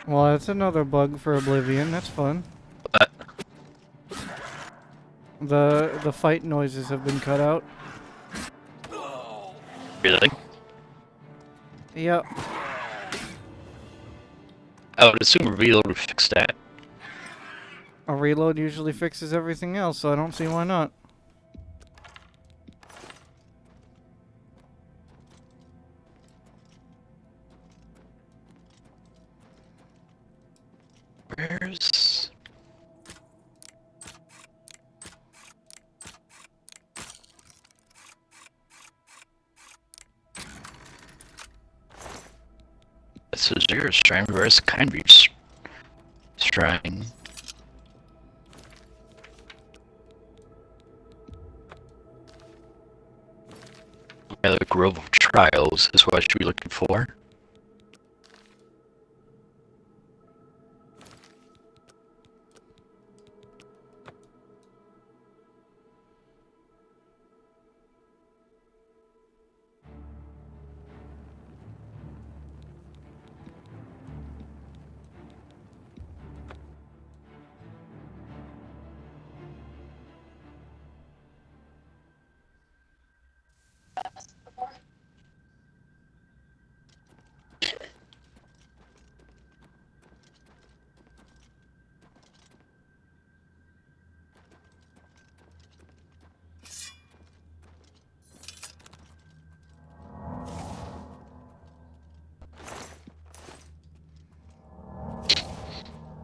Well, that's another bug for Oblivion. That's fun. What? The fight noises have been cut out. Really? Yep. I would assume a reload would fix that. A reload usually fixes everything else, so I don't see why not. Where's... This is your shrine. Where's Kindre's shrine? Yeah, the Grove of Trials is what I should be looking for.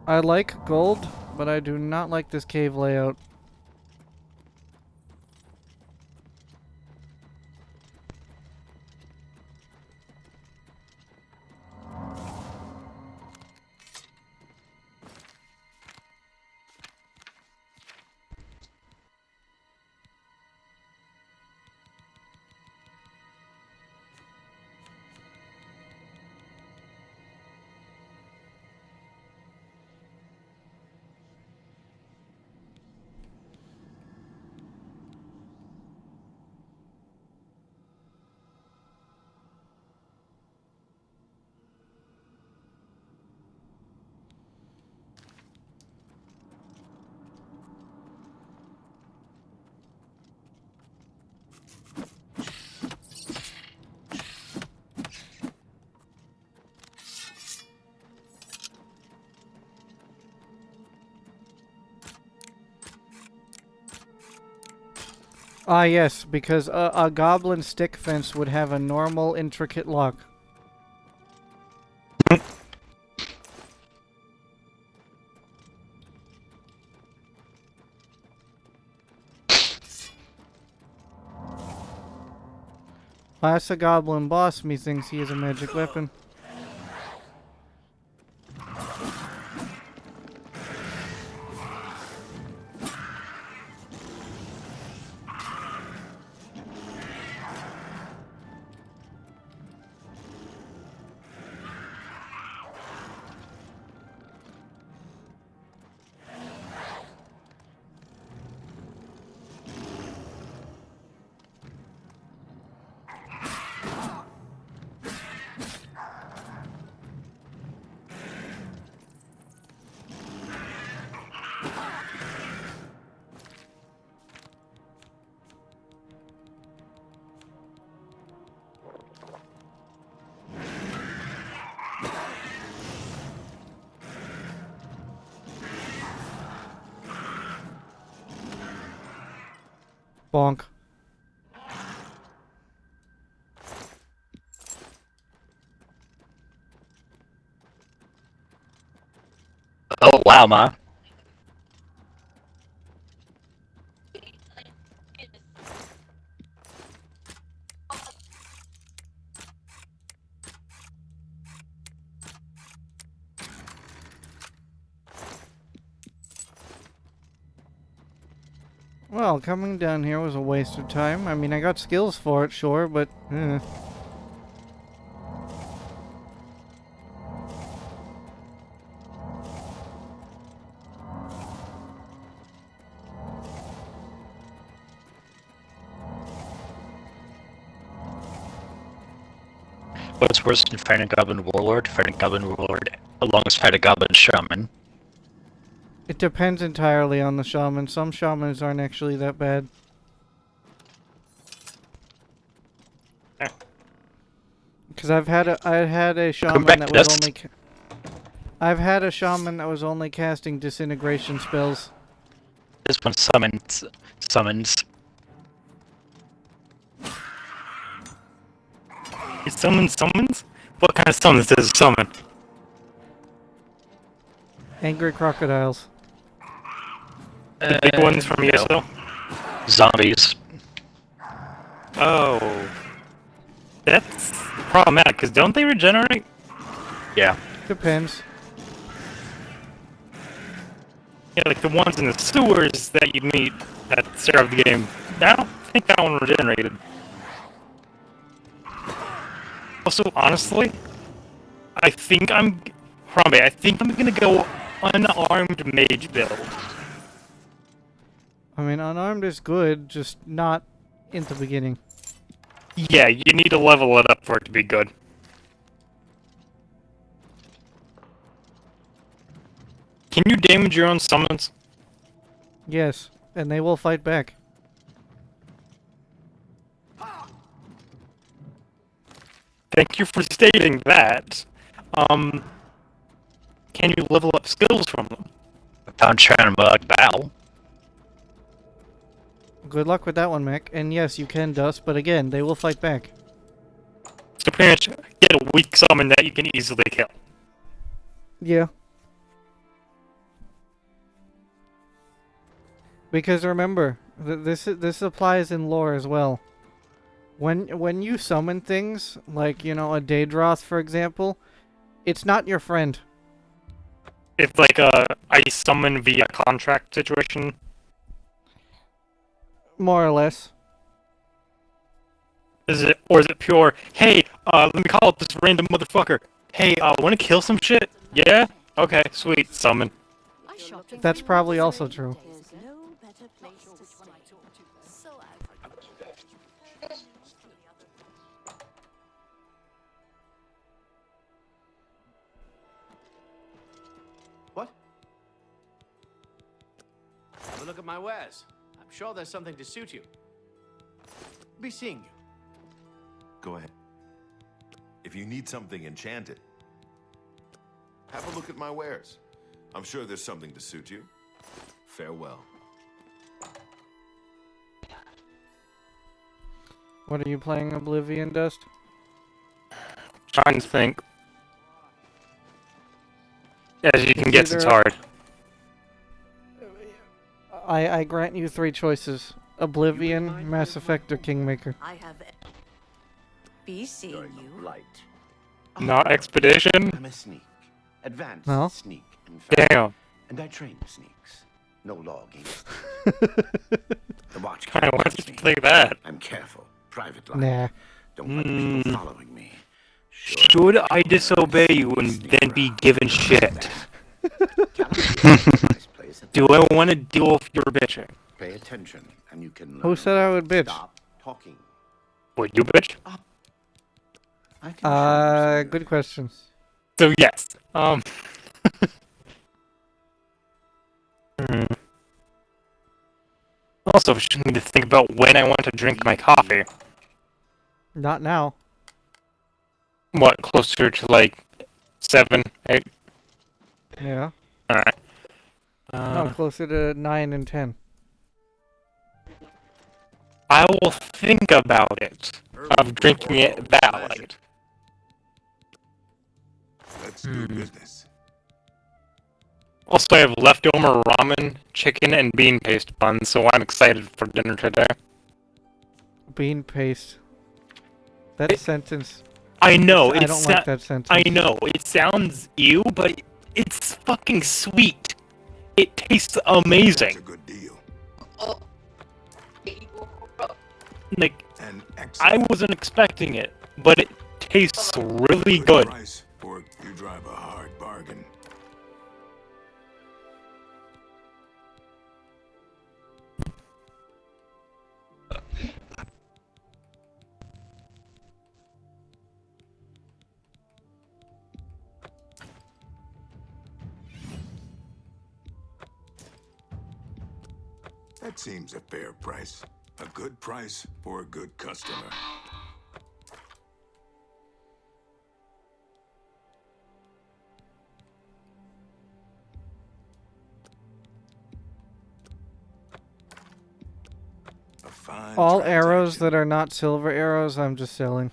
I like gold, but I do not like this cave layout. Ah, yes, because a goblin stick fence would have a normal, intricate lock. That's a goblin boss, methinks he is a magic weapon. Bonk. Oh, wow, Ma. Well, coming down here was a waste of time. I mean, I got skills for it, sure, but... What's worse than fighting a Goblin Warlord? Fighting a Goblin Warlord alongside a goblin shaman. It depends entirely on the shaman. Some shamans aren't actually that bad. Because I had a shaman that was only. I've had a shaman that was only casting disintegration spells. This one summons. You summons? What kind of summons does it summon? Angry crocodiles. The big ones from ESO? Zombies. Oh. That's problematic, because don't they regenerate? Yeah. Depends. Yeah, like the ones in the sewers that you meet at the start of the game. I don't think that one regenerated. Also, honestly, I think I'm gonna go unarmed mage build. I mean, unarmed is good, just not in the beginning. Yeah, you need to level it up for it to be good. Can you damage your own summons? Yes, and they will fight back. Thank you for stating that. Can you level up skills from them? I'm trying to battle. Good luck with that one, Mac. And yes, you can dust, but again, they will fight back. So pretty much get a weak summon that you can easily kill. Yeah. Because remember, this applies in lore as well. When you summon things, like, you know, a Daedroth, for example, it's not your friend. It's like a I summon via contract situation. More or less. Is it pure, hey, let me call up this random motherfucker. Hey, wanna kill some shit? Yeah? Okay, sweet, summon. That's probably also true. What? Have a look at my wares. I'm sure there's something to suit you. Be seeing you. Go ahead. If you need something enchanted, have a look at my wares. I'm sure there's something to suit you. Farewell. What are you playing, Oblivion, Dust? Trying to think. As you can guess, it's hard. I grant you three choices. Oblivion, Mass Effect, or Kingmaker. I have be seeing you. Light. Not Expedition? I'm a sneak. Advanced No? sneak, in fact. Damn. And I train sneaks. No law against them. The watch I can't want touch to me. play that. I'm careful. Private life. Nah. Don't like people following me. Should I disobey you and then be given shit? Do I want to deal with your bitching? Pay attention, and you can learn. Who said I would bitch? Stop talking. Would you bitch? Good question. So yes. Also, just need to think about when I want to drink my coffee. Not now. What, closer to like 7, 8? Yeah. Alright. No, closer to 9 and 10. I will think about it, of drinking it that late. Let's do business. Also, I have leftover ramen, chicken, and bean paste buns, so I'm excited for dinner today. Bean paste. That sentence. I know, I don't like that sentence. I know, it sounds ew, but it's fucking sweet. It tastes amazing. That's a good deal. Like, I wasn't expecting it, but it tastes really good. Price, or you drive a hard bargain. That seems a fair price. A good price for a good customer. A fine All arrows transaction. that are not silver arrows, I'm just selling.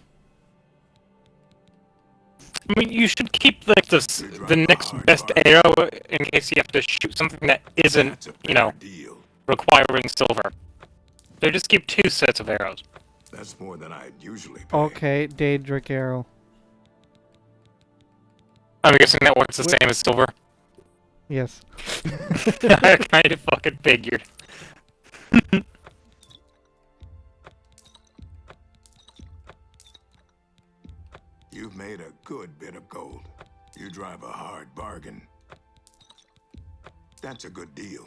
I mean, you should keep like the next best arrow in case you have to shoot something that isn't, you know, requiring silver. So just keep 2 sets of arrows. That's more than I'd usually pay. Okay, Daedric arrow. I'm guessing that works the same as silver. Yes. I kind of fucking figured. You've made a good bit of gold. You drive a hard bargain. That's a good deal.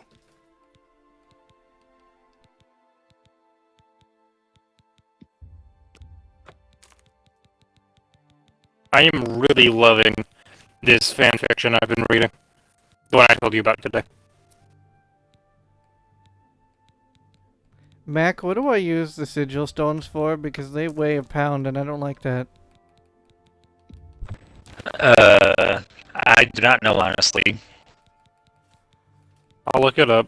I am really loving this fanfiction I've been reading. The one I told you about today. Mac, what do I use the sigil stones for? Because they weigh a pound and I don't like that. I do not know, honestly. I'll look it up.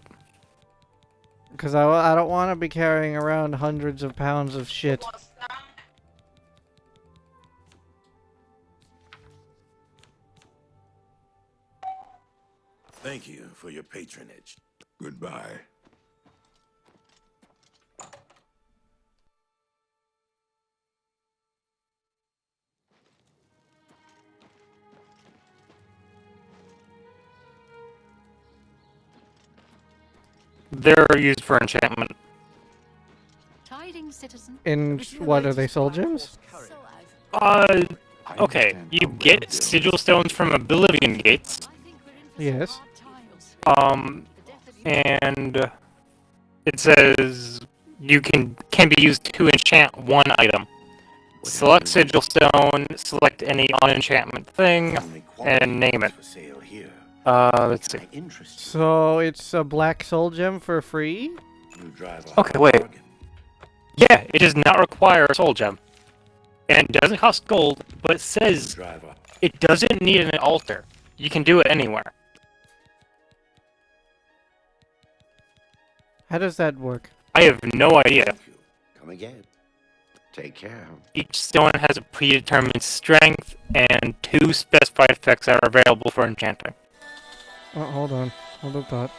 Because I don't want to be carrying around hundreds of pounds of shit. Thank you for your patronage. Goodbye. They're used for enchantment. Tidings, citizen. In what are they, soul gems? Okay, you get sigil stones from Oblivion gates. Yes. And it says you can be used to enchant one item. Select sigil stone, select any on-enchantment thing, and name it. Let's see. So it's a black soul gem for free? Okay, wait. Yeah, it does not require a soul gem. And it doesn't cost gold, but it says it doesn't need an altar. You can do it anywhere. How does that work? I have no idea. Come again. Take care. Each stone has a predetermined strength, and 2 specified effects are available for enchanting. Oh, hold on. Hold up thought.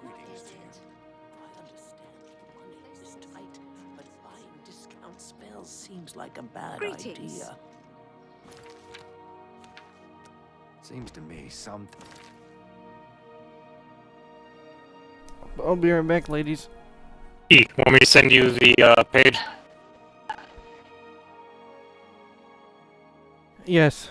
Greetings to you. I understand money is tight, but buying discount spells seems like a bad idea. Seems to me something. I'll be right back, ladies. Want me to send you the page? Yes.